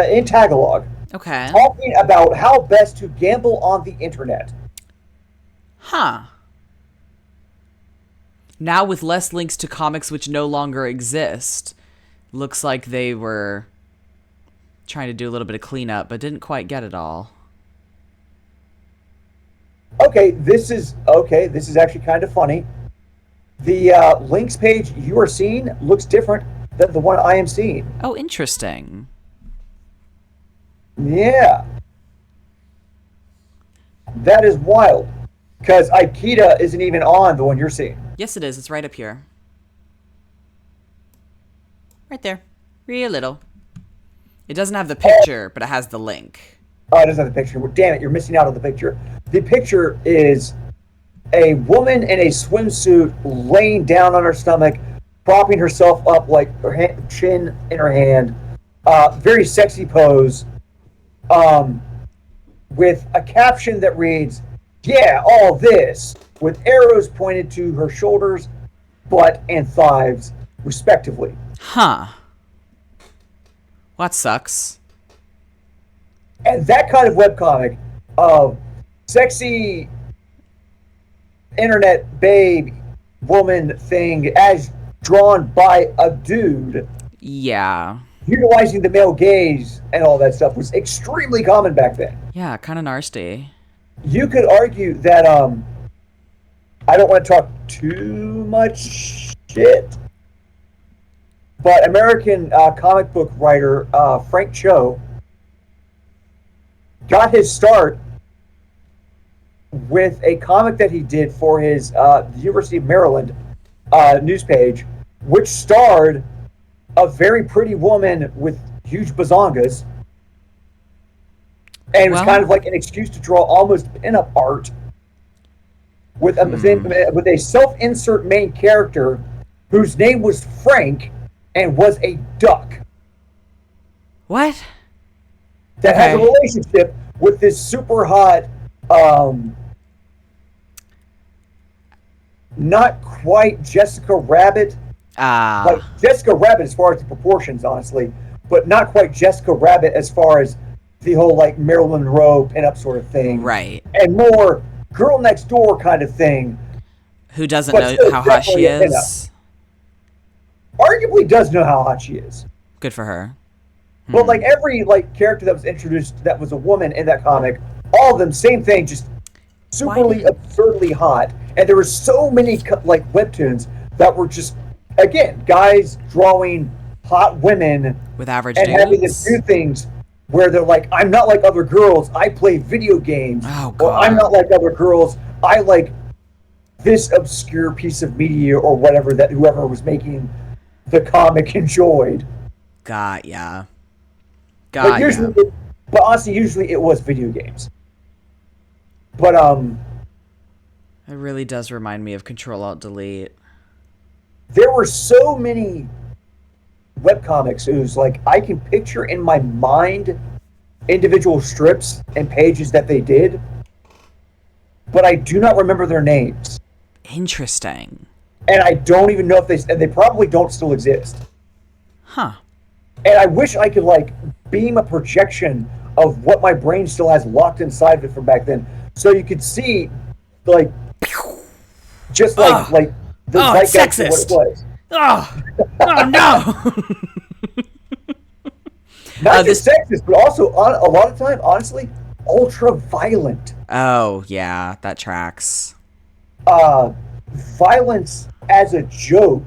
in Tagalog, okay, talking about how best to gamble on the internet. Huh. Now with less links to comics which no longer exist, looks like they were trying to do a little bit of cleanup, but didn't quite get it all. Okay, this is actually kind of funny. The links page you are seeing looks different than the one I am seeing. Oh, interesting. Yeah. That is wild. Because Aikida isn't even on the one you're seeing. Yes, it is. It's right up here. Right there. Real little. It doesn't have the picture, but it has the link. Oh, it doesn't have the picture. Well, damn it, you're missing out on the picture. The picture is a woman in a swimsuit laying down on her stomach, propping herself up like her chin in her hand. Very sexy pose. With a caption that reads, "Yeah, all this," with arrows pointed to her shoulders, butt, and thighs. respectively. Huh. Well, that sucks. And that kind of webcomic of sexy internet babe woman thing as drawn by a dude, Yeah. utilizing the male gaze and all that stuff was extremely common back then. Yeah, kind of nasty. You could argue that I don't want to talk too much shit, but American comic book writer Frank Cho got his start with a comic that he did for his the University of Maryland news page, which starred a very pretty woman with huge bazongas, and it was kind of like an excuse to draw almost pinup art with a self-insert main character whose name was Frank and was a duck. What? That has a relationship with this super hot, not quite Jessica Rabbit. Like Jessica Rabbit as far as the proportions, honestly, but not quite Jessica Rabbit as far as the whole like Marilyn Monroe pinup sort of thing. Right. And more girl next door kind of thing. Who doesn't know how hot she is? Arguably does know how hot she is. Good for her. But like every like character that was introduced that was a woman in that comic, all of them same thing, just superly absurdly hot. And there were so many like webtoons that were just, again, guys drawing hot women with average and dudes? having to do things where they're like, I'm not like other girls, I play video games. Oh, God. Or I'm not like other girls, I like this obscure piece of media or whatever that whoever was making the comic enjoyed. Got ya. But honestly, usually it was video games. But it really does remind me of Control-Alt-Delete. there were so many webcomics whose like I can picture in my mind individual strips and pages that they did, but I do not remember their names. Interesting. And I don't even know if they probably don't still exist. Huh. And I wish I could like beam a projection of what my brain still has locked inside of it from back then, so you could see like just like the zeitgeist of what it was. Oh no. Not just sexist, but also a lot of time, honestly, ultra violent. Oh yeah, that tracks. Violence as a joke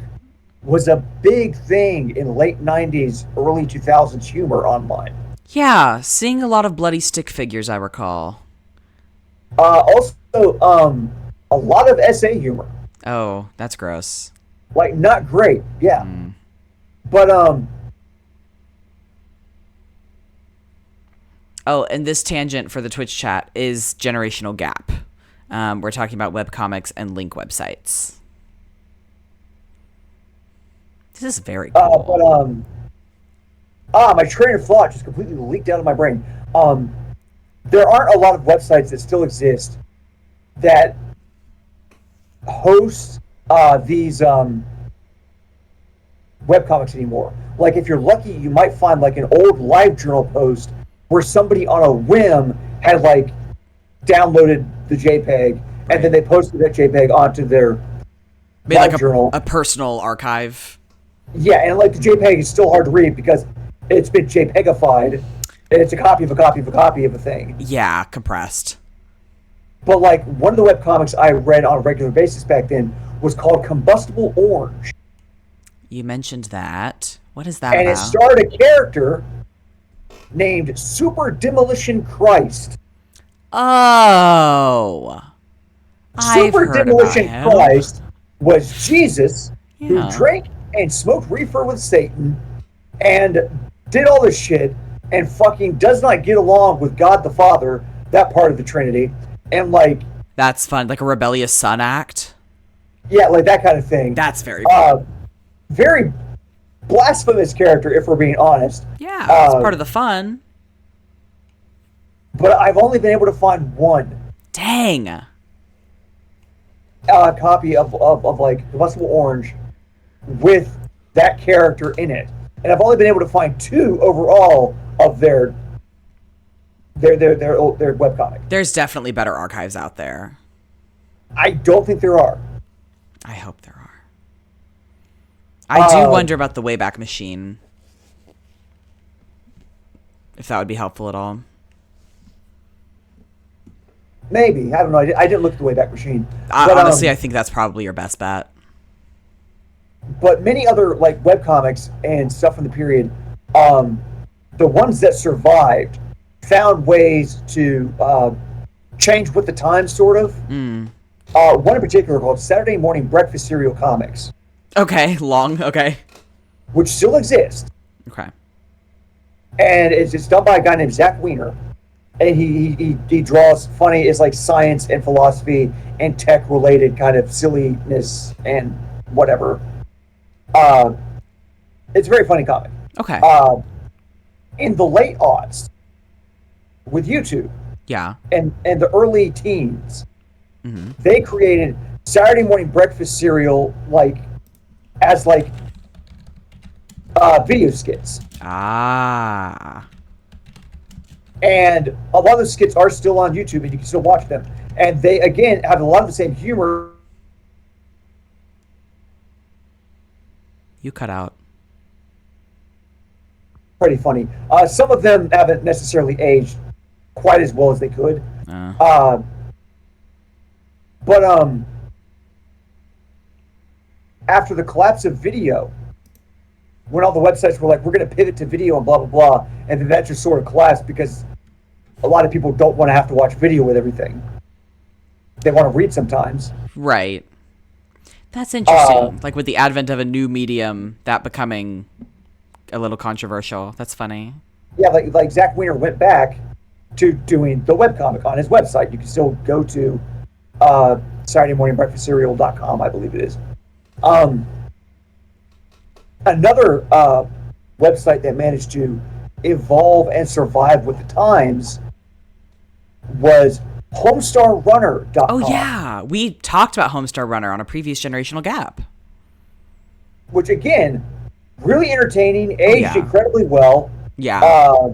was a big thing in late 90s, early 2000s humor online. Yeah, seeing a lot of bloody stick figures, I recall. Also, a lot of SA humor. Oh, that's gross. Like, not great, yeah. But, Oh, and this tangent for the Twitch chat is generational gap. We're talking about webcomics and link websites. This is very cool. My train of thought just completely leaked out of my brain. There aren't a lot of websites that still exist that host these webcomics anymore. Like, if you're lucky, you might find like an old LiveJournal post where somebody on a whim had like downloaded the JPEG and then they posted that JPEG onto their LiveJournal. A personal archive. Yeah, and like the JPEG is still hard to read because it's been JPEGified, and it's a copy of a copy of a copy of a thing. Yeah, compressed. But like one of the webcomics I read on a regular basis back then was called Combustible Orange. You mentioned that. What is that and about? And it starred a character named Super Demolition Christ. Oh. Super Demolition Christ was Jesus who drank and smoked reefer with Satan and did all this shit and fucking does not get along with God the Father, that part of the Trinity, and like... That's fun, like a rebellious son act? Yeah, like that kind of thing. That's very cool. Very blasphemous character, if we're being honest. Yeah, it's part of the fun. But I've only been able to find one. Dang. Copy of like Combustible Orange with that character in it. And I've only been able to find 2 overall of their webcomic. There's definitely better archives out there. I don't think there are. I hope there are. I do wonder about the Wayback Machine. If that would be helpful at all. Maybe. I don't know. I didn't look at the Wayback Machine. Honestly, I think that's probably your best bet. But many other like webcomics and stuff from the period, the ones that survived found ways to change with the times, sort of. One in particular called Saturday Morning Breakfast Cereal Comics. Okay, long, okay. Which still exists. Okay. And it's done by a guy named Zach Wiener. And he draws funny, it's like science and philosophy and tech-related kind of silliness and whatever. It's a very funny comic. Okay. In the late aughts, with YouTube, and the early teens, they created Saturday Morning Breakfast Cereal as video skits. And a lot of those skits are still on YouTube, and you can still watch them. And they, again, have a lot of the same humor. You cut out. Pretty funny. Some of them haven't necessarily aged quite as well as they could. But after the collapse of video, when all the websites were like, we're going to pivot to video and blah, blah, blah, and then that just sort of collapsed because a lot of people don't want to have to watch video with everything. They want to read sometimes. Right. That's interesting. Like with the advent of a new medium, that becoming a little controversial. That's funny. Yeah, like Zach Wiener went back to doing the webcomic on his website. You can still go to SaturdayMorningBreakfastCereal.com, I believe it is. Another website that managed to evolve and survive with the times was HomestarRunner.com. Oh, yeah. We talked about Homestar Runner on a previous Generational Gap. Which, again, really entertaining, aged incredibly well. Yeah.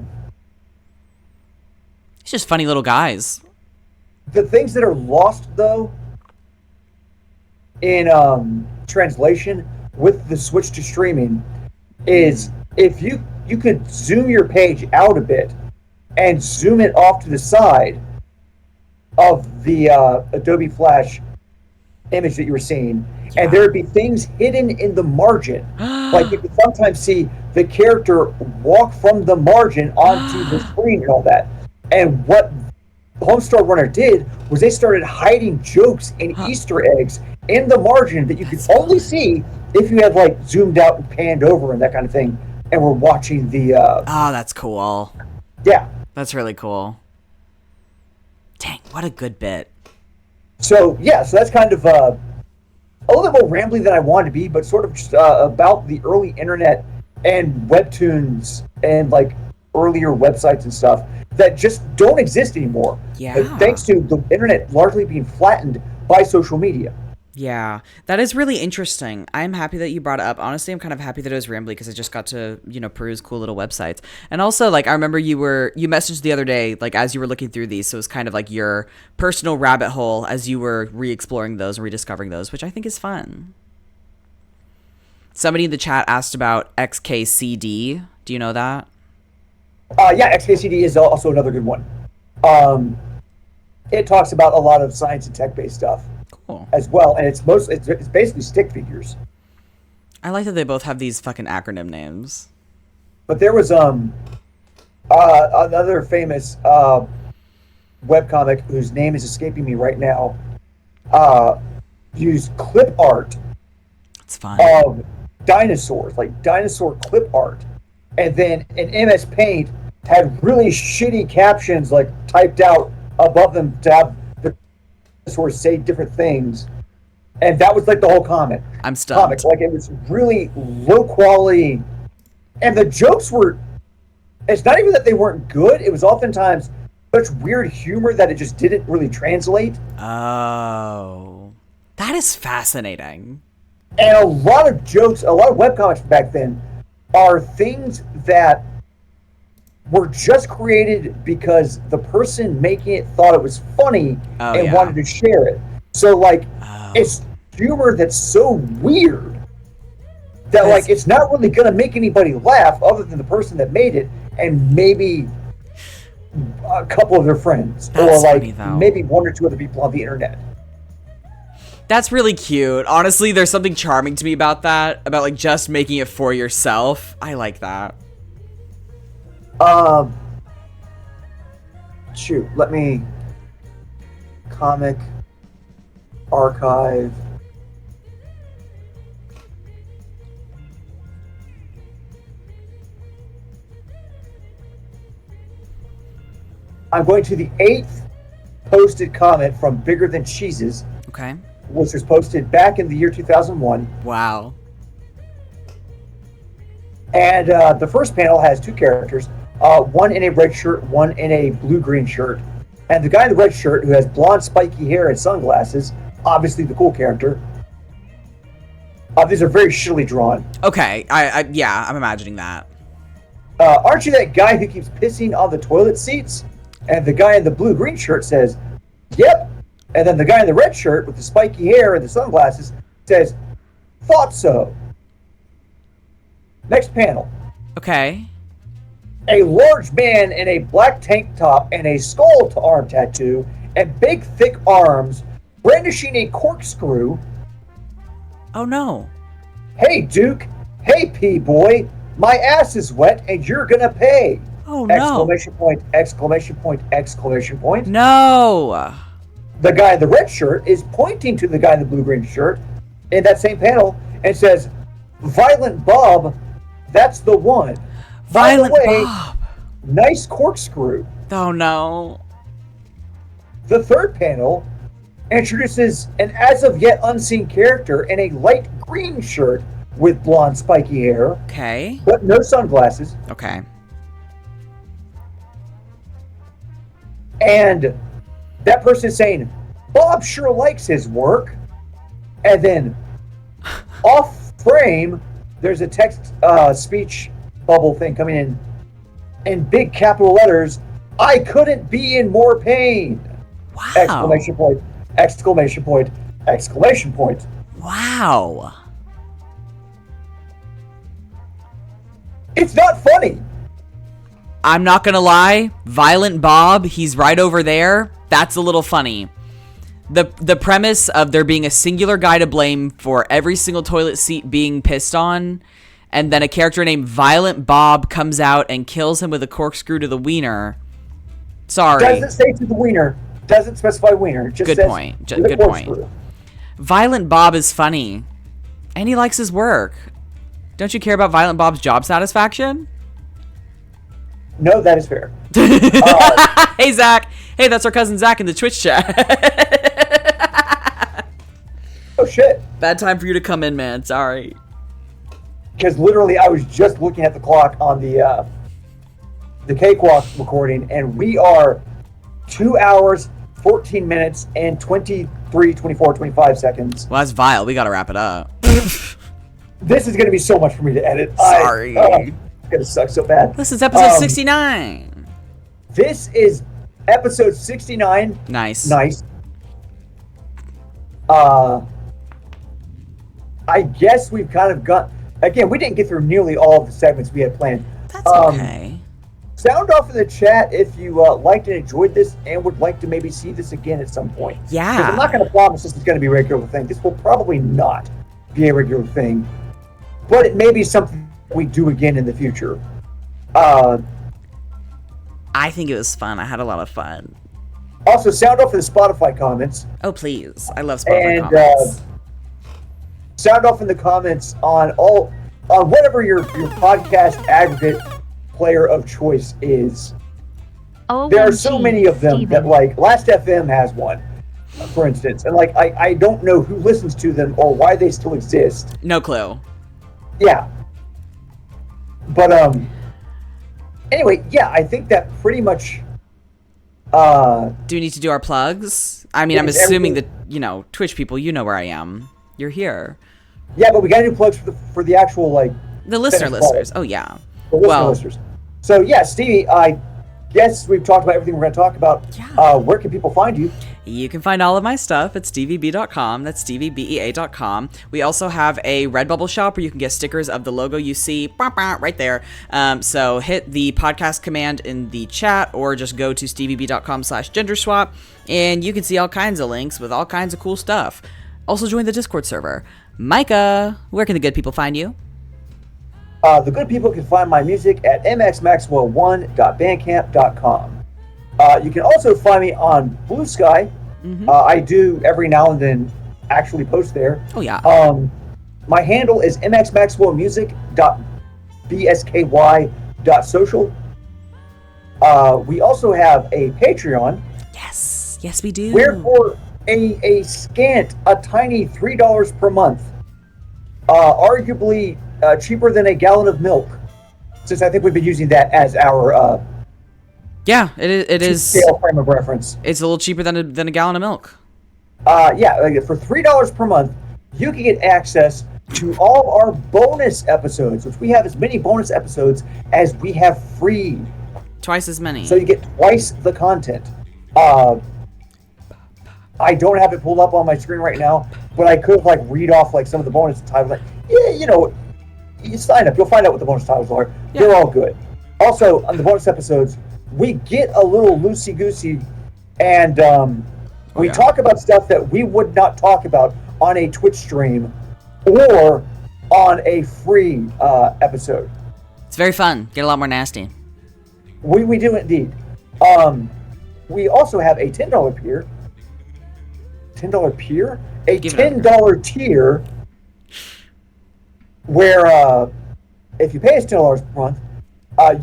It's just funny little guys. The things that are lost, though, in translation with the switch to streaming is if you could zoom your page out a bit and zoom it off to the side of the Adobe Flash image that you were seeing, and there would be things hidden in the margin. Like you could sometimes see the character walk from the margin onto the screen and all that. And what Homestar Runner did was they started hiding jokes and Easter eggs in the margin that you could only see if you had like zoomed out and panned over and that kind of thing, and we're watching the. That's cool. Yeah, that's really cool. Dang, what a good bit. So that's kind of a little bit more rambly than I wanted to be, but sort of just about the early internet and webtoons and like earlier websites and stuff that just don't exist anymore. Yeah. Thanks to the internet largely being flattened by social media. Yeah, that is really interesting. I'm happy that you brought it up. Honestly, I'm kind of happy that it was rambly because I just got to, peruse cool little websites. And also, like, I remember you messaged the other day, like, as you were looking through these, so it was kind of like your personal rabbit hole as you were re-exploring those and rediscovering those, which I think is fun. Somebody in the chat asked about XKCD. Do you know that? Yeah, XKCD is also another good one. It talks about a lot of science and tech-based stuff. Cool. As well, and it's basically stick figures. I like that they both have these fucking acronym names. But there was another famous webcomic whose name is escaping me right now. Used clip art. It's fine. Of dinosaurs, like dinosaur clip art, and then in MS Paint had really shitty captions like typed out above them to have dinosaurs say different things, and that was like the whole comic. I'm stumped. Like it was really low quality, and the jokes were. It's not even that they weren't good. It was oftentimes such weird humor that it just didn't really translate. Oh, that is fascinating. And a lot of jokes, a lot of webcomics back then are things that were just created because the person making it thought it was funny and wanted to share it. So, like, it's humor that's so weird that, like, it's not really going to make anybody laugh other than the person that made it and maybe a couple of their friends. Or, like, maybe one or two other people on the internet. That's really cute. Honestly, there's something charming to me about that. About, like, just making it for yourself. I like that. Shoot, let me... Comic... Archive... I'm going to the 8th posted comment from Bigger Than Cheeses. Okay. Which was posted back in the year 2001. Wow. And the first panel has two characters, one in a red shirt, one in a blue-green shirt. And the guy in the red shirt, who has blonde, spiky hair and sunglasses, obviously the cool character. These are very shittily drawn. Okay, yeah, I'm imagining that. Aren't you that guy who keeps pissing on the toilet seats? And the guy in the blue-green shirt says, yep. And then the guy in the red shirt with the spiky hair and the sunglasses says, thought so. Next panel. Okay. A large man in a black tank top and a skull to arm tattoo and big thick arms brandishing a corkscrew. Oh no. Hey Duke. Hey P-boy. My ass is wet and you're gonna pay. Oh no. Exclamation point, exclamation point, exclamation point. No. The guy in the red shirt is pointing to the guy in the blue-green shirt in that same panel and says, Violent Bob, that's the one. Violent By the way, Bob. Nice corkscrew. Oh no. The third panel introduces an as-of-yet unseen character in a light green shirt with blonde spiky hair. Okay. But no sunglasses. Okay. And that person is saying, Bob sure likes his work. And then off frame, there's a text speech bubble thing coming in big capital letters. I couldn't be in more pain. Wow. Exclamation point, exclamation point, exclamation point. Wow. It's not funny. I'm not gonna lie, Violent Bob, he's right over there. That's a little funny. The premise of there being a singular guy to blame for every single toilet seat being pissed on, and then a character named Violent Bob comes out and kills him with a corkscrew to the wiener. Sorry. Doesn't say to the wiener. Doesn't specify wiener. Just good says point. with a Good corkscrew. point. Violent Bob is funny, and he likes his work. Don't you care about Violent Bob's job satisfaction? No, that is fair. Hey, Zach. Hey, that's our cousin Zach in the Twitch chat. Oh, shit. Bad time for you to come in, man. Sorry. Because literally, I was just looking at the clock on the Cakewalk recording, and we are 2 hours, 14 minutes, and 23, 24, 25 seconds. Well, that's vile. We gotta wrap it up. This is going to be so much for me to edit. Sorry. It's going to suck so bad. This is episode 69. This is episode 69. Nice. Nice. I guess we've kind of got... Again, we didn't get through nearly all of the segments we had planned. That's okay. Sound off in the chat if you liked and enjoyed this and would like to maybe see this again at some point. Yeah. 'Cause I'm not going to promise this is going to be a regular thing. This will probably not be a regular thing. But it may be something we do again in the future. I think it was fun. I had a lot of fun. Also, sound off in the Spotify comments. Oh, please. I love Spotify And comments. sound off in the comments on whatever your podcast aggregate player of choice is. There are so many of them that, like, Last FM has one, for instance. And, like, I don't know who listens to them or why they still exist. No clue. Yeah. But, anyway, yeah, I think that pretty much... do we need to do our plugs? I mean, I'm assuming that, everything- Twitch people, you know where I am. You're here. Yeah, but we got to do plugs for the actual, like... The listeners. Oh, yeah. The listeners. So, yeah, Stevie, I guess we've talked about everything we're going to talk about. Yeah. Where can people find you? You can find all of my stuff at stevieb.com. That's steviebea.com. We also have a Redbubble shop where you can get stickers of the logo you see right there. So hit the podcast command in the chat or just go to stevieb.com/genderswap and you can see all kinds of links with all kinds of cool stuff. Also join the Discord server. Micah, where can the good people find you? The good people can find my music at mxmaxwell1.bandcamp.com. You can also find me on Blue Sky. Mm-hmm. I do every now and then actually post there. Oh, yeah. My handle is mxmaxwellmusic.bsky.social. We also have a Patreon. Yes, we do. Where for a tiny $3 per month, arguably cheaper than a gallon of milk, since I think we've been using that as our it is scale frame of reference. It's a little cheaper than a gallon of milk. For $3 per month, you can get access to all our bonus episodes, which we have as many bonus episodes as we have free. Twice as many. So you get twice the content. I don't have it pulled up on my screen right now, but I could read off some of the bonus titles. You sign up, you'll find out what the bonus titles are. Yeah. They're all good. Also, on the bonus episodes, we get a little loosey-goosey, and we talk about stuff that we would not talk about on a Twitch stream or on a free episode. It's very fun. Get a lot more nasty. We do indeed. We also have a $10 tier. $10 tier? A $10 tier where if you pay us $10 per month,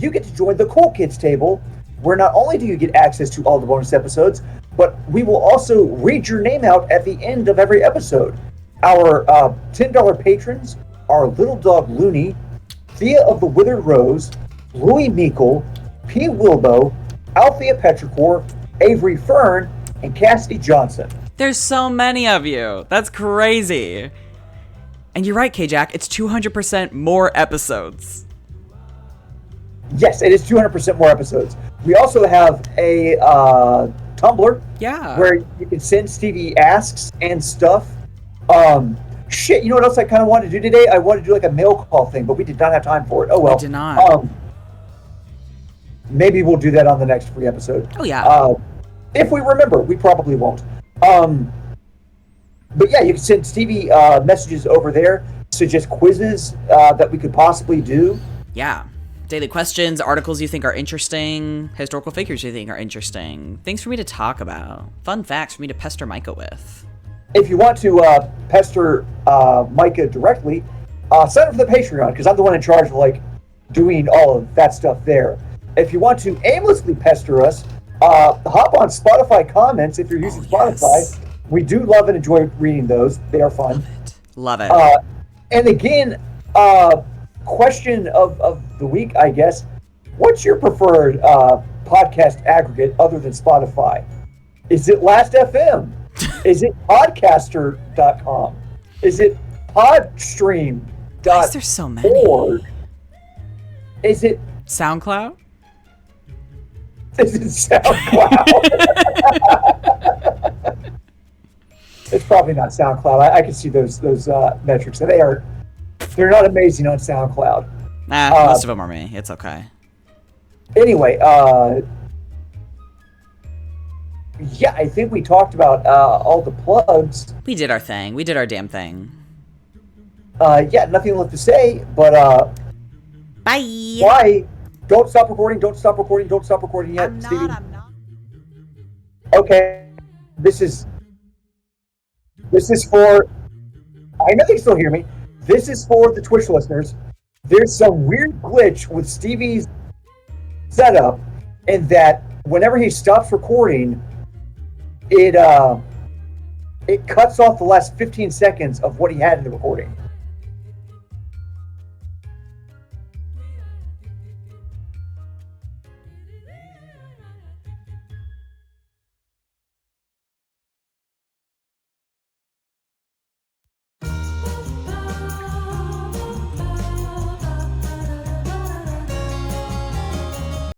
you get to join the Cool Kids table, where not only do you get access to all the bonus episodes, but we will also read your name out at the end of every episode. Our $10 patrons are Little Dog Looney, Thea of the Withered Rose, Louis Meekle, P. Wilbo, Althea Petrichor, Avery Fern, and Cassidy Johnson. There's so many of you. That's crazy. And you're right, K-Jack. It's 200% more episodes. Yes, it is 200% more episodes. We also have a Tumblr. Yeah. Where you can send Stevie asks and stuff. You know what else I kind of wanted to do today? I wanted to do a mail call thing, but we did not have time for it. Oh well. We did not. Maybe we'll do that on the next free episode. Oh yeah. If we remember, we probably won't. But yeah, you can send Stevie messages over there, suggest quizzes that we could possibly do. Yeah. Daily questions, articles you think are interesting, historical figures you think are interesting, things for me to talk about, fun facts for me to pester Micah with. If you want to pester Micah directly, sign up for the Patreon, because I'm the one in charge of doing all of that stuff there. If you want to aimlessly pester us, hop on Spotify comments if you're using Spotify. Yes. We do love and enjoy reading those. They are fun. Love it. And again, question of the week, I guess. What's your preferred podcast aggregate other than Spotify? Is it Last.fm? Is it podcaster.com? Is it podstream.org? Why is there so many? Is it SoundCloud? Is it SoundCloud? It's probably not SoundCloud. I can see those metrics. They're not amazing on SoundCloud. Most of them are me. It's okay. Anyway, yeah, I think we talked about all the plugs. We did our thing. We did our damn thing. Yeah, nothing left to say, but bye. Why? Don't stop recording. Don't stop recording. Don't stop recording yet, Stevie. I'm not. Okay, this is for. I know they still hear me. This is for the Twitch listeners. There's some weird glitch with Stevie's setup, in that whenever he stops recording, it cuts off the last 15 seconds of what he had in the recording.